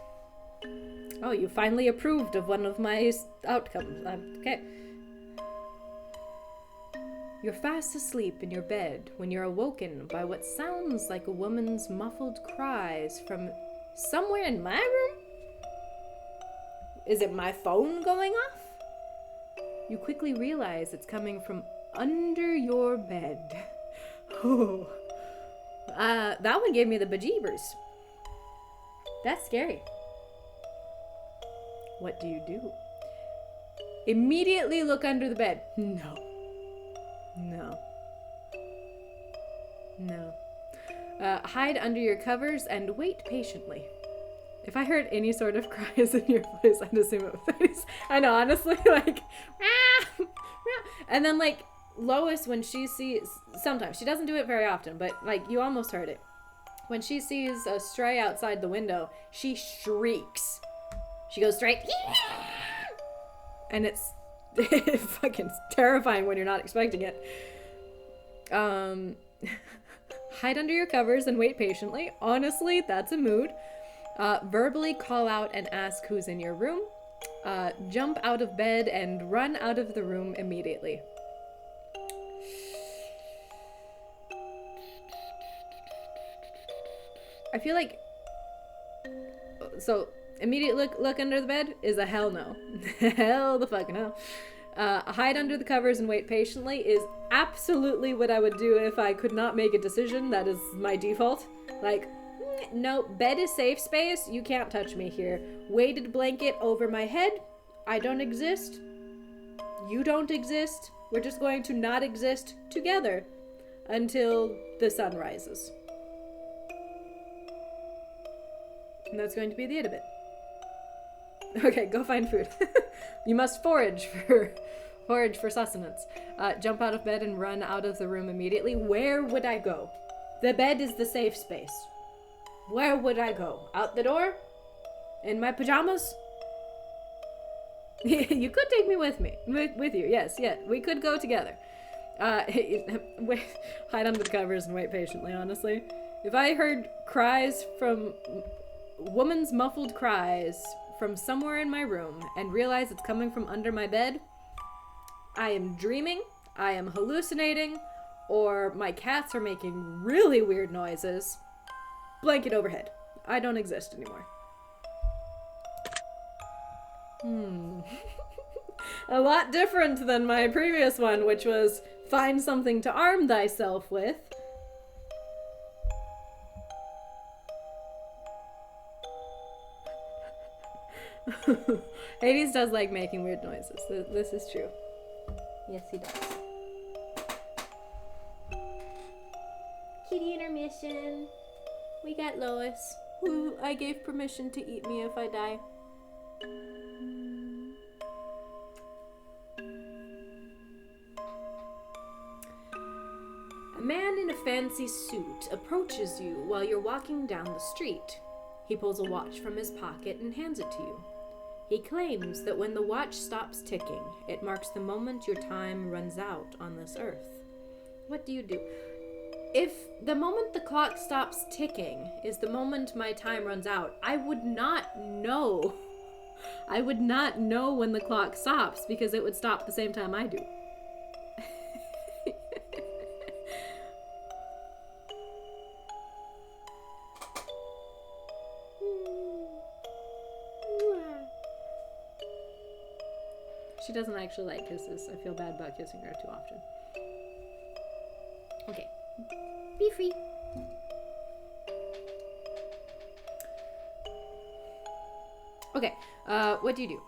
Oh, you finally approved of one of my outcomes. Okay. You're fast asleep in your bed when you're awoken by what sounds like a woman's muffled cries from somewhere in my room? Is it my phone going off? You quickly realize it's coming from under your bed. Oh. That one gave me the bejeebers. That's scary. What do? Immediately look under the bed. No. Hide under your covers and wait patiently. If I heard any sort of cries in your voice, I'd assume it was Hades. I know, honestly, like, and then like Lois, when she sees, sometimes she doesn't do it very often, but like you almost heard it. When she sees a stray outside the window, she shrieks. She goes straight, and it's fucking terrifying when you're not expecting it. Hide under your covers and wait patiently. Honestly, that's a mood. Verbally call out and ask who's in your room. Jump out of bed and run out of the room immediately. I feel like, so immediate look under the bed is a hell no. Hell the fucking no. Hide under the covers and wait patiently is absolutely what I would do if I could not make a decision. That is my default. Like, no, bed is safe space. You can't touch me here. Weighted blanket over my head. I don't exist. You don't exist. We're just going to not exist together until the sun rises. And that's going to be the end of it. Okay, go find food. You must forage for sustenance. Jump out of bed and run out of the room immediately. Where would I go? The bed is the safe space. Where would I go? Out the door? In my pajamas? You could take me with you. Yes, we could go together. Hide under the covers and wait patiently, honestly. If I heard cries from woman's muffled cries from somewhere in my room and realize it's coming from under my bed, I am dreaming, I am hallucinating, or my cats are making really weird noises. Blanket overhead. I don't exist anymore. A lot different than my previous one, which was find something to arm thyself with. Hades does like making weird noises. This is true. Yes, he does. Kitty intermission. We got Lois, who I gave permission to eat me if I die. A man in a fancy suit approaches you while you're walking down the street. He pulls a watch from his pocket and hands it to you. He claims that when the watch stops ticking, it marks the moment your time runs out on this earth. What do you do? If the moment the clock stops ticking is the moment my time runs out, I would not know. I would not know when the clock stops because it would stop the same time I do. She doesn't actually like kisses. I feel bad about kissing her too often. Okay. be free. Okay, what do you do?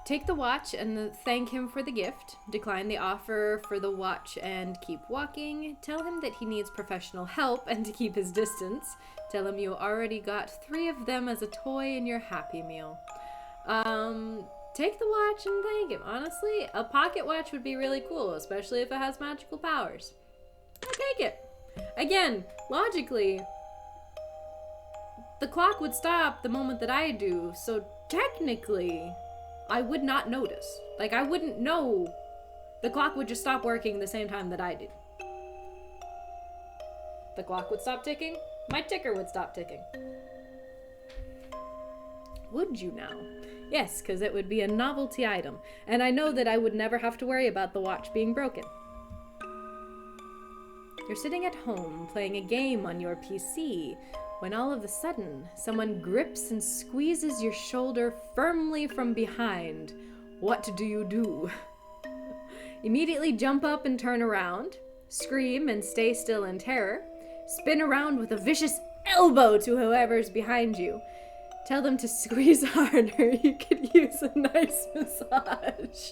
Take the watch and thank him for the gift. Decline the offer for the watch and keep walking. Tell him that he needs professional help and to keep his distance. Tell him you already got 3 of them as a toy in your Happy Meal. Take the watch and thank him. Honestly, a pocket watch would be really cool, especially if it has magical powers. I take it. Again, logically, the clock would stop the moment that I do, so technically, I would not notice. Like, I wouldn't know. The clock would just stop working the same time that I did. The clock would stop ticking. My ticker would stop ticking. Would you now? Yes, because it would be a novelty item, and I know that I would never have to worry about the watch being broken. You're sitting at home playing a game on your PC when all of a sudden someone grips and squeezes your shoulder firmly from behind. What do you do? Immediately jump up and turn around, scream and stay still in terror, spin around with a vicious elbow to whoever's behind you. Tell them to squeeze harder. You could use a nice massage.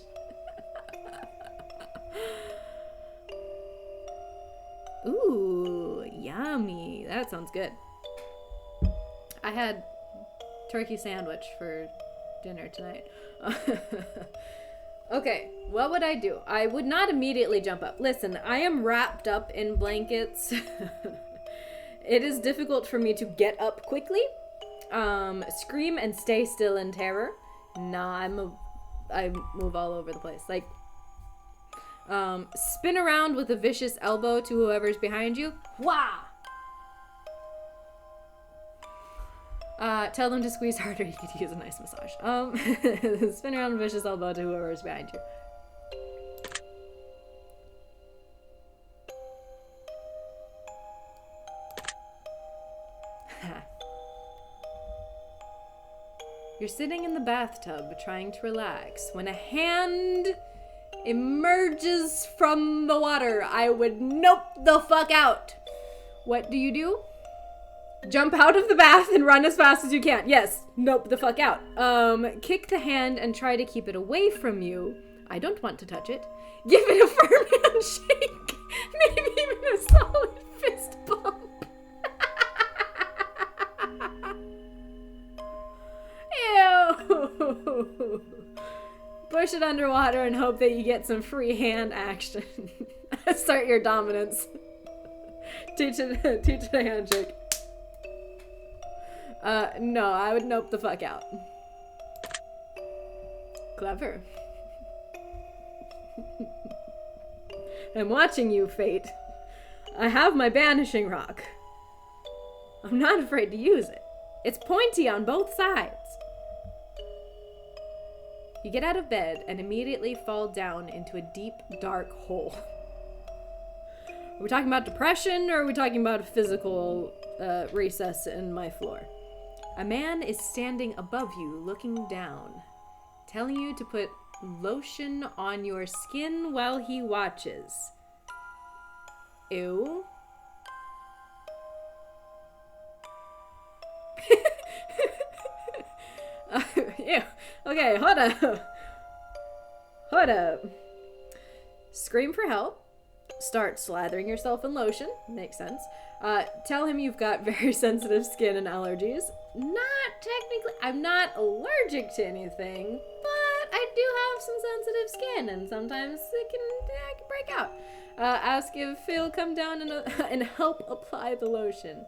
Ooh, yummy. That sounds good. I had turkey sandwich for dinner tonight. Okay, what would I do? I would not immediately jump up. Listen, I am wrapped up in blankets. It is difficult for me to get up quickly. Scream and stay still in terror. Nah, I move all over the place. Like, spin around with a vicious elbow to whoever's behind you. Wah! Tell them to squeeze harder. You could use a nice massage. Spin around with a vicious elbow to whoever's behind you. You're sitting in the bathtub trying to relax when a hand emerges from the water. I would nope the fuck out. What do? Jump out of the bath and run as fast as you can. Yes, nope the fuck out. Kick the hand and try to keep it away from you. I don't want to touch it. Give it a firm handshake. Maybe even a solid fist bump. Ew. Push it underwater and hope that you get some free hand action. Assert your dominance. Teach it a handshake. No, I would nope the fuck out. Clever. I'm watching you, Fate. I have my banishing rock. I'm not afraid to use it. It's pointy on both sides. You get out of bed and immediately fall down into a deep, dark hole. Are we talking about depression, or are we talking about a physical recess in my floor? A man is standing above you, looking down, telling you to put lotion on your skin while he watches. Ew. Ew. Okay, hold up. Scream for help. Start slathering yourself in lotion. Makes sense. Tell him you've got very sensitive skin and allergies. Not technically, I'm not allergic to anything, but I do have some sensitive skin, and sometimes it can break out. Ask if he'll come down and help apply the lotion.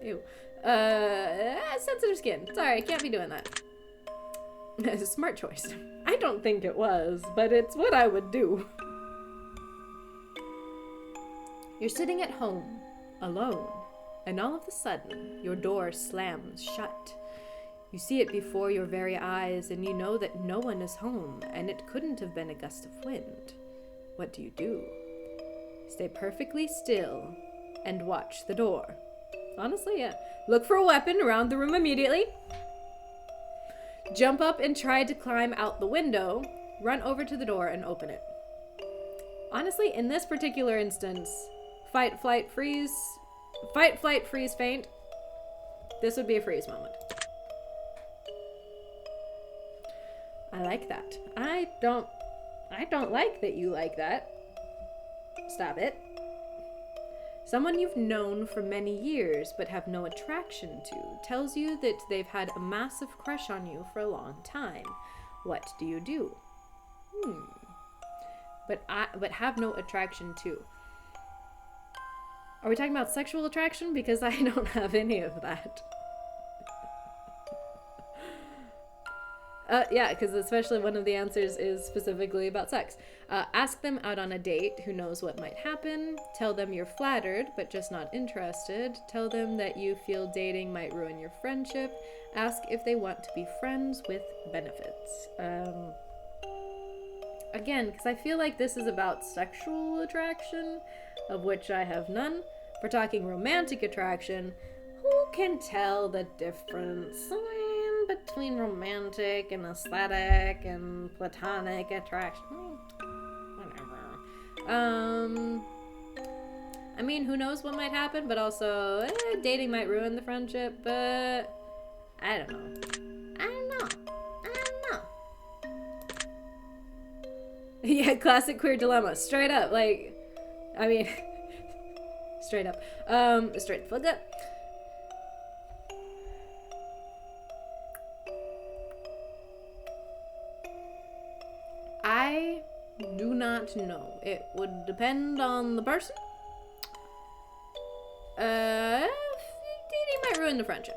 Ew. Sensitive skin. Sorry, I can't be doing that. It's a smart choice. I don't think it was, but it's what I would do. You're sitting at home, alone, and all of a sudden, your door slams shut. You see it before your very eyes, and you know that no one is home, and it couldn't have been a gust of wind. What do? Stay perfectly still and watch the door. Honestly, yeah. Look for a weapon around the room immediately. Jump up and try to climb out the window. Run over to the door and open it. Honestly, in this particular instance, fight, flight, freeze, faint. This would be a freeze moment. I like that. I don't like that you like that. Stop it. Someone you've known for many years but have no attraction to tells you that they've had a massive crush on you for a long time. What do? But have no attraction to. Are we talking about sexual attraction? Because I don't have any of that. Yeah, because especially one of the answers is specifically about sex. Ask them out on a date. Who knows what might happen? Tell them you're flattered, but just not interested. Tell them that you feel dating might ruin your friendship. Ask if they want to be friends with benefits. Again, because I feel like this is about sexual attraction, of which I have none. If we're talking romantic attraction, who can tell the difference between romantic and aesthetic and platonic attraction? Whatever. I mean, who knows what might happen, but also dating might ruin the friendship, but I don't know. Yeah, classic queer dilemma. Straight up, like, I mean, straight up. Straight the fuck up. Do not know. It would depend on the person. Dating might ruin the friendship.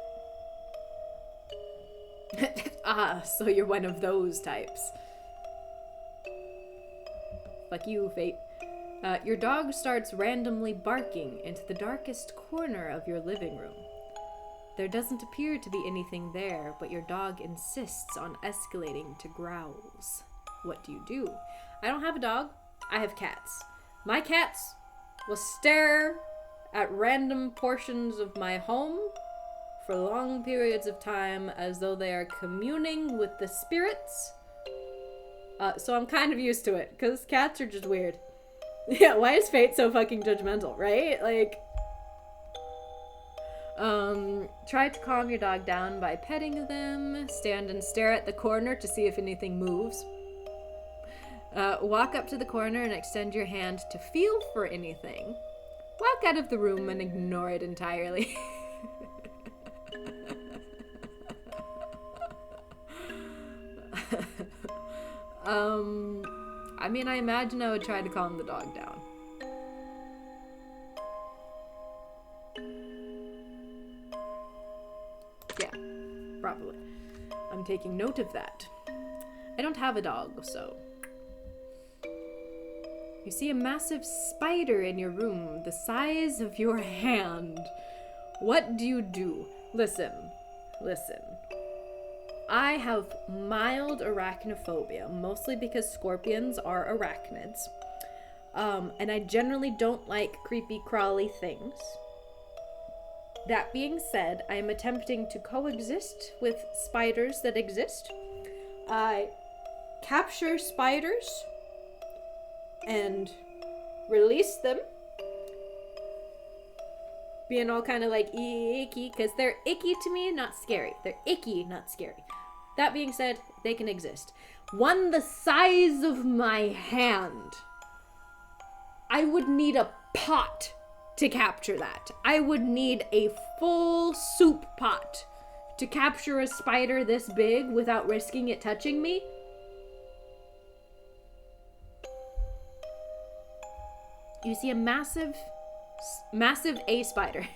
So you're one of those types. Fuck you, fate. Your dog starts randomly barking into the darkest corner of your living room. There doesn't appear to be anything there, but your dog insists on escalating to growls. What do? I don't have a dog. I have cats. My cats will stare at random portions of my home for long periods of time as though they are communing with the spirits. So I'm kind of used to it, because cats are just weird. Yeah, why is fate so fucking judgmental, right? Like, try to calm your dog down by petting them. Stand and stare at the corner to see if anything moves. Walk up to the corner and extend your hand to feel for anything. Walk out of the room and ignore it entirely. I mean, I imagine I would try to calm the dog down. Yeah, probably. I'm taking note of that. I don't have a dog, so... You see a massive spider in your room, the size of your hand. What do? Listen. I have mild arachnophobia, mostly because scorpions are arachnids. And I generally don't like creepy, crawly things. That being said, I am attempting to coexist with spiders that exist. I capture spiders and release them, being all kind of like icky, because they're icky to me, not scary. They're icky, not scary. That being said, they can exist. One the size of my hand. I would need a pot to capture that. I would need a full soup pot to capture a spider this big without risking it touching me. You see a massive A spider.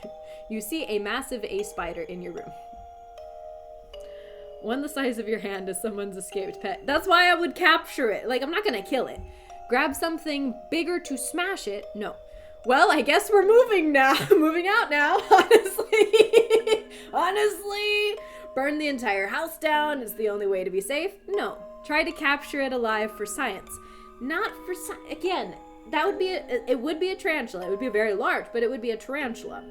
You see a massive A spider in your room. One the size of your hand is someone's escaped pet. That's why I would capture it. Like, I'm not gonna kill it. Grab something bigger to smash it? No. Well, I guess we're moving out now, honestly. Burn the entire house down is the only way to be safe? No. Try to capture it alive for science. Not for again, that would be it would be a tarantula. It would be very large, but it would be a tarantula.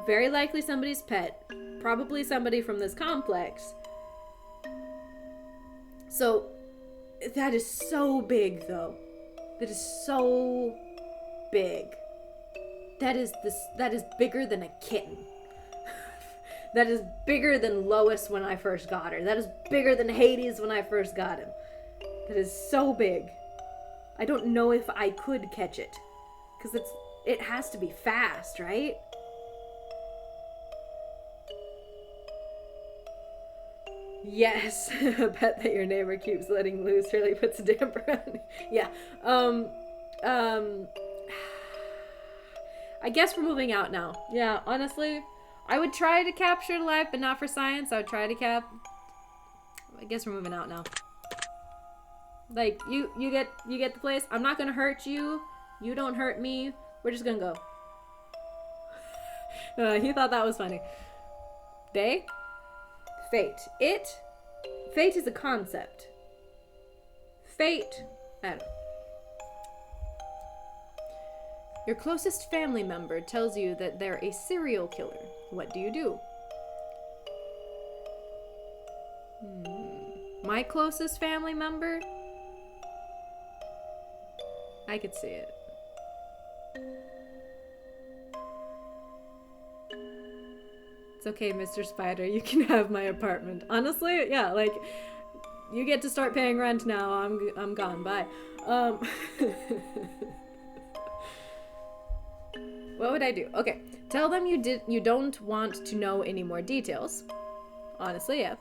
Very likely somebody's pet. Probably somebody from this complex. So, that is so big, though. That is so big. That is bigger than a kitten. That is bigger than Lois when I first got her. That is bigger than Hades when I first got him. That is so big. I don't know if I could catch it. Because it has to be fast, right? Yes, a pet that your neighbor keeps letting loose really puts a damper on it. Yeah. I guess we're moving out now. Yeah, honestly, I would try to capture it alive, but not for science. I would try to I guess we're moving out now. Like, you get the place. I'm not gonna hurt you. You don't hurt me. We're just gonna go. He thought that was funny. They? Fate. Fate is a concept. Fate, I don't know. Your closest family member tells you that they're a serial killer. What do? My closest family member? I could see it. It's okay, Mr. Spider. You can have my apartment. Honestly, yeah, like, you get to start paying rent now. I'm gone. Bye. What would I do? Okay, tell them you don't want to know any more details. Honestly, yeah.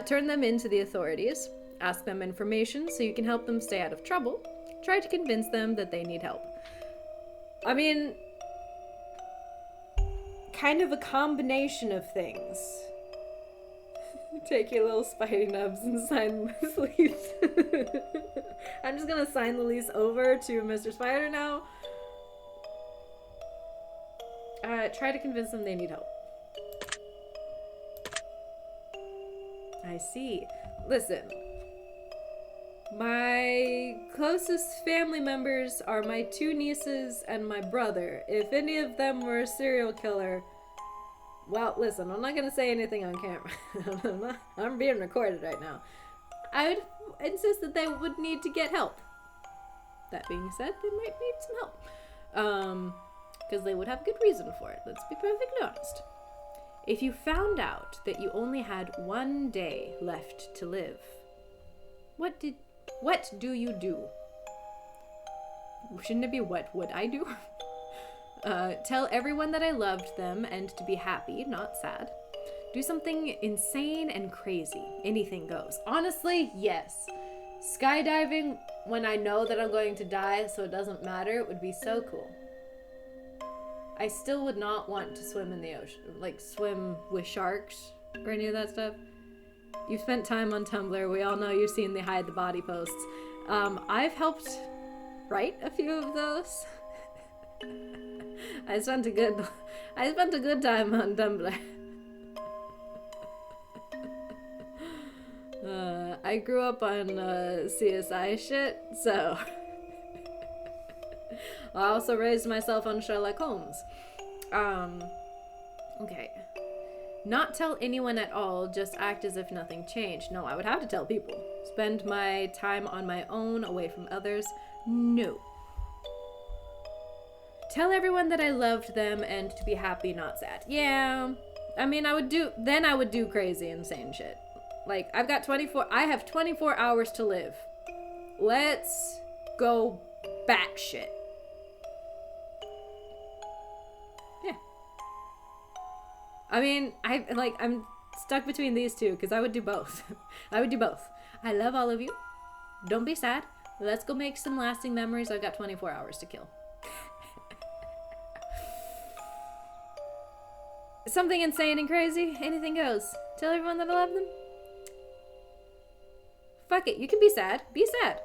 Turn them into the authorities. Ask them information so you can help them stay out of trouble. Try to convince them that they need help. I mean, kind of a combination of things. Take your little spidey nubs and sign this lease. I'm just gonna sign the lease over to Mr. Spider now. Try to convince them they need help. I see. Listen. My closest family members are my 2 nieces and my brother. If any of them were a serial killer, well, listen, I'm not gonna say anything on camera. I'm being recorded right now. I would insist that they would need to get help. That being said, they might need some help. Because they would have good reason for it. Let's be perfectly honest. If you found out that you only had 1 day left to live, what do you do? Shouldn't it be what would I do? Tell everyone that I loved them and to be happy, not sad. Do something insane and crazy. Anything goes. Honestly, yes. Skydiving when I know that I'm going to die so it doesn't matter would be so cool. I still would not want to swim in the ocean. Like swim with sharks or any of that stuff. You've spent time on Tumblr. We all know you've seen the hide the body posts. I've helped write a few of those. I spent a good time on Tumblr. I grew up on CSI shit, so I also raised myself on Sherlock Holmes. Okay. Not tell anyone at all, just act as if nothing changed. No, I would have to tell people. Spend my time on my own, away from others. No. Tell everyone that I loved them and to be happy, not sad. Yeah. I mean, I would do crazy, insane shit. Like, I have 24 hours to live. Let's go batshit. Yeah. I mean, I'm stuck between these two because I would do both. I would do both. I love all of you. Don't be sad. Let's go make some lasting memories. I've got 24 hours to kill. Something insane and crazy. Anything goes. Tell everyone that I love them. Fuck it. You can be sad. Be sad.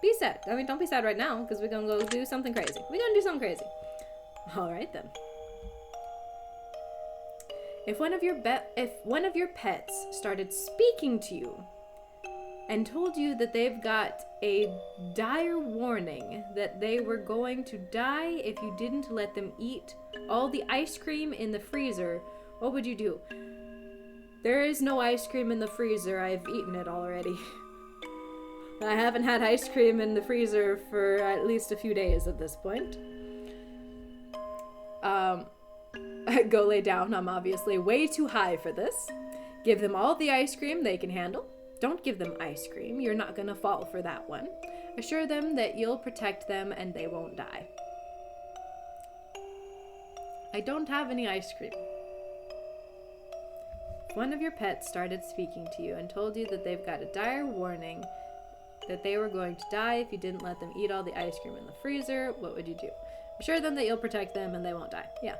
Be sad. I mean, don't be sad right now because we're gonna go do something crazy. We're gonna do something crazy. All right then. If one of your pets started speaking to you and told you that they've got a dire warning that they were going to die if you didn't let them eat all the ice cream in the freezer, what would you do? There is no ice cream in the freezer. I've eaten it already. I haven't had ice cream in the freezer for at least a few days at this point. Go lay down. I'm obviously way too high for this. Give them all the ice cream they can handle. Don't give them ice cream. You're not gonna fall for that one. Assure them that you'll protect them and they won't die. I don't have any ice cream. If one of your pets started speaking to you and told you that they've got a dire warning that they were going to die if you didn't let them eat all the ice cream in the freezer, what would you do? Assure them that you'll protect them and they won't die. Yeah.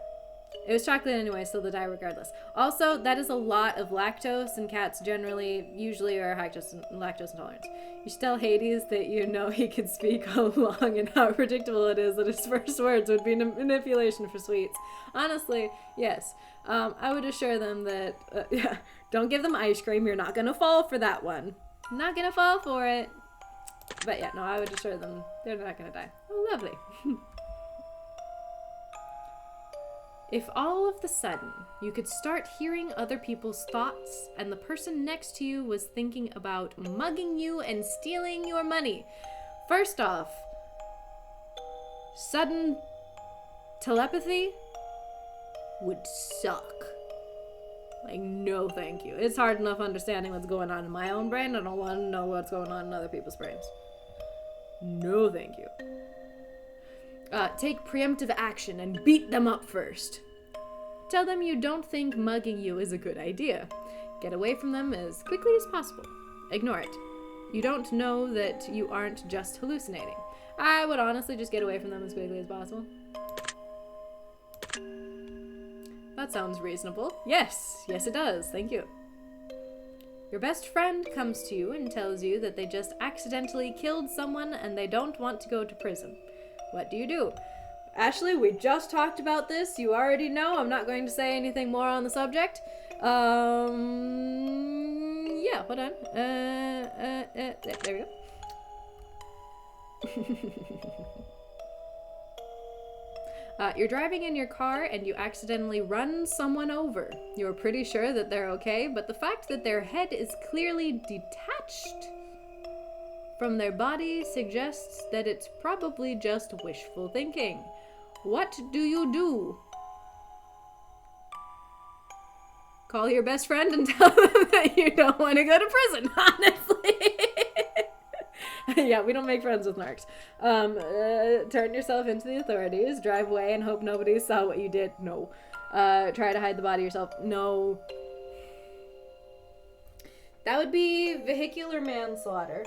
It was chocolate anyway, so they'll die regardless. Also, that is a lot of lactose, and cats usually are lactose intolerant. You should tell Hades that you know he can speak all along and how predictable it is that his first words would be manipulation for sweets. Honestly, yes. I would assure them that, don't give them ice cream. You're not going to fall for that one. Not going to fall for it. But yeah, no, I would assure them they're not going to die. Oh, lovely. If all of the sudden you could start hearing other people's thoughts and the person next to you was thinking about mugging you and stealing your money. First off, sudden telepathy would suck. Like, no thank you. It's hard enough understanding what's going on in my own brain. I don't want to know what's going on in other people's brains. No thank you. Take preemptive action and beat them up first. Tell them you don't think mugging you is a good idea. Get away from them as quickly as possible. Ignore it. You don't know that you aren't just hallucinating. I would honestly just get away from them as quickly as possible. That sounds reasonable. Yes, yes it does. Thank you. Your best friend comes to you and tells you that they just accidentally killed someone and they don't want to go to prison. What do you do? Ashley, we just talked about this. You already know. I'm not going to say anything more on the subject. Yeah, hold on. There we go. You're driving in your car and you accidentally run someone over. You're pretty sure that they're okay, but the fact that their head is clearly detached from their body suggests that it's probably just wishful thinking. What do you do? Call your best friend and tell them that you don't want to go to prison, honestly. Yeah, we don't make friends with narcs. Turn yourself into the authorities, drive away and hope nobody saw what you did. No. Try to hide the body yourself. No. That would be vehicular manslaughter.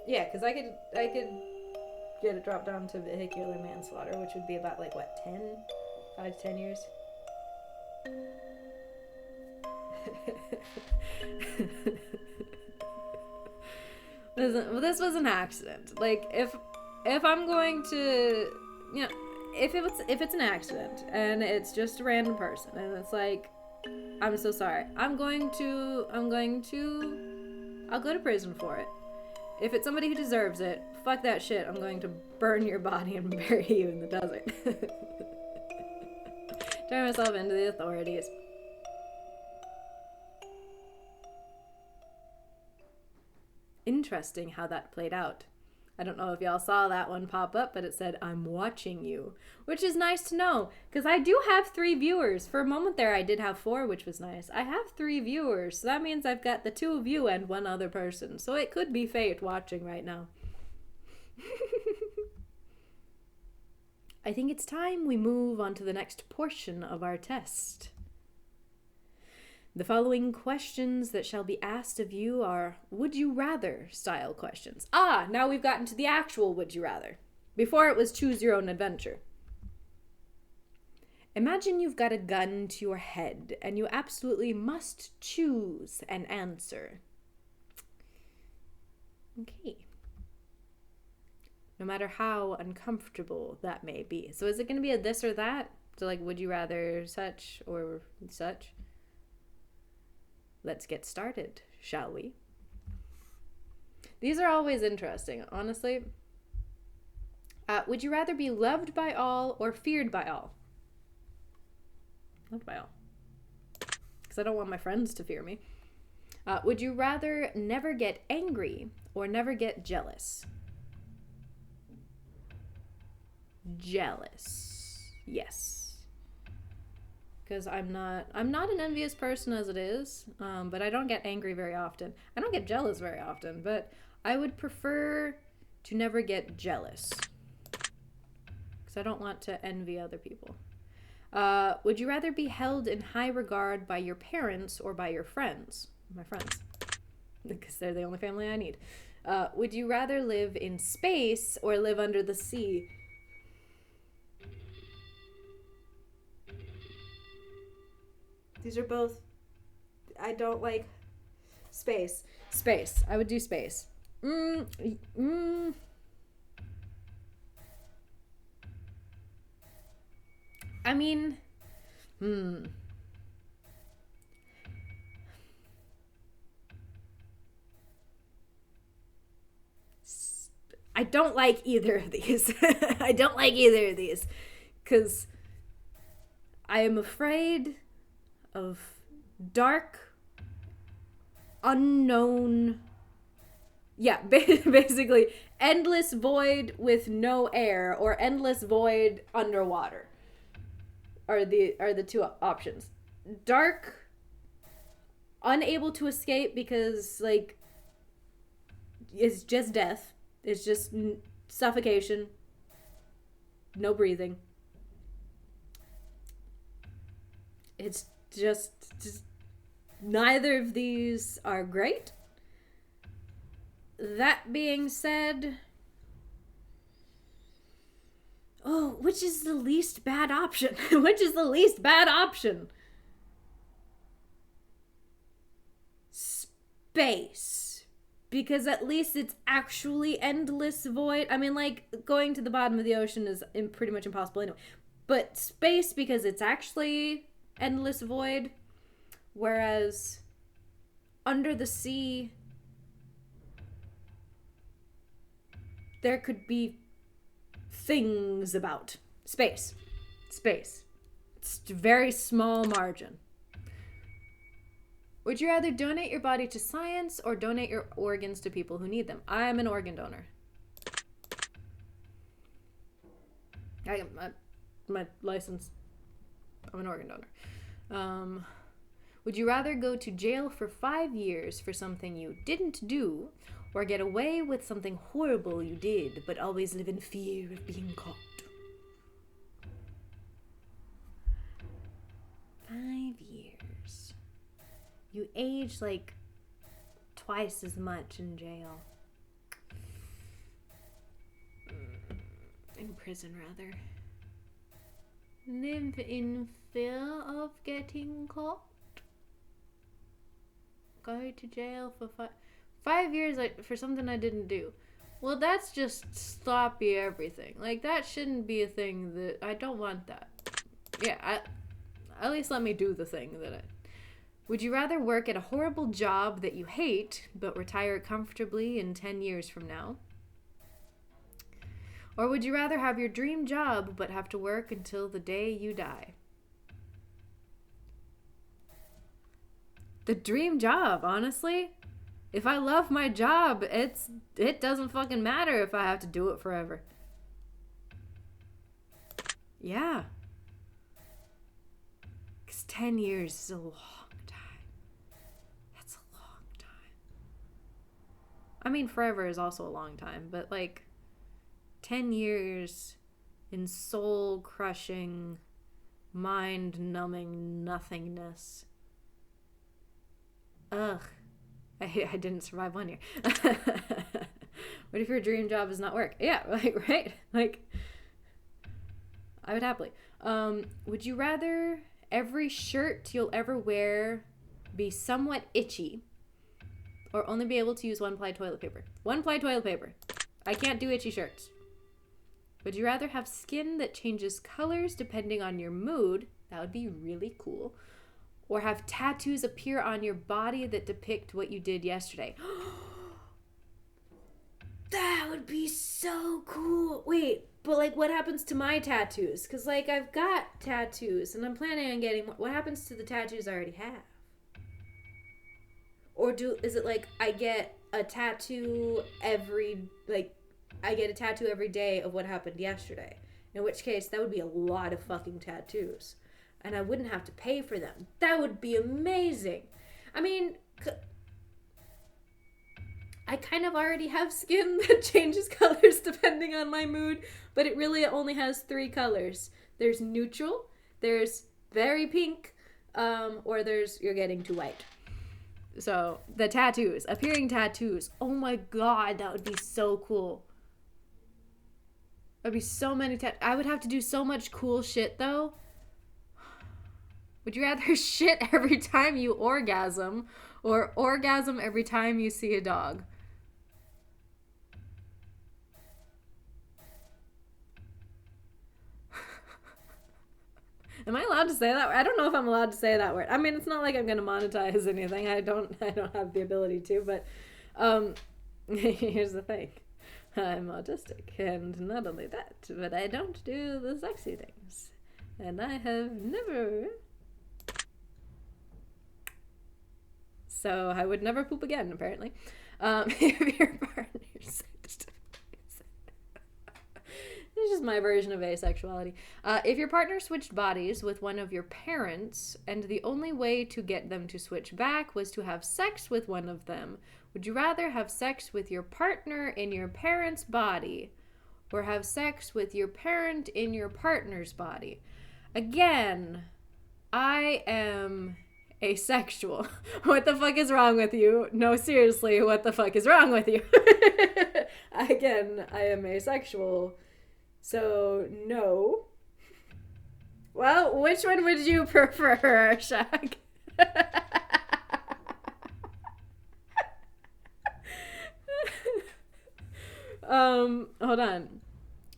Yeah, because I could get it dropped down to vehicular manslaughter, which would be about, like, what, 5 to 10 years? Listen, well, this was an accident. Like, if I'm going to, you know, if it's an accident and it's just a random person and it's like, I'm so sorry, I'll go to prison for it. If it's somebody who deserves it, fuck that shit. I'm going to burn your body and bury you in the desert. Turn myself into the authorities. Interesting how that played out. I don't know if y'all saw that one pop up, but it said, I'm watching you, which is nice to know, because I do have 3 viewers. For a moment there, I did have 4, which was nice. I have 3 viewers, so that means I've got the 2 of you and 1 other person, so it could be fate watching right now. I think it's time we move on to the next portion of our test. The following questions that shall be asked of you are would you rather style questions. Now we've gotten to the actual would you rather. Before it was choose your own adventure. Imagine you've got a gun to your head and you absolutely must choose an answer. Okay. No matter how uncomfortable that may be. So is it going to be a this or that? So like, would you rather such or such? Let's get started, shall we? These are always interesting, honestly. Would you rather be loved by all or feared by all? Loved by all. Because I don't want my friends to fear me. Would you rather never get angry or never get jealous? Jealous. Yes. Because I'm not an envious person as it is, but I don't get angry very often. I don't get jealous very often, but I would prefer to never get jealous. Because I don't want to envy other people. Would you rather be held in high regard by your parents or by your friends? My friends. Because they're the only family I need. Would you rather live in space or live under the sea? These are both, I don't like space. Space. I would do space. I mean, I don't like either of these. I don't like either of these. Because I am afraid of dark, unknown, basically endless void with no air or endless void underwater are the 2 options. Dark, unable to escape because like it's just death. It's just suffocation, no breathing. it's just neither of these are great. That being said, oh, which is the least bad option? Which is the least bad option? Space. Because at least it's actually endless void. I mean, like, going to the bottom of the ocean is pretty much impossible anyway. But space, because it's actually endless void. Whereas under the sea, there could be things about. Space. It's a very small margin. Would you rather donate your body to science or donate your organs to people who need them? I am an organ donor. My license, I'm an organ donor. Would you rather go to jail for 5 years for something you didn't do, or get away with something horrible you did, but always live in fear of being caught? 5 years. You age like twice as much in jail. In prison, rather. Live in fear of getting caught? Go to jail for 5 years for something I didn't do. Well, that's just sloppy everything. Like, that shouldn't be a thing that... I don't want that. Yeah, at least let me do the thing that I... Would you rather work at a horrible job that you hate, but retire comfortably in 10 years from now? Or would you rather have your dream job, but have to work until the day you die? The dream job, honestly. If I love my job, it doesn't fucking matter if I have to do it forever. Yeah. Because 10 years is a long time. That's a long time. I mean, forever is also a long time, but like 10 years in soul-crushing, mind-numbing nothingness. Ugh. I didn't survive 1 year. What if your dream job is not work? Yeah, like, right? Like, I would happily. Would you rather every shirt you'll ever wear be somewhat itchy, or only be able to use one-ply toilet paper? One-ply toilet paper. I can't do itchy shirts. Would you rather have skin that changes colors depending on your mood? That would be really cool. Or have tattoos appear on your body that depict what you did yesterday. That would be so cool. Wait, but like, what happens to my tattoos? Because like, I've got tattoos and I'm planning on getting more. What happens to the tattoos I already have? Or is it like I get a tattoo every day of what happened yesterday? In which case, that would be a lot of fucking tattoos. And I wouldn't have to pay for them. That would be amazing. I mean, I kind of already have skin that changes colors depending on my mood, but it really only has 3 colors. There's neutral, there's very pink, or there's you're getting too white. So, the tattoos, appearing tattoos. Oh my god, that would be so cool. There'd be so many I would have to do so much cool shit, though. Would you rather shit every time you orgasm, or orgasm every time you see a dog? Am I allowed to say that? I don't know if I'm allowed to say that word. I mean, it's not like I'm going to monetize anything. I don't have the ability to, but here's the thing. I'm autistic, and not only that, but I don't do the sexy things. And I have never... So I would never poop again, apparently. If your partner's... This is my version of asexuality. If your partner switched bodies with one of your parents, and the only way to get them to switch back was to have sex with one of them, would you rather have sex with your partner in your parent's body, or have sex with your parent in your partner's body? Again, I am asexual. What the fuck is wrong with you? No, seriously, what the fuck is wrong with you? Again, I am asexual. So, no. Well, which one would you prefer, Shaq? Hold on.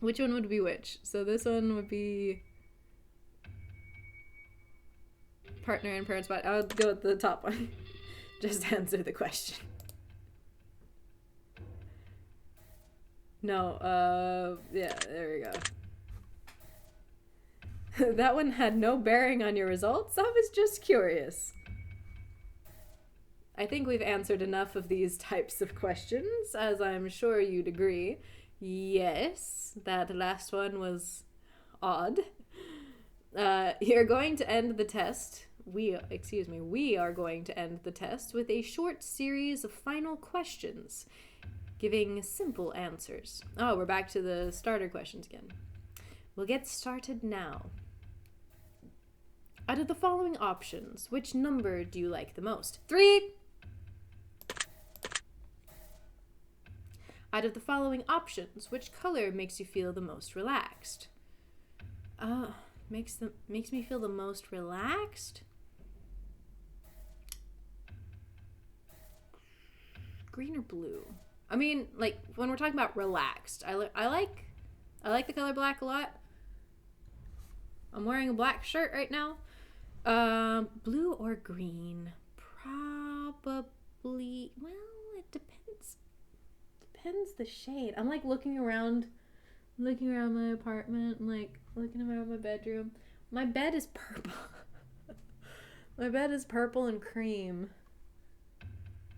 Which one would be which? So this one would be partner and parent spot. I'll go with the top one. Just answer the question. No, yeah, there we go. That one had no bearing on your results. I was just curious. I think we've answered enough of these types of questions, as I'm sure you'd agree. Yes, that last one was odd. You're going to end the test. We are going to end the test with a short series of final questions, giving simple answers. Oh, we're back to the starter questions again. We'll get started now. Out of the following options, which number do you like the most? 3. Out of the following options, which color makes you feel the most relaxed? Makes me feel the most relaxed? Green or blue? I mean, like, when we're talking about relaxed, I like the color black a lot. I'm wearing a black shirt right now. Blue or green? Probably, well, it depends. Depends the shade. I'm like looking around my apartment, and like looking around my bedroom. My bed is purple. My bed is purple and cream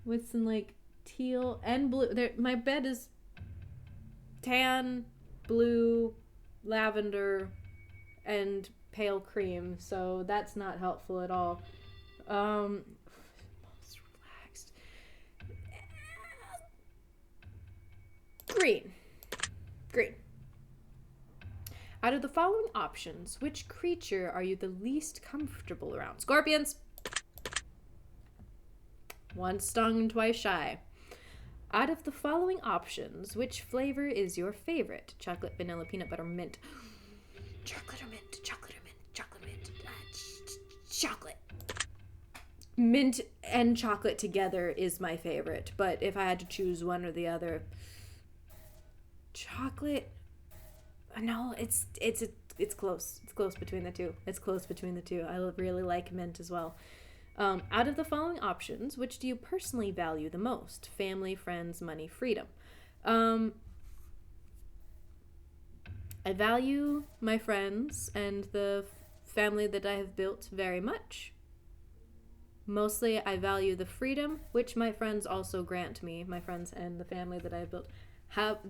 with some like teal and blue. My bed is tan, blue, lavender, and pale cream, so that's not helpful at all. Most relaxed. Green. Out of the following options, which creature are you the least comfortable around? Scorpions. Once stung, twice shy. Out of the following options, which flavor is your favorite? Chocolate, vanilla, peanut butter, mint. Chocolate or mint? Chocolate or mint? Chocolate, mint. Chocolate. Mint and chocolate together is my favorite, but if I had to choose one or the other, chocolate. No, it's close. It's close between the two. I really like mint as well. Out of the following options, which do you personally value the most? Family, friends, money, freedom. I value my friends and the family that I have built very much. Mostly, I value the freedom, which my friends also grant me. My friends and the family that I have built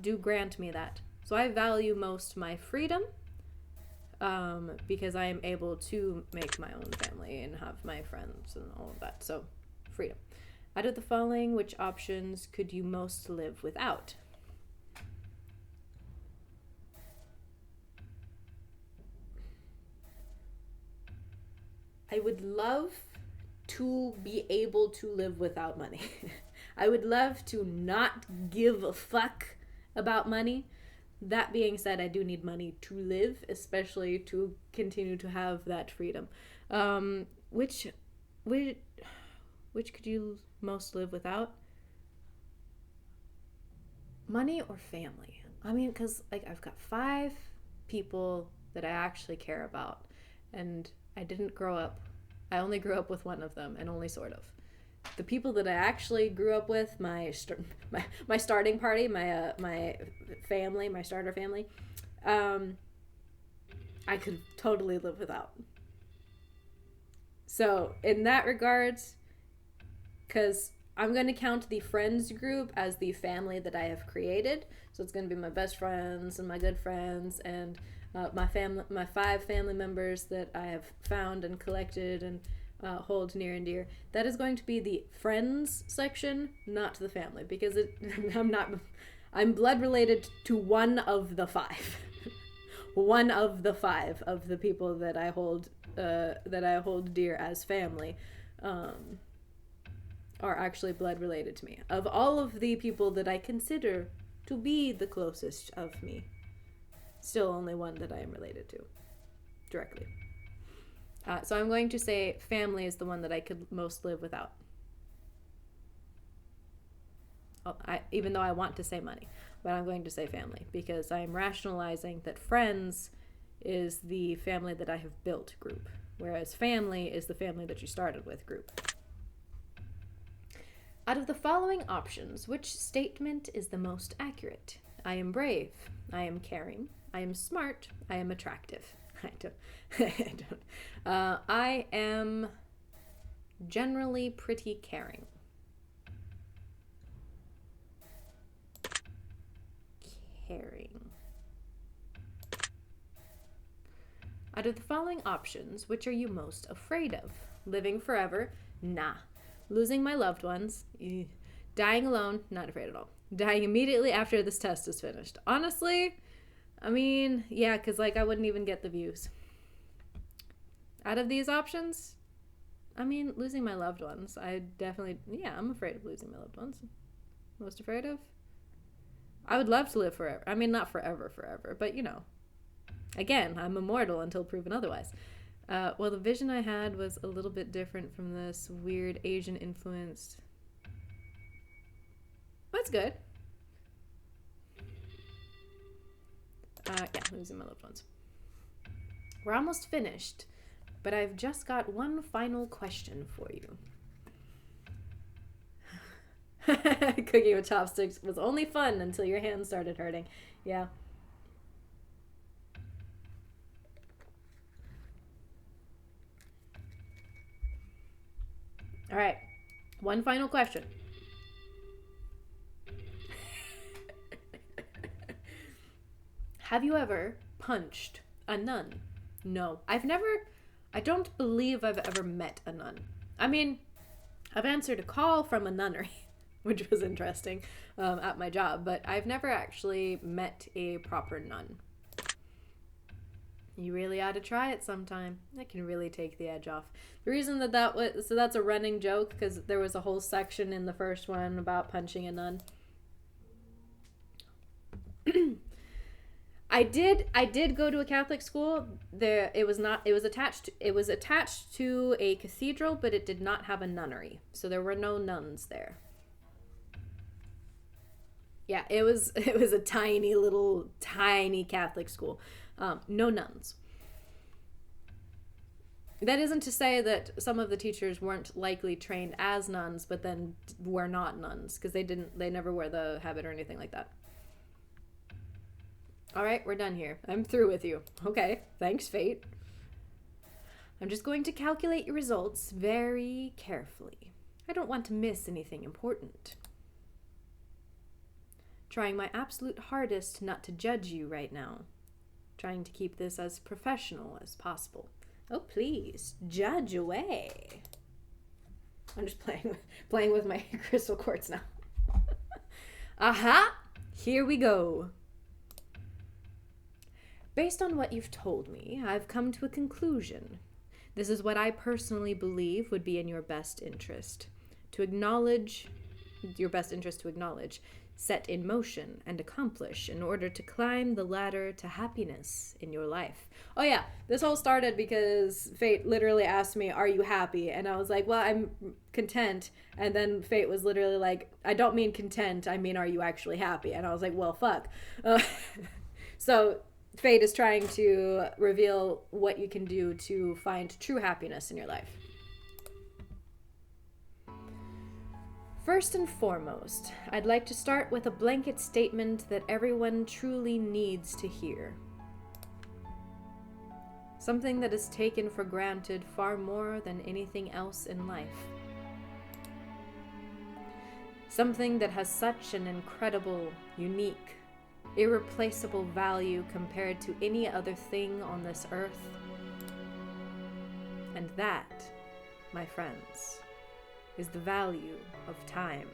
do grant me that. So I value most my freedom, because I am able to make my own family and have my friends and all of that. So, freedom. Out of the following, which options could you most live without? I would love to be able to live without money. I would love to not give a fuck about money. That being said, I do need money to live, especially to continue to have that freedom. Which could you most live without? Money or family? I mean, because like I've got 5 people that I actually care about, and I only grew up with one of them, and only sort of. The people that I actually grew up with, my starting party, my family, my starter family, I could totally live without. So in that regards, because I'm going to count the friends group as the family that I have created. So it's going to be my best friends and my good friends and my 5 family members that I have found and collected and hold near and dear. That is going to be the friends section, not the family, because I'm blood related to one of the 5. One of the 5 of the people that I hold that I hold dear as family are actually blood related to me. Of all of the people that I consider to be the closest of me, still only one that I am related to directly. So I'm going to say family is the one that I could most live without. Even though I want to say money, but I'm going to say family because I am rationalizing that friends is the family that I have built group, whereas family is the family that you started with group. Out of the following options, which statement is the most accurate? I am brave. I am caring. I am smart. I am attractive. I am generally pretty caring. Out of the following options, which are you most afraid of? Living forever? Nah. Losing my loved ones? Dying alone? Not afraid at all. Dying immediately after this test is finished? Honestly, I mean, yeah, because I wouldn't even get the views. Out of these options, I mean, losing my loved ones. I'm afraid of losing my loved ones. Most afraid of? I would love to live forever. I mean, not forever, but again, I'm immortal until proven otherwise. Well, the vision I had was a little bit different from this weird Asian influenced. That's good. Losing my loved ones. We're almost finished, but I've just got one final question for you. Cooking with chopsticks was only fun until your hands started hurting. Yeah. All right. One final question. Have you ever punched a nun? No. I don't believe I've ever met a nun. I mean, I've answered a call from a nunnery, which was interesting, at my job, but I've never actually met a proper nun. You really ought to try it sometime. That can really take the edge off. The reason that's a running joke, because there was a whole section in the first one about punching a nun. I did go to a Catholic school. It was attached to a cathedral, but it did not have a nunnery. So there were no nuns there. Yeah, it was a tiny Catholic school. No nuns. That isn't to say that some of the teachers weren't likely trained as nuns, but then were not nuns, because they never wear the habit or anything like that. All right, we're done here. I'm through with you. Okay, thanks, fate. I'm just going to calculate your results very carefully. I don't want to miss anything important. Trying my absolute hardest not to judge you right now. Trying to keep this as professional as possible. Oh, please, judge away. I'm just playing with my crystal quartz now. Aha! Here we go. Based on what you've told me, I've come to a conclusion. This is what I personally believe would be in your best interest. Set in motion and accomplish in order to climb the ladder to happiness in your life. Oh yeah, this all started because Fate literally asked me, are you happy? And I was like, well, I'm content. And then Fate was literally like, I don't mean content, I mean, are you actually happy? And I was like, well, fuck. So Fate is trying to reveal what you can do to find true happiness in your life. First and foremost, I'd like to start with a blanket statement that everyone truly needs to hear. Something that is taken for granted far more than anything else in life. Something that has such an incredible, unique, irreplaceable value compared to any other thing on this earth. And that, my friends, is the value of time.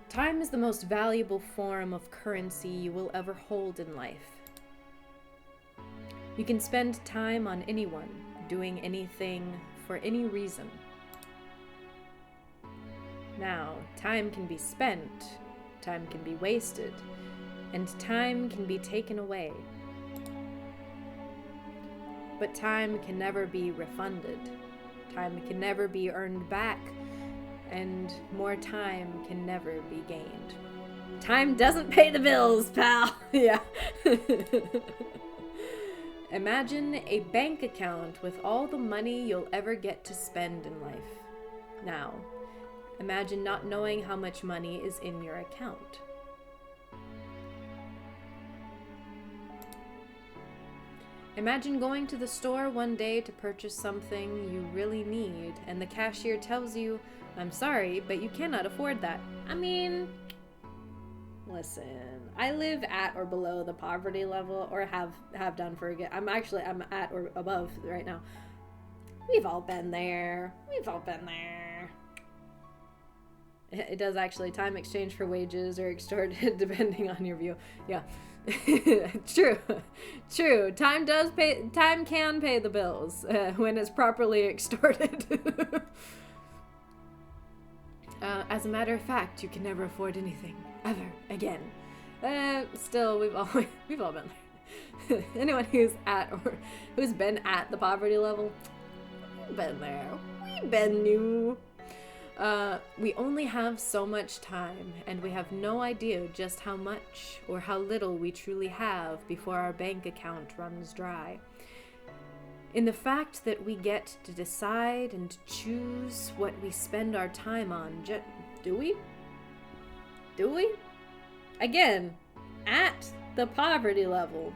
Time is the most valuable form of currency you will ever hold in life. You can spend time on anyone, doing anything for any reason. Now, time can be spent, time can be wasted, and time can be taken away. But time can never be refunded. Time can never be earned back, and more time can never be gained. Time doesn't pay the bills, pal. Yeah. Imagine a bank account with all the money you'll ever get to spend in life. Now, imagine not knowing how much money is in your account. Imagine going to the store one day to purchase something you really need, and the cashier tells you, "I'm sorry, but you cannot afford that." I mean, listen, I live at or below the poverty level, or have done for a good. I'm at or above right now. We've all been there. We've all been there. It does actually. Time exchange for wages or extorted, depending on your view. Yeah. True. Time can pay the bills when it's properly extorted. As a matter of fact, you can never afford anything ever again. Still, we've all been there. Anyone who's been at the poverty level, we've been there. We've been new. We only have so much time, and we have no idea just how much or how little we truly have before our bank account runs dry. In the fact that we get to decide and choose what we spend our time on, do we? Do we? Again, at the poverty level.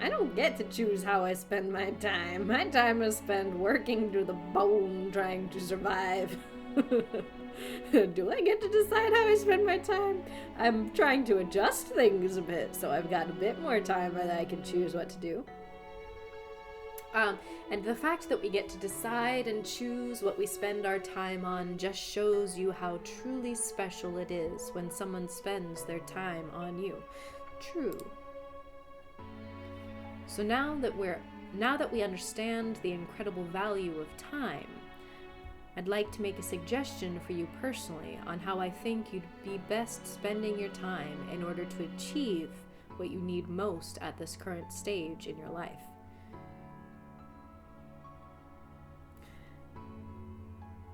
I don't get to choose how I spend my time. My time is spent working to the bone trying to survive. Do I get to decide how I spend my time? I'm trying to adjust things a bit, so I've got a bit more time that I can choose what to do. And the fact that we get to decide and choose what we spend our time on just shows you how truly special it is when someone spends their time on you. True. So now that we understand the incredible value of time, I'd like to make a suggestion for you personally on how I think you'd be best spending your time in order to achieve what you need most at this current stage in your life.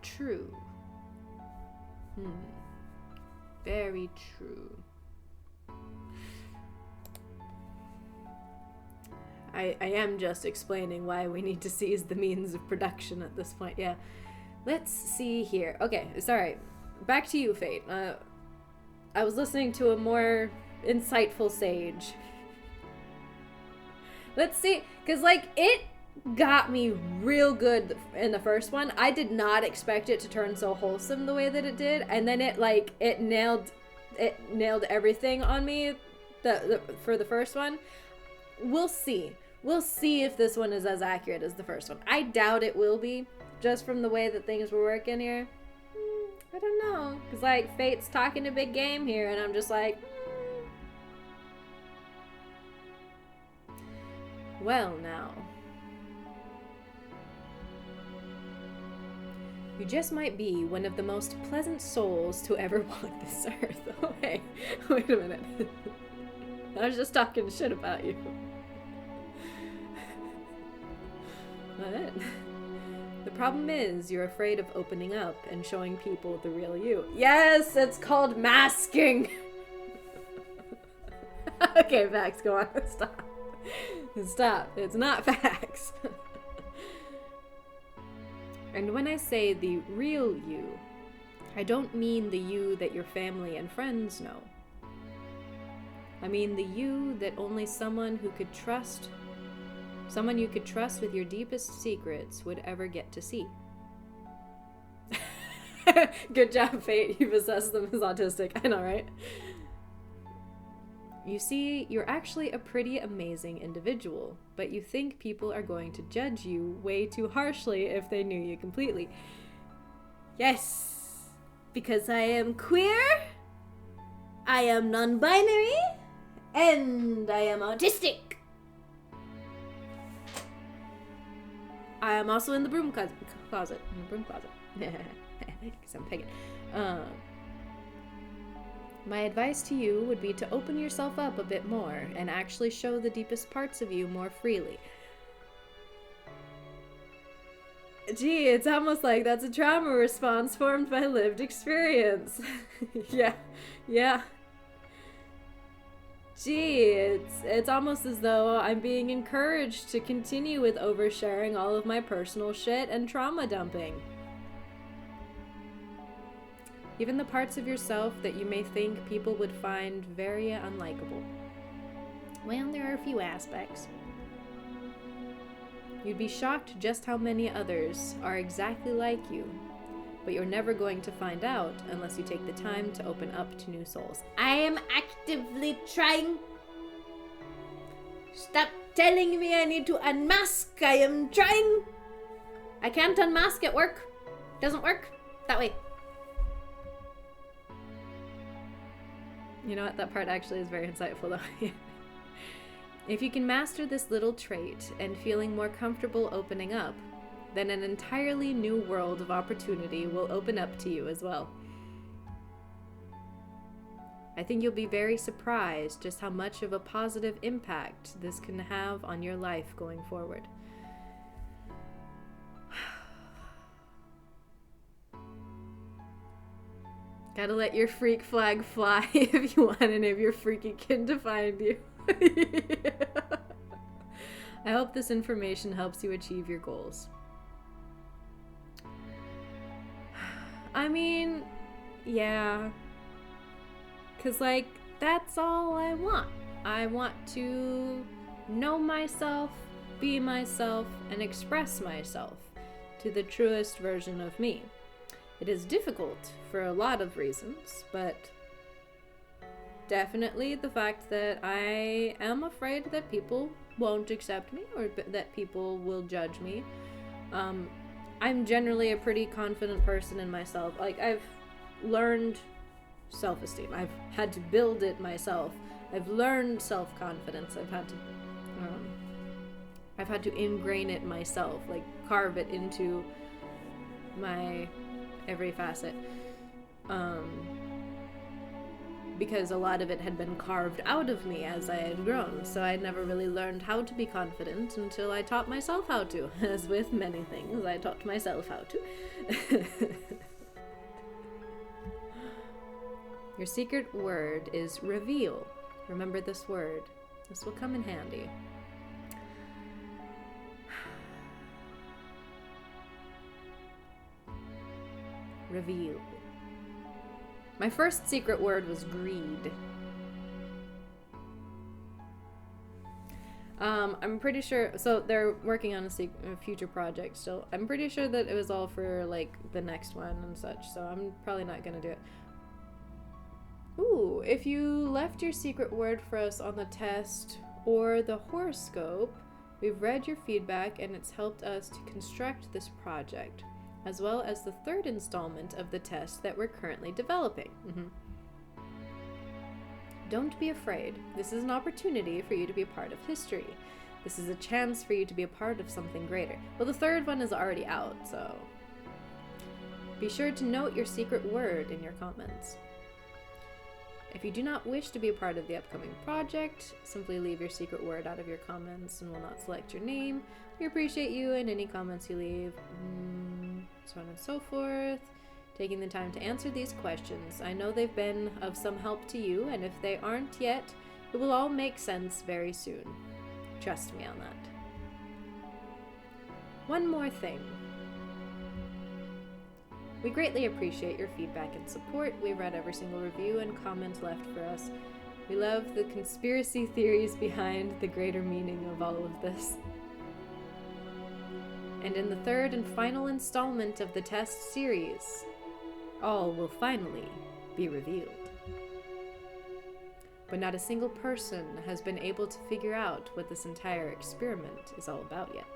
True. Very true. I am just explaining why we need to seize the means of production at this point. Yeah. Let's see here. Okay, sorry. Back to you, Fate. I was listening to a more insightful sage. Let's see, because, it got me real good in the first one. I did not expect it to turn so wholesome the way that it did, and then it nailed everything on me for the first one. We'll see. We'll see if this one is as accurate as the first one. I doubt it will be, just from the way that things were working here. I don't know. Because, Fate's talking a big game here, and I'm just like, Well, now. You just might be one of the most pleasant souls to ever walk this earth. Oh, hey. Wait a minute. I was just talking shit about you. What? The problem is you're afraid of opening up and showing people the real you. Yes, it's called masking. Okay, facts, go on. Stop. Stop. It's not facts. And when I say the real you, I don't mean the you that your family and friends know. I mean the you that only someone you could trust with your deepest secrets would ever get to see. Good job, Fate. You've assessed them as autistic. I know, right? You see, you're actually a pretty amazing individual, but you think people are going to judge you way too harshly if they knew you completely. Yes, because I am queer, I am non-binary, And I am autistic. I am also in the broom closet. In the broom closet. Because I'm pagan. My advice to you would be to open yourself up a bit more and actually show the deepest parts of you more freely. Gee, it's almost like that's a trauma response formed by lived experience. Yeah. Gee, it's almost as though I'm being encouraged to continue with oversharing all of my personal shit and trauma dumping. Even the parts of yourself that you may think people would find very unlikable. Well, there are a few aspects. You'd be shocked just how many others are exactly like you, but you're never going to find out unless you take the time to open up to new souls. I am actively trying. Stop telling me I need to unmask. I am trying. I can't unmask at work. Doesn't work that way. You know what? That part actually is very insightful though. If you can master this little trait and feeling more comfortable opening up, then an entirely new world of opportunity will open up to you as well. I think you'll be very surprised just how much of a positive impact this can have on your life going forward. Gotta let your freak flag fly if you want any of your freaky kin to find you. Yeah. I hope this information helps you achieve your goals. I mean, yeah. 'Cause, like, that's all I want. I want to know myself, be myself, and express myself to the truest version of me. It is difficult for a lot of reasons, but definitely the fact that I am afraid that people won't accept me or that people will judge me. I'm generally a pretty confident person in myself. Like, I've learned self-esteem. I've had to build it myself. I've learned self-confidence. I've had to ingrain it myself, like carve it into my every facet. Because a lot of it had been carved out of me as I had grown, so I'd never really learned how to be confident until I taught myself how to. As with many things, I taught myself how to. Your secret word is reveal. Remember this word. This will come in handy. Reveal. My first secret word was greed. I'm pretty sure, so they're working on a future project still. I'm pretty sure that it was all for, like, the next one and such, so I'm probably not gonna do it. Ooh, if you left your secret word for us on the test or the horoscope, we've read your feedback and it's helped us to construct this project, as well as the third installment of the test that we're currently developing. Don't be afraid. This is an opportunity for you to be a part of history. This is a chance for you to be a part of something greater. Well, the third one is already out, so be sure to note your secret word in your comments. If you do not wish to be a part of the upcoming project, simply leave your secret word out of your comments and we'll not select your name. We appreciate you and any comments you leave, so on and so forth. Taking the time to answer these questions. I know they've been of some help to you, and if they aren't yet, it will all make sense very soon. Trust me on that. One more thing. We greatly appreciate your feedback and support. We read every single review and comment left for us. We love the conspiracy theories behind the greater meaning of all of this. And in the third and final installment of the test series, all will finally be revealed. But not a single person has been able to figure out what this entire experiment is all about yet.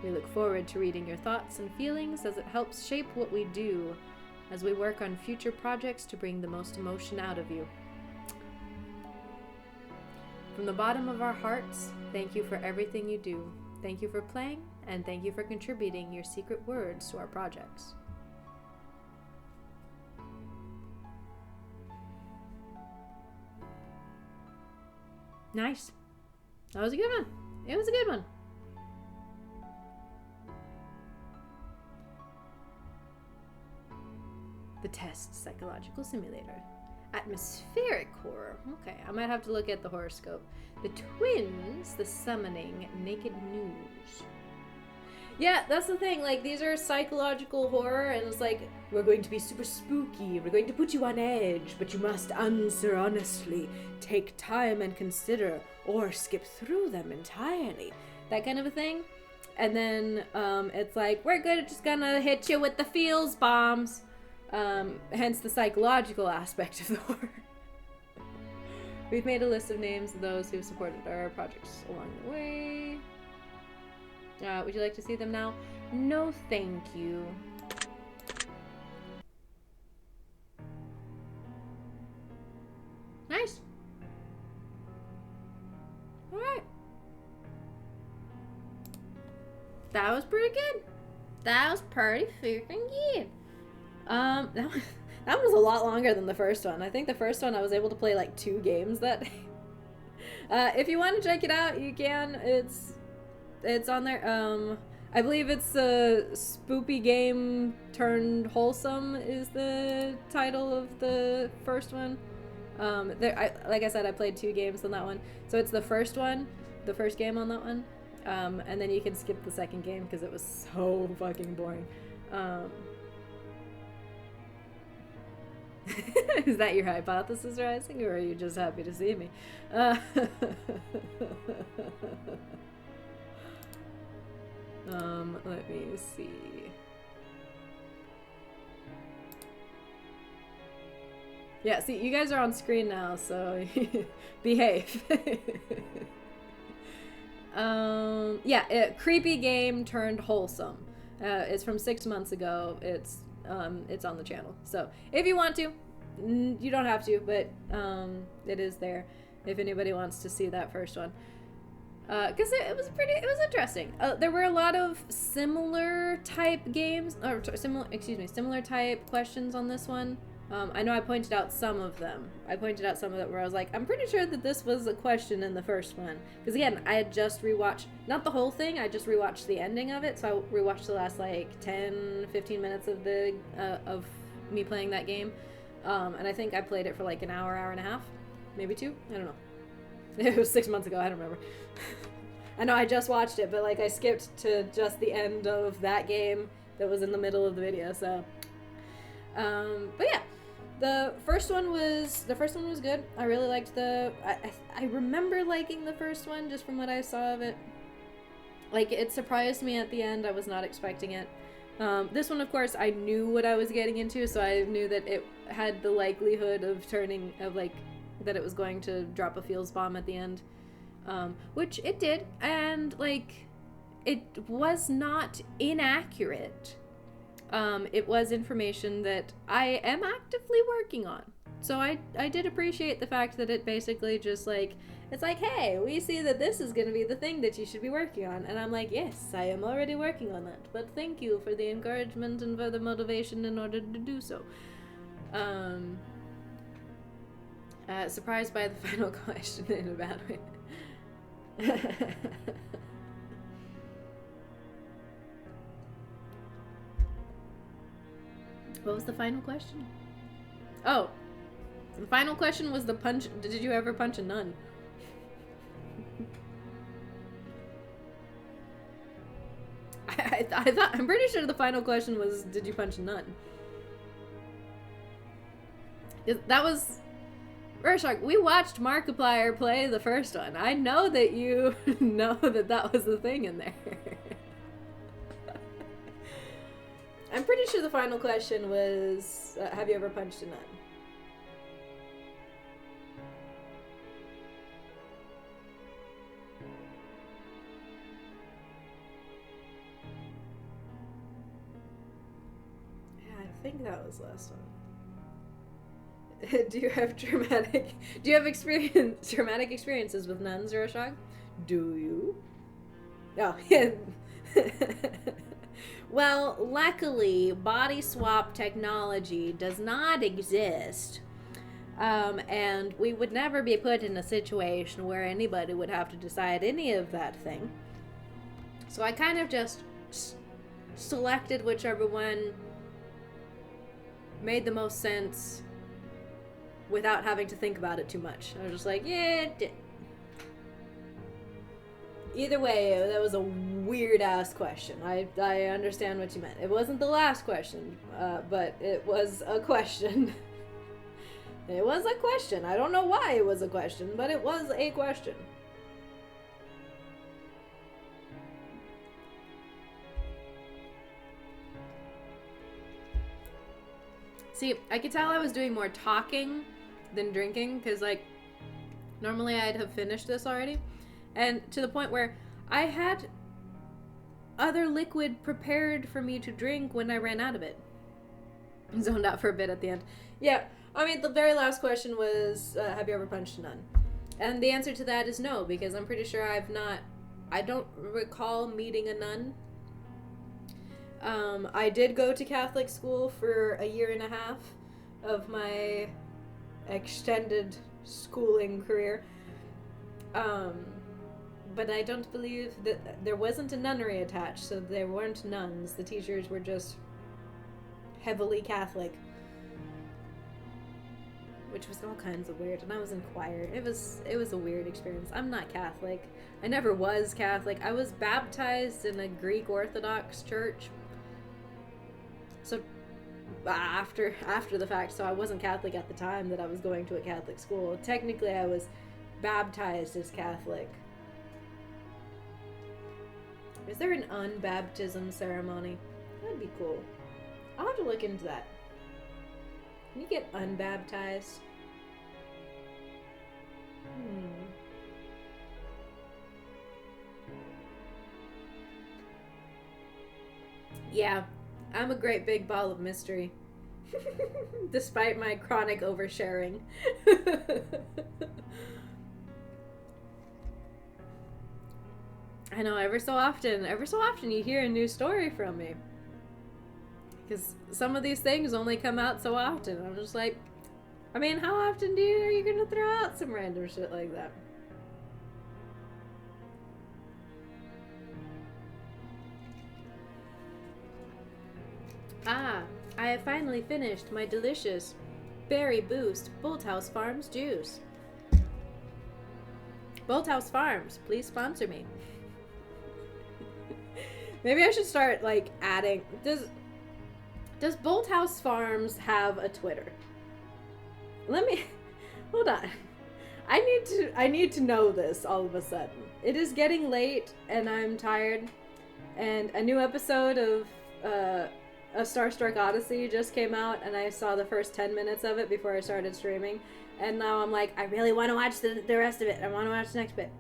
We look forward to reading your thoughts and feelings as it helps shape what we do as we work on future projects to bring the most emotion out of you. From the bottom of our hearts, thank you for everything you do. Thank you for playing, and thank you for contributing your secret words to our projects. Nice. That was a good one. It was a good one. The Test Psychological Simulator. Atmospheric horror. Okay, I might have to look at the horoscope. The Twins, The Summoning, Naked News. Yeah, that's the thing. Like, these are psychological horror, and it's like, we're going to be super spooky. We're going to put you on edge, but you must answer honestly. Take time and consider, or skip through them entirely. That kind of a thing. And then it's like, we're just gonna hit you with the feels bombs. Hence the psychological aspect of the horror. We've made a list of names of those who supported our projects along the way. Would you like to see them now? No, thank you. Nice. Alright. That was pretty good. That was pretty freaking good. That was a lot longer than the first one. I think the first one I was able to play like 2 games that day. If you want to check it out, you can. It's on there. I believe it's a spoopy game turned wholesome is the title of the first one. Like I said, I played 2 games on that one. So it's the first one, the first game on that one. And then you can skip the second game because it was so fucking boring. Is that your hypothesis rising, or are you just happy to see me? Let me see. Yeah, see, you guys are on screen now, so behave. Yeah, creepy game turned wholesome. It's from 6 months ago. It's on the channel. So if you want to, you don't have to, but it is there if anybody wants to see that first one. Because it was interesting. There were a lot of similar type games, or similar type questions on this one. I know I pointed out some of them. Where I was like, I'm pretty sure that this was a question in the first one. Because again, I had just rewatched, not the whole thing, I just rewatched the ending of it. So I rewatched the last like 10, 15 minutes of of me playing that game. And I think I played it for like an hour, hour and a half, maybe 2. I don't know. It was 6 months ago. I don't remember. I know I just watched it, but like I skipped to just the end of that game that was in the middle of the video. So, but yeah. The first one was good. I really liked I remember liking the first one just from what I saw of it. Like, it surprised me at the end. I was not expecting it. This one, of course, I knew what I was getting into, so I knew that it had the likelihood of that it was going to drop a feels bomb at the end. Which it did, and like, it was not inaccurate. It was information that I am actively working on. So I did appreciate the fact that it basically just like, it's like, hey, we see that this is going to be the thing that you should be working on. And I'm like, yes, I am already working on that. But thank you for the encouragement and for the motivation in order to do so. Surprised by the final question in a bad way. What was the final question? Oh, the final question was the punch. Did you ever punch a nun? I'm pretty sure the final question was, did you punch a nun? That was Rorschach. We watched Markiplier play the first one. I know that you know that was the thing in there. I'm pretty sure the final question was, have you ever punched a nun? Yeah, I think that was the last one. Do you have traumatic experiences with nuns, Roshag? Do you? Oh, yeah. Well, luckily, body swap technology does not exist. And we would never be put in a situation where anybody would have to decide any of that thing. So I kind of just selected whichever one made the most sense without having to think about it too much. I was just like, yeah. Either way, that was a weird-ass question. I understand what you meant. It wasn't the last question, but it was a question. It was a question. I don't know why it was a question, but it was a question. See, I could tell I was doing more talking than drinking, because, like, normally I'd have finished this already. And to the point where I had other liquid prepared for me to drink when I ran out of it. Zoned out for a bit at the end. Yeah, I mean, the very last question was, have you ever punched a nun? And the answer to that is no, because I'm pretty sure I don't recall meeting a nun. I did go to Catholic school for a year and a half of my extended schooling career. But I don't believe that there wasn't a nunnery attached, so there weren't nuns. The teachers were just heavily Catholic, which was all kinds of weird. And I was in choir. It was a weird experience. I'm not Catholic. I never was Catholic. I was baptized in a Greek Orthodox church. So after the fact, so I wasn't Catholic at the time that I was going to a Catholic school. Technically, I was baptized as Catholic. Is there an unbaptism ceremony? That'd be cool. I'll have to look into that. Can you get unbaptized? Yeah, I'm a great big ball of mystery. Despite my chronic oversharing. I know, ever so often you hear a new story from me. Because some of these things only come out so often. I'm just like, I mean, how often are you going to throw out some random shit like that? Ah, I have finally finished my delicious Berry Boost Bolthouse Farms juice. Bolthouse Farms, please sponsor me. Maybe I should start, like, adding... Does Bolthouse Farms have a Twitter? Let me... Hold on. I need to know this all of a sudden. It is getting late, and I'm tired. And a new episode of A Starstruck Odyssey just came out, and I saw the first 10 minutes of it before I started streaming. And now I'm like, I really want to watch the rest of it. I want to watch the next bit.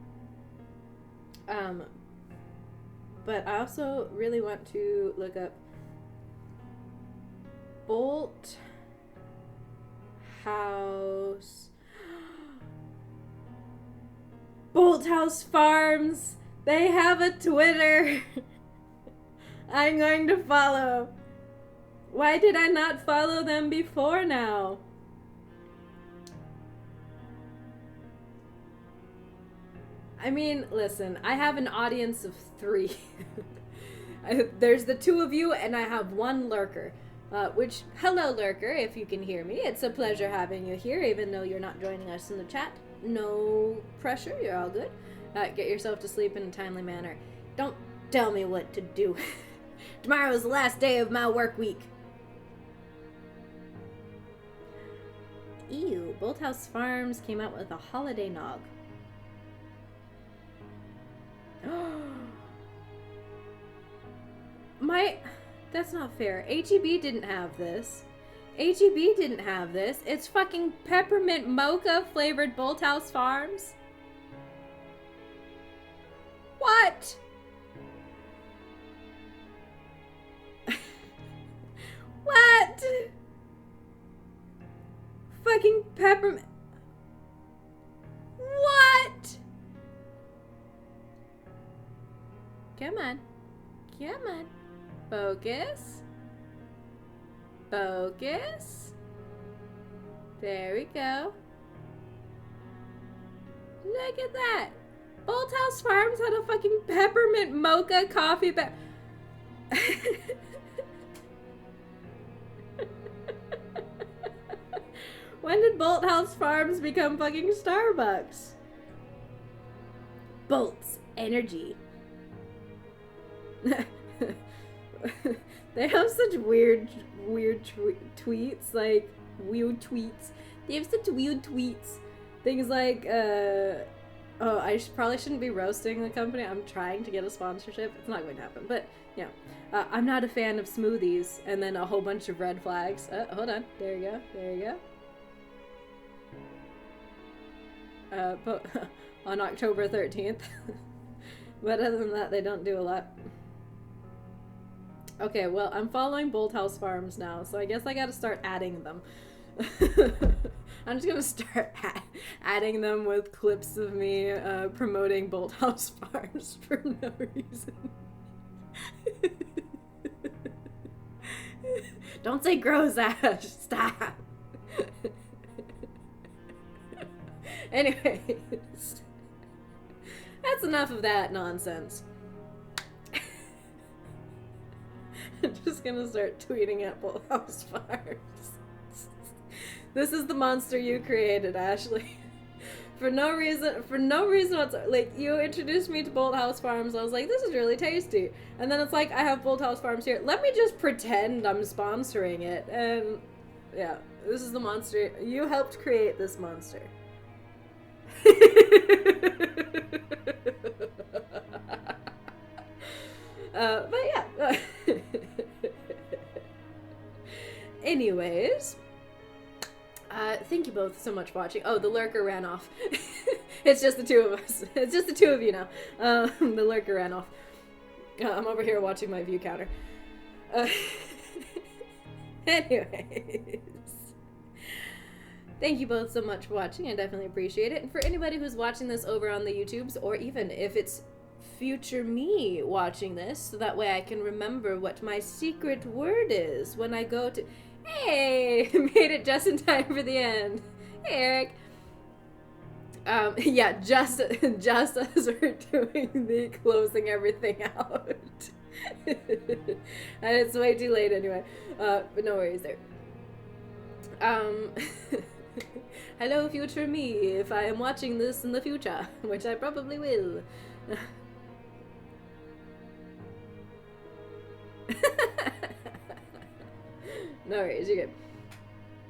But I also really want to look up Bolt House Farms. They have a Twitter. I'm going to follow. Why did I not follow them before now? I mean, listen, I have an audience of 3. There's the 2 of you, and I have 1 lurker. Which, hello lurker, if you can hear me. It's a pleasure having you here, even though you're not joining us in the chat. No pressure, you're all good. Get yourself to sleep in a timely manner. Don't tell me what to do. Tomorrow's the last day of my work week. Ew, Bolthouse Farms came out with a holiday nog. That's not fair. HEB didn't have this. HEB didn't have this. It's fucking peppermint mocha flavored Bolthouse Farms. What? What? Fucking peppermint. What? Come on. Come on. Focus. Focus. There we go. Look at that. Old House Farms had a fucking peppermint mocha coffee When did Bolt House Farms become fucking Starbucks? Bolt's energy. They have such weird tweets, like weird tweets. They have such weird tweets. Things like, oh, probably shouldn't be roasting the company. I'm trying to get a sponsorship. It's not going to happen, but yeah. I'm not a fan of smoothies, and then a whole bunch of red flags. Hold on. There you go. There you go. But on October 13th. But other than that, they don't do a lot. Okay, well, I'm following Bolt House Farms now, so I guess I gotta start adding them. I'm just gonna start adding them with clips of me promoting Bolt House Farms for no reason. Don't say gross ash. Stop. Anyways, that's enough of that nonsense. I'm just gonna start tweeting at Bolt House Farms. This is the monster you created, Ashley. For no reason whatsoever. Like, you introduced me to Bolt House Farms. I was like, this is really tasty. And then it's like, I have Bolt House Farms here. Let me just pretend I'm sponsoring it. And yeah, this is the monster. You helped create this monster. But yeah. Anyways, thank you both so much for watching. Oh, the lurker ran off. It's just the two of us. It's just the two of you now. The lurker ran off. I'm over here watching my view counter. Anyways, thank you both so much for watching. I definitely appreciate it. And for anybody who's watching this over on the YouTubes, or even if it's future me watching this, so that way I can remember what my secret word is when I go to... Hey! Made it just in time for the end. Hey, Eric. Yeah, just as we're doing the closing everything out. And it's way too late anyway. But no worries there. Hello, future me, if I am watching this in the future, which I probably will. No worries, you're good.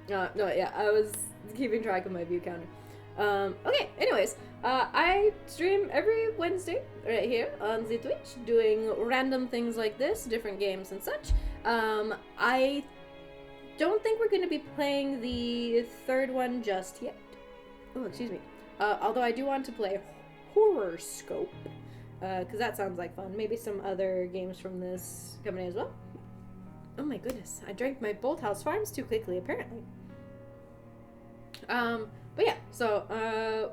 No, yeah, I was keeping track of my view counter. Okay, anyways, I stream every Wednesday right here on the Twitch, doing random things like this, different games and such. I don't think we're going to be playing the third one just yet. Oh, excuse me. Although I do want to play Horror Scope, because that sounds like fun. Maybe some other games from this company as well. Oh my goodness, I drank my Bolt House Farms too quickly, apparently. But yeah, so,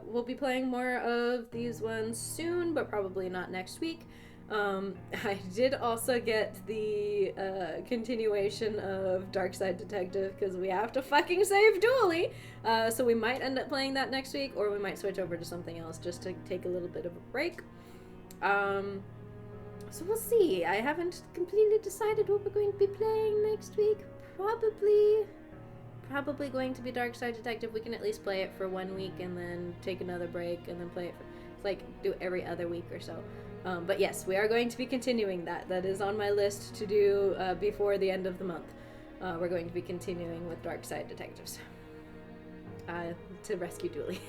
we'll be playing more of these ones soon, but probably not next week. I did also get the, continuation of Darkside Detective, because we have to fucking save Dooley! So we might end up playing that next week, or we might switch over to something else, just to take a little bit of a break. So we'll see. I haven't completely decided what we're going to be playing next week. Probably going to be Darkside Detective. We can at least play it for 1 week and then take another break and then play it for, like, do every other week or so. But yes, we are going to be continuing that. That is on my list to do before the end of the month. We're going to be continuing with Darkside Detectives. To rescue Dooley.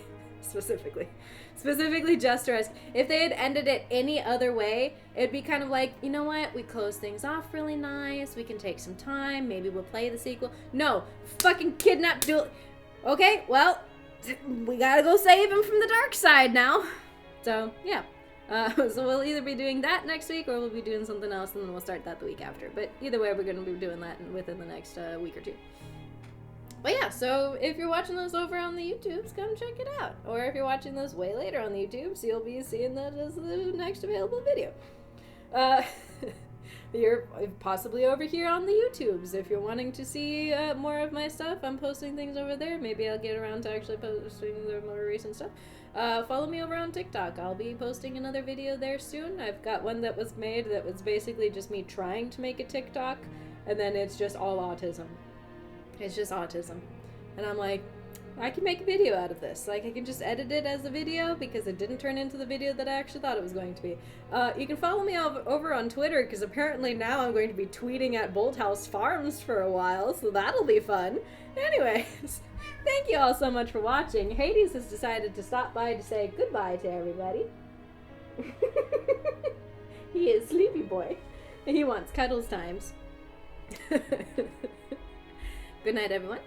Specifically just to rescue. If they had ended it any other way, it'd be kind of like, you know what, we close things off really nice, we can take some time, maybe we'll play the sequel. No, fucking kidnap Dooley. Okay, well, we gotta go save him from the dark side now. So, yeah. So we'll either be doing that next week, or we'll be doing something else, and then we'll start that the week after. But either way, we're gonna be doing that within the next week or two. But yeah, so if you're watching this over on the YouTubes, come check it out. Or if you're watching this way later on the YouTubes, you'll be seeing that as the next available video. You're possibly over here on the YouTubes. If you're wanting to see more of my stuff, I'm posting things over there. Maybe I'll get around to actually posting the more recent stuff. Follow me over on TikTok. I'll be posting another video there soon. I've got one that was made that was basically just me trying to make a TikTok, and then it's just all autism. It's just autism. And I'm like, I can make a video out of this. Like, I can just edit it as a video because it didn't turn into the video that I actually thought it was going to be. You can follow me over on Twitter because apparently now I'm going to be tweeting at Bolthouse Farms for a while, so that'll be fun. Anyways, thank you all so much for watching. Hades has decided to stop by to say goodbye to everybody. He is sleepy boy. He wants cuddles times. Good night, everyone.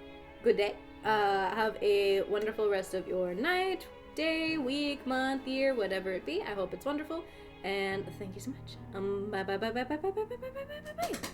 Good day. Have a wonderful rest of your night, day, week, month, year, whatever it be. I hope it's wonderful. And thank you so much. Bye bye bye bye bye bye bye bye bye bye bye bye.